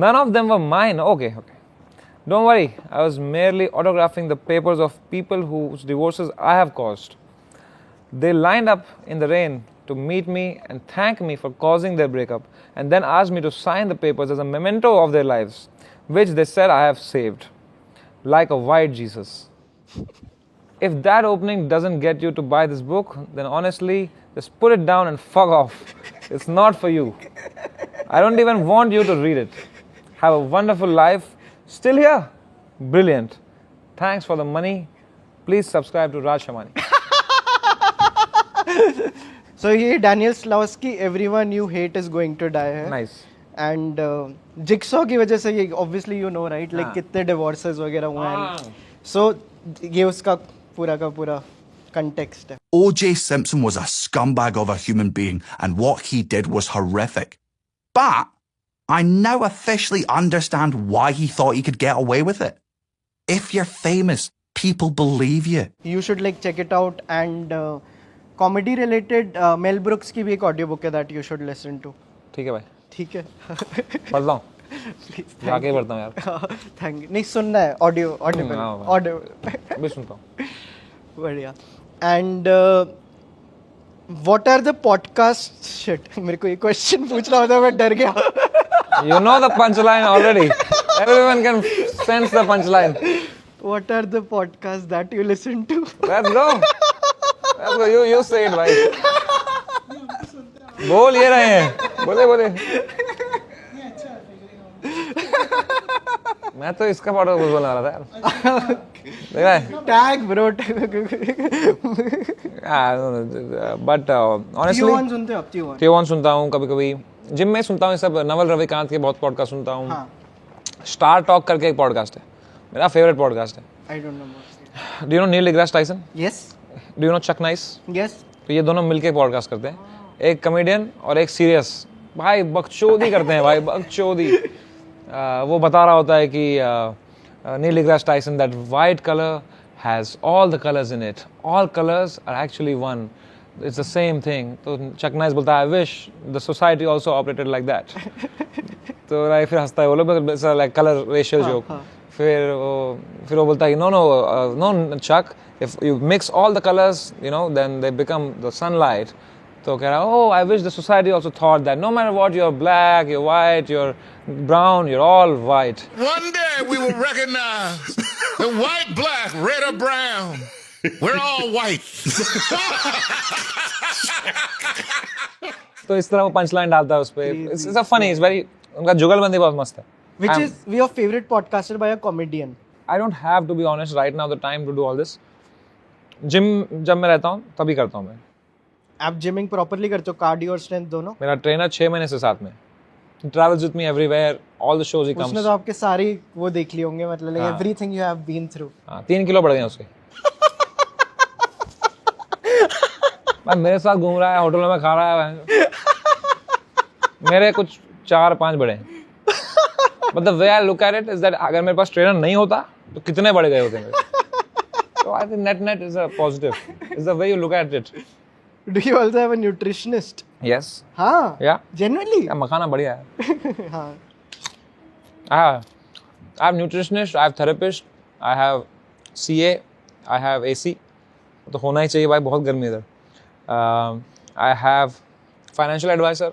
None of them were mine. Okay. Don't worry. I was merely autographing the papers of people whose divorces I have caused. They lined up in the rain to meet me and thank me for causing their breakup, and then asked me to sign the papers as a memento of their lives, which they said I have saved, like a white Jesus. If that opening doesn't get you to buy this book, then honestly, just put it down and fuck off. It's not for you. I don't even want you to read it. Have a wonderful life. Still here? Brilliant. Thanks for the money. Please subscribe to Raj Shamani. So ये Daniel Slowski, everyone you hate is going to die है. Nice. And Jigsaw की वजह से ये obviously you know right, like कितने divorces वगैरह हुए हैं. So ये उसका पूरा का पूरा context है. O.J. Simpson was a scumbag of a human being, and what he did was horrific. But I now officially understand why he thought he could get away with it. If you're famous, people believe you. You should like check it out. And comedy related Mel Brooks की भी एक audio book है that you should listen to. ठीक है भाई. ठीक है. पढ़ता हूँ. जाके पढ़ता हूँ यार. Thank you. नहीं सुनना है audio. भी सुनता हूँ. बढ़िया. And what are the podcast shit? मेरे को ये question पूछना होता है, मैं डर गया. You know the punchline already. Everyone can sense the punchline. What are the podcasts that you listen to? Let's go. Let's go. You say it, भाई. बोल ये रहे हैं. बोले. मैं तो इसका पार्ट बोलने वाला था यार. देख रहा है? Tag bro. But honestly. T1 सुनते हो आप? T1 सुनता हूँ कभी-कभी. जिम में सुनता हूँ सब. नवल रविकांत के बहुत पॉडकास्ट सुनता हूँ. स्टार टॉक करके एक पॉडकास्ट है, मेरा फेवरेट पॉडकास्ट है. I don't know. Do you know Neil deGrasse Tyson? Yes. Do you know Chuck Nice? Yes. तो ये दोनों मिलके पॉडकास्ट करते हैं. एक कॉमेडियन और एक सीरियस. भाई बकचोदी करते हैं भाई, बकचोदी. वो बता रहा होता है कि Neil deGrasse Tyson, that white color has all the colors in it. All colors are actually one. It's the same thing. तो चक नाइस बोलता है, I wish the society also operated like that. तो फिर हंसता है वो लोग, like color racial joke. फिर वो बोलता है no Chuck, if you mix all the colors, you know, then they become the sunlight. तो कह रहा है, I wish the society also thought that no matter what, you're black, you're white, you're brown, you're all white. One day we will recognize the white, black, red or brown. We're all white. तो इस तरह वो पंचलाइन डालता है उस पे. It's a funny, it's very, उनका जुगलबंदी बहुत मस्त है. Which is your favorite podcaster by a comedian? I don't have, to be honest, right now the time to do all this. Gym जब मैं रहता हूँ तभी करता हूँ मैं. आप जिमिंग प्रॉपर्ली करते हो, कार्डियो और स्ट्रेंथ दोनों? मेरा ट्रेनर 6 महीने से साथ में. He travels with me everywhere, all the shows he comes. उसने तो आपके सारी वो देख ली होंगे, मतलब everything you have been through. 3 kilo बढ़ गए उसके. मेरे साथ घूम रहा है, होटलों में खा रहा है. मेरे कुछ 4-5 बढ़े हैं. But the way I look at it is that अगर मेरे पास ट्रेनर नहीं होता तो कितने बढ़ गए होते मेरे. So I think net is a positive. It's the way you look at it. Do you also have a nutritionist? Yes. हाँ. Yeah. Genuinely? मखाना बढ़िया है. हाँ. I have nutritionist, I have therapist, I have CA, I have AC. तो होना ही चाहिए भाई, बहुत गर्मी इधर. I have financial advisor,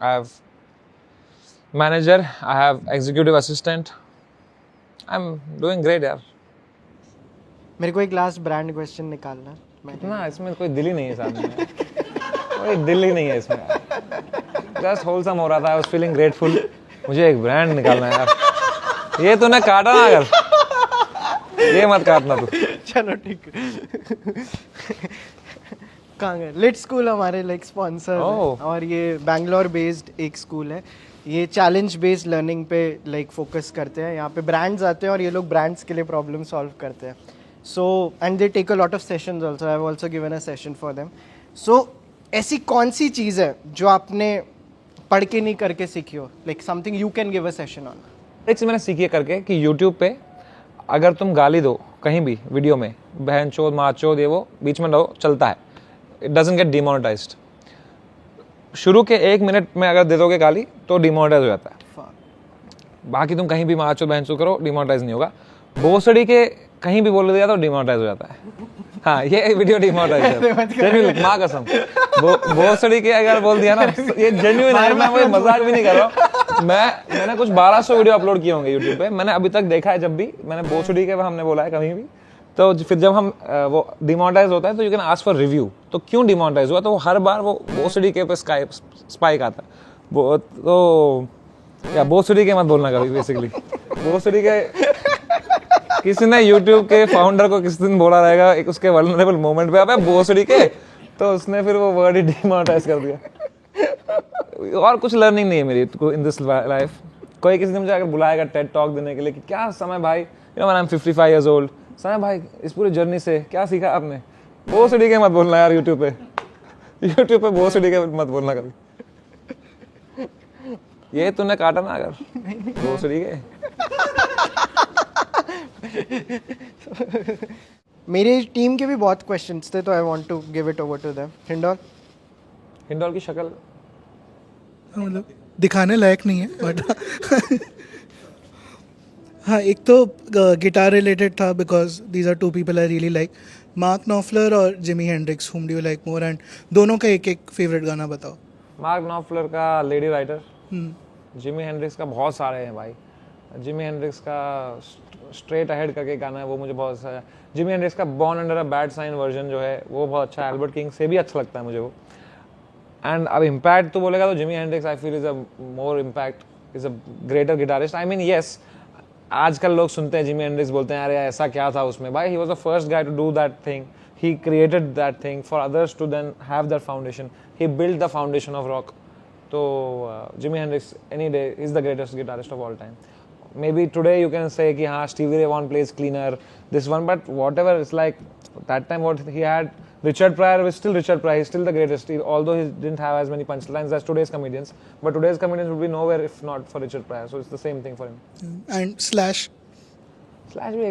I have manager, I have executive assistant. I'm doing great यार. मेरे को एक लास्ट ब्रांड क्वेश्चन निकालना है. ना इसमें कोई दिल ही नहीं है साथ में. कोई दिल ही नहीं है इसमें. Just wholesome हो रहा था. I was feeling grateful. मुझे एक ब्रांड निकालना है यार. ये तूने काटा ना अगर. ये मत काटना तू. चलो ठीक है. कहाँ गए? लिट स्कूल हमारे लाइक स्पॉन्सर और ये बैंगलोर बेस्ड एक स्कूल है. ये चैलेंज बेस्ड लर्निंग पे लाइक फोकस करते हैं. यहाँ पे ब्रांड्स आते हैं और ये लोग ब्रांड्स के लिए प्रॉब्लम सॉल्व करते हैं. So and they take a lot of sessions also. I have also given a session for them. So ऐसी कौन सी चीज़ है जो आपने पढ़ के नहीं करके सीखी हो, like something you can give a session on? एक चीज़ मैंने सीखी है करके कि यूट्यूब पे अगर तुम गाली दो कहीं भी वीडियो में, बहन चोद माँ चोद ये वो, बीच में रहो, चलता है. It doesn't get demonetized. शुरू के 1 मिनट में अगर दे दोगे गाली तो डिमोनेटाइज हो जाता है। बाकी तुम कहीं भी माचो बहनचो करो, डिमोनेटाइज नहीं होगा। भोसड़ी के कहीं भी बोल दिया तो डिमोनेटाइज हो जाता है। हाँ, ये वीडियो डिमोनेटाइज है, जेन्युइन, माँ कसम। भोसड़ी के अगर बोल दिया ना, ये जेन्युइन है, मैं कोई मजाक भी नहीं कर रहा हूँ। मैंने कुछ 1200 वीडियो अपलोड किए होंगे यूट्यूब पे। मैंने अभी तक देखा है, जब भी मैंने भोसड़ी के हमने बोला है कहीं भी, तो फिर जब हम वो डिमोनेटाइज होता है तो you can ask for review. तो क्यों डिमोनेटाइज हुआ, तो हर बार वो भोसड़ी के पे स्पाइक आता है। वो तो या भोसड़ी के मत बोलना कभी, बेसिकली भोसड़ी के किसी ने YouTube के फाउंडर को किसी दिन बोला रहेगा एक उसके वल्नरेबल मोमेंट पे, अबे भोसड़ी के, तो उसने फिर वो वर्ड ही डिमोनेटाइज कर दिया। और कुछ लर्निंग नहीं है मेरी इन दिस लाइफ। कोई किसी ने मुझे अगर बुलाएगा टेड टॉक देने के लिए कि क्या समय भाई, you know, I am 55 years old, समय भाई इस पूरी जर्नी से क्या सीखा आपने, भोसड़ी के मत बोलना यार यूट्यूब पे भोसड़ी के मत बोलना कभी। ये तूने काटा ना अगर भोसड़ी के। मेरी टीम के भी बहुत क्वेश्चंस थे, तो I want to give it over to them. Hindol की शक्ल मतलब दिखाने लायक नहीं है, बट हाँ, एक तो गिटार रिलेटेड था, because these are 2 people I really like, Mark Knopfler और Jimi Hendrix, whom do you like more, and दोनों का एक एक फेवरेट गाना बताओ। मार्क नॉफलर का लेडी राइटर, जिमी हेंड्रिक्स का बहुत सारे हैं भाई। जिमी हेंड्रिक्स का स्ट्रेट अहेड करके गाना है, वो मुझे बहुत अच्छा है। जिमी हेंड्रिक्स का born under a bad sign version जो है वो बहुत अच्छा है, एल्बर्ट किंग से भी अच्छा लगता है मुझे वो। एंड अब इम्पैक्ट तो बोलेगा तो Jimi Hendricks I feel is a more impact, is a greater guitarist. I mean yes, आजकल लोग सुनते हैं जिमी हेंड्रिक्स, बोलते हैं अरे ऐसा क्या था उसमें, भाई he was the first guy to do that thing, he created that thing for others to then have that foundation, he build the foundation of rock. तो Jimi Hendrix any day is the greatest guitarist of all time. Maybe today you can say कि हाँ Stevie Ray Vaughan plays cleaner, this one, but whatever, it's like that time what he had, Richard Pryor was still Richard Pryor, he's still the greatest, although he didn't have as many punchlines as today's comedians, but today's comedians would be nowhere if not for Richard Pryor, so it's the same thing for him. And Slash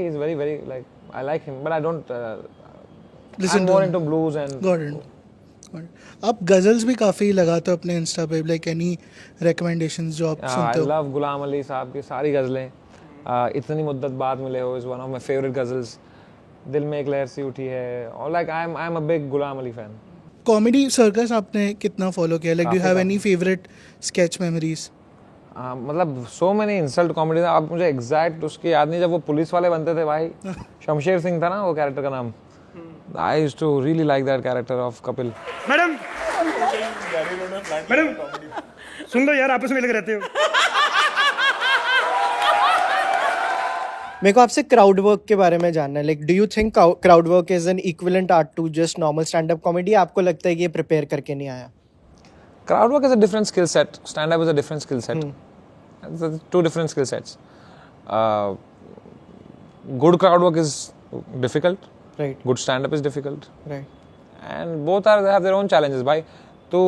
is very very like, I like him, but I don't listen I'm to more him. into blues and Got it. आप गजल्स भी काफ़ी लगाते हो अपने इंस्टा पे, लाइक एनी रिकमेंडेशंस जो आप सुनते हो? I love गुलाम अली साहब की सारी गज़लें। इतनी मुद्दत बाद मिले हो is one of my favourite ghazals. दिल में एक लहर सी उठी है, और like I am a big Ghulam Ali fan. Comedy circus आपने कितना फॉलो किया, like do you have any favourite sketch memories? मतलब सो मैनी इंसल्ट कॉमेडी, अब मुझे एग्जैक्ट उसकी याद नहीं, जब वो पुलिस वाले बनते थे भाई, शमशेर सिंह था ना वो कैरेक्टर का नाम। I used to really like that character of Kapil. Madam सुन लो यार, आपस में लगे रहते हो। मेरे को आपसे क्राउड वर्क के बारे में जानना है। Like do you think crowd work is an equivalent art to just normal stand up comedy? आपको लगता है कि ये प्रिपेयर करके नहीं आया? Crowd work is a different skill set. Stand up is a different skill set. It's 2 different skill sets. Good crowd work is difficult. Right. Good stand up is difficult. Right. And both have their own challenges. भाई तू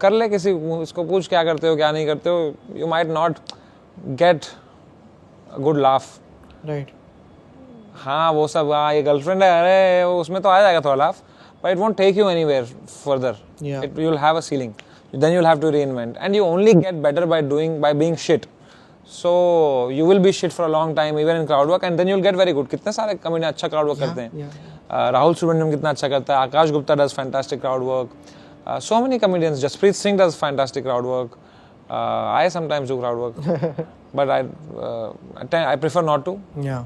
कर ले, किसी इसको पूछ क्या करते हो क्या नहीं करते हो, you might not get a good laugh. Right. हाँ वो सब, हाँ ये गर्लफ्रेंड है, अरे उसमें तो आ जाएगा थोड़ा laugh, but it won't take you anywhere further. Yeah. You'll have a ceiling. Then you'll have to reinvent, and you only get better by being shit. So you will be shit for a long time even in crowd work, and then you'll get very good. कितने सारे कमेडियन अच्छा crowd work करते हैं। राहुल सुब्रमण्यम कितना अच्छा करता है, आकाश Gupta does fantastic crowd work. So many comedians, Jaspreet Singh does fantastic crowd work. I sometimes do crowd work, but I prefer not to. Yeah.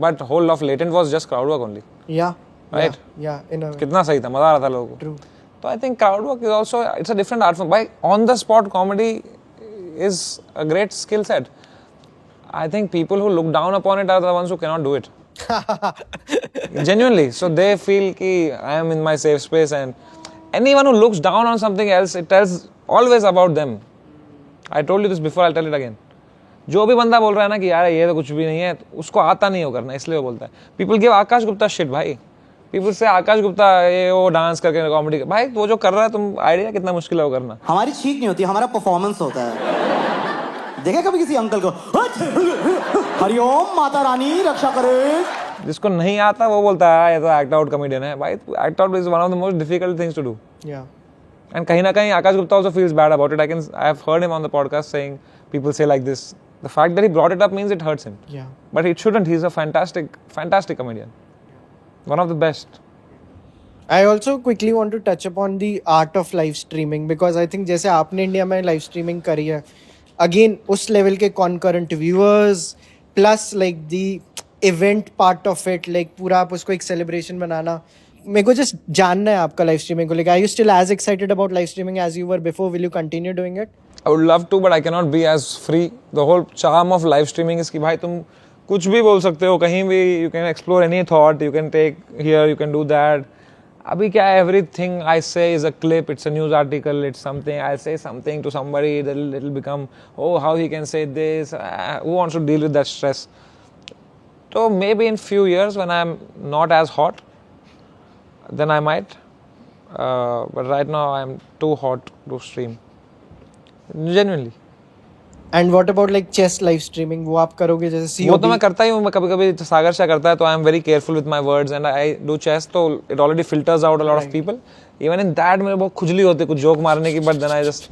But whole of Latent was just crowd work only. Yeah. Right. Yeah. In a way. कितना सही था, मजा आ रहा था लोगों को। True. So I think crowd work is also, it's a different art form. By on the spot comedy is a great skill set. I think people who look down upon it are the ones who cannot do it. Genuinely. So they feel ki I am in my safe space, and anyone who looks down on something else, it tells always about them. I told you this before, I'll tell it again. जो भी बंदा बोल रहा है ना कि यार ये तो कुछ भी नहीं है, उसको आता नहीं हो करना, इसलिए वो बोलता है। People give आकाश गुप्ता shit भाई। People say आकाश गुप्ता ये वो डांस करके कॉमेडी, भाई वो जो कर रहा है, तुम आइडिया कितना मुश्किल है वो करना। हमारी छींक नहीं होती, हमारा परफॉर्मेंस होता है। देखा कभी किसी अंकल को हरिओम माता रानी रक्षा करे? जिसको नहीं आता वो बोलता है ये तो एक्ट आउट कॉमेडियन है। भाई act out is one of the most difficult things to do. Yeah. And kahin na kahin Akash Gupta also feels bad about it. I have heard him on the podcast saying people say like this. The fact that he brought it up means it hurts him. Yeah. But it shouldn't. He's a fantastic comedian. One of the best. I also quickly want to touch upon the art of live streaming because I think जैसे आपने इंडिया में live streaming करी है, again उस level के concurrent viewers plus like the event part of it, like पूरा आप उसको एक celebration बनाना, मेरे को just जानना है आपका live streaming को लेकर. Are you still as excited about live streaming as you were before? Will you continue doing it? I would love to, but I cannot be as free. The whole charm of live streaming is कि भाई तुम कुछ भी बोल सकते हो कहीं भी. You can explore any thought. You can take here. You can do that. अभी क्या है, everything I say is a clip, it's a news article, it's something, I'll say something to somebody, it'll become, oh, how he can say this, who wants to deal with that stress? So maybe in few years when I'm not as hot, then I might, but right now I'm too hot to stream, genuinely. And what about like chess live streaming? वो आप करोगे जैसे COD? वो तो मैं करता ही हूँ. मैं कभी-कभी सागर शाह करता है तो I am very careful with my words and I do chess, तो it already filters out a lot of people. Even in that मेरे बहुत खुजली होती है कुछ जोक मारने की, but then I just,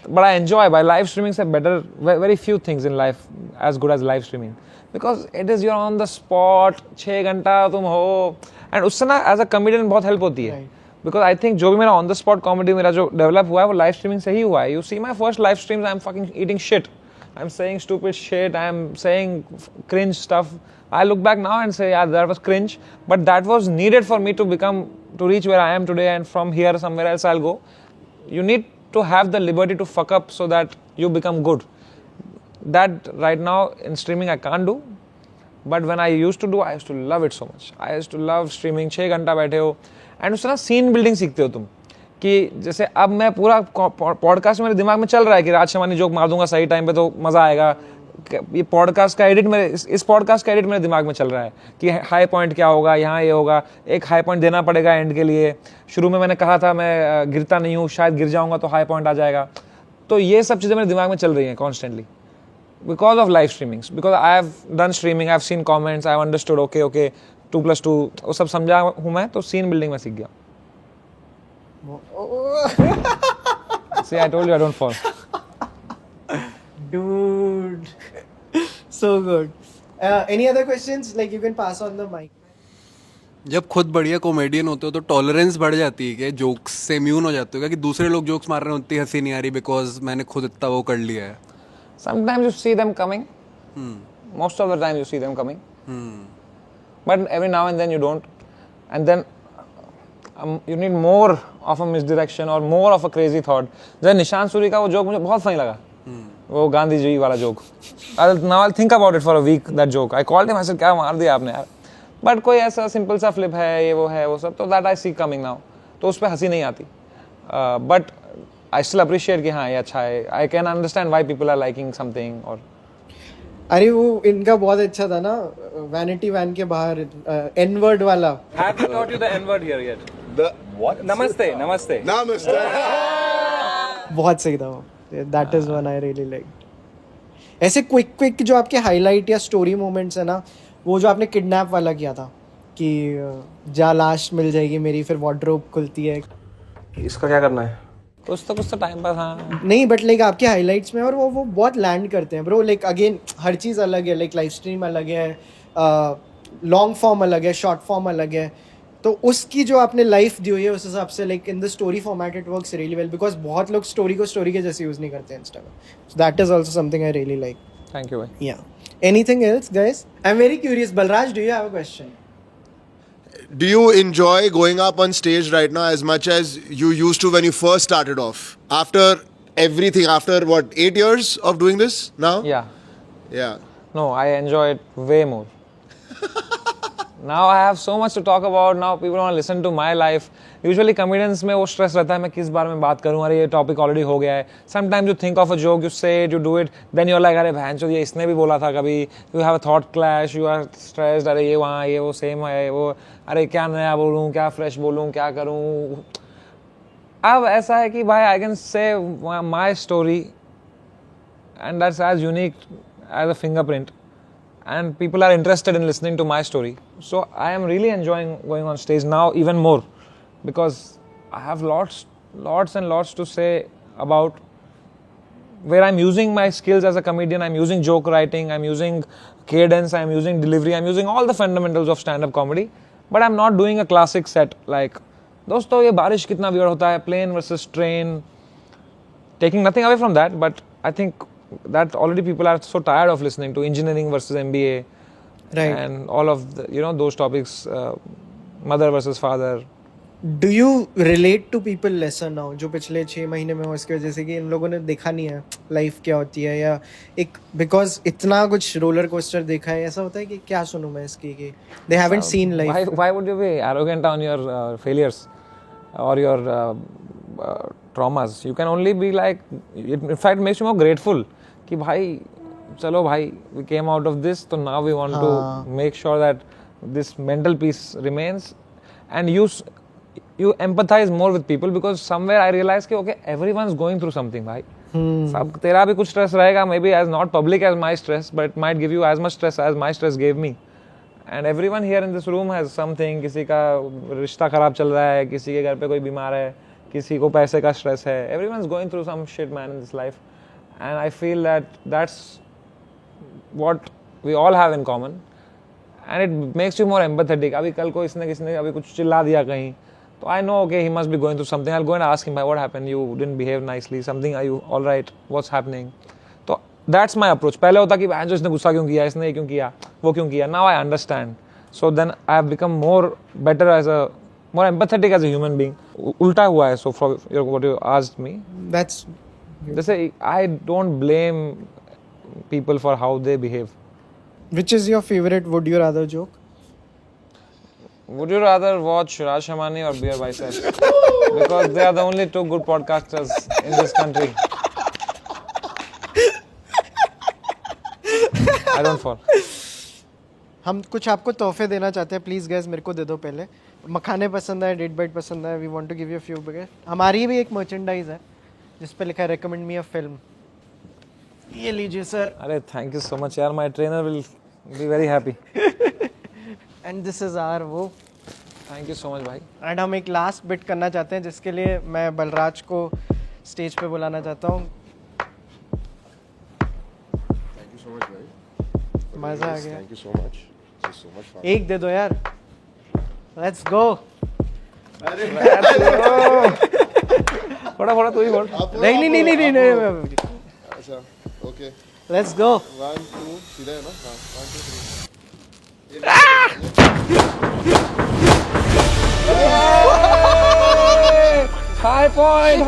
but I enjoy. By live streaming से better, very few things in life as good as live streaming because it is you're on the spot, 6 घंटा तुम हो and उससे ना as a comedian बहुत help होती है. Because I think जो भी मेरा on the spot comedy मेरा जो develop हुआ है वो live streaming से ही हुआ है. You see my first live streams, I'm fucking eating shit. I'm saying stupid shit. I'm saying cringe stuff. I look back now and say, yeah, that was cringe. But that was needed for me to reach where I am today, and from here somewhere else I'll go. You need to have the liberty to fuck up so that you become good. That right now in streaming I can't do. But when I used to do, I used to love it so much. I used to love streaming. 6 घंटा बैठे हो एंड उससे ना सीन बिल्डिंग सीखते हो तुम कि जैसे अब मैं पूरा पॉडकास्ट मेरे दिमाग में चल रहा है कि राज शर्मा जोक मार दूंगा सही टाइम पे तो मज़ा आएगा. ये पॉडकास्ट का एडिट मेरे इस पॉडकास्ट का एडिट मेरे दिमाग में चल रहा है कि हाई पॉइंट क्या होगा, यहाँ ये होगा, एक हाई पॉइंट देना पड़ेगा एंड के लिए. शुरू में मैंने कहा था मैं गिरता नहीं हूँ, शायद गिर जाऊँगा तो हाई पॉइंट आ जाएगा. तो ये सब चीज़ें मेरे दिमाग में चल रही हैं constantly because of live streamings. Because I have done streaming, I have seen comments, I have understood, okay, 2+2, वो सब समझा हूँ मैं, तो scene building में सीख गया. See, I told you I don't fall. Dude, so good. Any other questions? Like you can pass on the mic. जब खुद बढ़िया कॉमेडियन होते हो तो टॉलरेंस बढ़ जाती है क्या? जोक्स से इम्यून हो जाते हो क्या कि दूसरे लोग जोक्स मार रहे हैं उतनी हंसी नहीं आ रही बिकॉज मैंने खुद इतना वो कर लिया है? Sometimes you see them coming. Most of the time you see them coming. But every now and then you don't. And then you need more of a misdirection or more of a crazy thought. जैसे निशांत सूरी का वो जोक मुझे बहुत फनी लगा. वो गांधी जी वाला joke. Now I'll think about it for a week, that joke. I called him, I said क्या मार दिया आपने यार. But कोई ऐसा सिंपल सा फ्लिप है, ये वो सब, तो that I see coming now. तो उस पर हंसी नहीं आती. But I still appreciate कि हाँ ये अच्छा है. I can understand why people are liking something or. अरे वो इनका बहुत अच्छा था ना वैनिटी वैन के बाहर N-word वाला. Have you taught you the N-word here yet? The what? Namaste. बहुत सही था वो. That is one I really liked. ऐसे क्विक जो आपके हाईलाइट या स्टोरी मोमेंट्स है ना, वो जो आपने किडनैप वाला किया था कि जा लाश मिल जाएगी मेरी, फिर वार्डरोब खुलती है. इसका क्या करना है? कुछ तो टाइम पास. हाँ नहीं बट लाइक आपके हाइलाइट्स में और वो बहुत लैंड करते हैं ब्रो. लाइक अगेन हर चीज़ अलग है. लाइक लाइव स्ट्रीम अलग है, लॉन्ग फॉर्म अलग है, शॉर्ट फॉर्म अलग है. तो उसकी जो आपने लाइफ दी हुई है उस हिसाब से like in the story format it works really well because बहुत लोग स्टोरी को स्टोरी के जैसे यूज़ नहीं करते इंस्टा में. So that is also something I really like. Thank you भाई. या anything else guys? I am very curious. Balraj, do you have a question? Do you enjoy going up on stage right now as much as you used to when you first started off? After everything, after what, 8 years of doing this now? Yeah. No, I enjoy it way more. Now I have so much to talk about. Now people want to listen to my life. Usually comedians में वो stress रहता है मैं किस बारे में बात करूँ, अरे ये topic already हो गया है. Sometimes you think of a joke, you say it, you do it, then you're like अरे भैंचो ये इसने भी बोला था कभी. You have a thought clash, you are stressed, अरे ये वहाँ ये वो same है वो, अरे क्या नया बोलूँ, क्या fresh बोलूँ, क्या करूँ. अब ऐसा है कि भाई I can say my story and that's as unique as a fingerprint. And people are interested in listening to my story. So I am really enjoying going on stage now even more because I have lots and lots to say about where I'm using my skills as a comedian. I'm using joke writing, I'm using cadence, I'm using delivery, I'm using all the fundamentals of stand-up comedy. But I'm not doing a classic set like, दोस्तों ये बारिश कितना weird होता है, plane versus train. Taking nothing away from that, but I think that already people are so tired of listening to engineering versus MBA. Right. And all of the, those topics, mother versus father. Do you relate to people lesser now? जो पिछले 6 महीने में हो इसकी वजह से कि इन लोगों ने देखा नहीं है लाइफ क्या होती है, या एक बिकॉज इतना कुछ रोलर कोस्टर देखा है, ऐसा होता है कि क्या सुनूं मैं इसकी कि they haven't seen life. Why would you be arrogant on your failures or your traumas? You can only be like, it in fact makes you more grateful कि भाई चलो भाई we came out of this, so now we want to make sure that this mental peace remains, and you empathize more with people because somewhere I realize कि okay, everyone's going through something भाई. सब तेरा भी कुछ stress रहेगा, maybe as not public as my stress, but it might give you as much stress as my stress gave me. And everyone here in this room has something. किसी का रिश्ता खराब चल रहा है, किसी के घर पे कोई बीमार है, किसी को पैसे का stress है. Everyone's going through some shit, man, in this life, and I feel that that's what we all have in common, and it makes you more empathetic. अभी कल को किसने अभी कुछ चिल्ला दिया कहीं, so I know, okay, he must be going through something. I'll go and ask him, what happened? You didn't behave nicely. Something, are you all right? What's happening? So that's my approach. पहले होता कि जो इसने गुस्सा क्यों किया, इसने ये क्यों किया, वो क्यों किया. Now I understand. So then I have become more empathetic as a human being. उल्टा हुआ है. So for what you asked me, that's जैसे I don't blame people for how they behave. Which is your favorite would you rather joke? Would you rather watch Raj Shamani or Beer Biceps? Because they are the only two good podcasters in this country. I don't fall. हम कुछ आपको तोहफे देना चाहते हैं, प्लीज़ गैस मेरे को दे दो पहले. मखाने पसंद है, डेट बाइट पसंद है, we want to give you a few बगैर. हमारी भी एक मर्चेंडाइज है जिस पे लिखा है रेकमेंड मी अ फिल्म. ये लीजिए सर. अरे थैंक यू सो मच यार, my trainer will be very happy. And this is our वो. थैंक यू सो मच भाई. एंड हम एक लास्ट बिट करना चाहते हैं जिसके लिए मैं बलराज को स्टेज पे बुलाना चाहता हूँ. मजा आ गया. Thank you so much. This is so much fun. एक दे दो यार. Let's go. थोड़ा तू ही बोल. नहीं. अच्छा, okay. Let's go. 1 2 सीधा है ना? हाँ, 1 2 3. High point.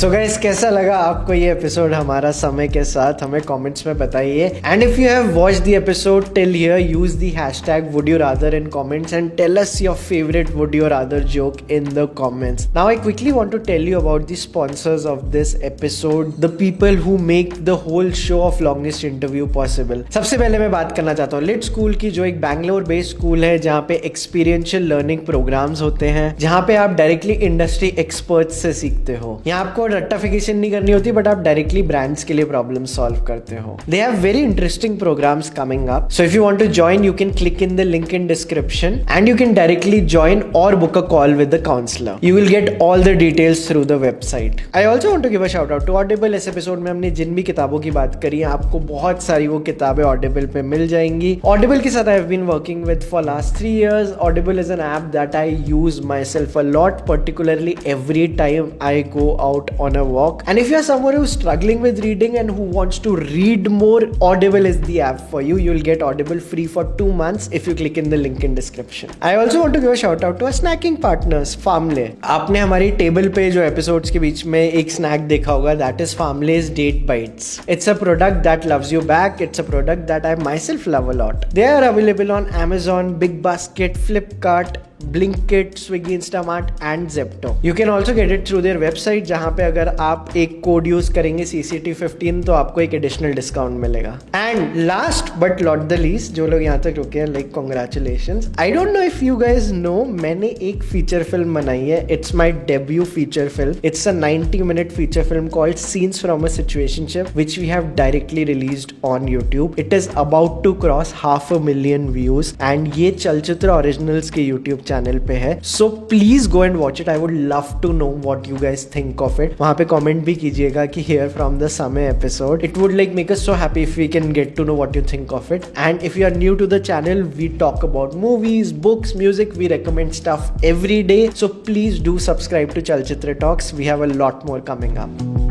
सो गाइस, कैसा लगा आपको ये एपिसोड हमारा समय के साथ, हमें कमेंट्स में बताइए. And if you have watched the episode till here, use the hashtag would you rather in comments and tell us your favourite would you rather joke in the comments. Now I quickly want to tell you about the sponsors of this episode, the people who make the whole show of longest interview possible. सबसे पहले मैं बात करना चाहता हूँ लिट स्कूल की, जो एक बैंगलोर बेस्ड स्कूल है जहाँ पे एक्सपीरियंशियल लर्निंग प्रोग्राम्स होते हैं, जहाँ पे आप डायरेक्टली इंडस्ट्री एक्सपर्ट्स से सीखते हो. यहाँ आपको रट्टाफिकेशन नहीं करनी होती, बट आप डायरेक्टली ब्रांड्स के लिए प्रॉब्लम सॉल्व करते हो. They have very interesting programmes coming up, so if you want to join you can click in the link in description and you can directly join और book a call with the counsellor. You will get all the details through the website. I also want to give a shout out to Audible. इस एपिसोड में हमने जिन भी किताबों की बात करी है, आपको बहुत सारी वो किताबें ऑडिबल पे मिल जाएंगी. ऑडिबल के साथ I have been working with for last 3 years. Audible is an app that I use myself a lot, particularly every time I go out on a walk. And if you are someone who is struggling with reading and who wants to read more, Audible is the app for you. You'll get Audible free for 2 months if you click in the link in description. I also want to give a shout out to our snacking partners, Farmlay. आपने हमारी टेबल पे जो एपिसोड्स के बीच में एक स्नैक देखा होगा, that is Farmlay's Date Bites. It's a product that loves you back. It's a product that I myself love a lot. They are available on Amazon, Big Basket, Flipkart, Blinkit, Swiggy, Instamart and Zepto. You can also get it through their website जहाँ पे अगर आप एक कोड यूज करेंगे CCT15 तो आपको एक एडिशनल डिस्काउंट मिलेगा. And last but not the least, जो लोग यहाँ तक रुके हैं, like congratulations. I don't know if you guys know, मैंने एक फीचर फिल्म बनाई है. It's my debut feature film. It's a 90-minute feature film called Scenes from a Situationship, which we have directly released on YouTube. It is about to cross 500,000 views and ये चलचित्र ओरिजिनल्स के YouTube चैनल पे है. So please go and watch it. I would love to know what you guys think of it. वहाँ पे कमेंट भी कीजिएगा कि hear from the Samay episode. It would like make us so happy if we can get to know what you think of it. And if you are new to the channel, we talk about movies, books, music. We recommend stuff every day. So please do subscribe to Chalchitra Talks. We have a lot more coming up.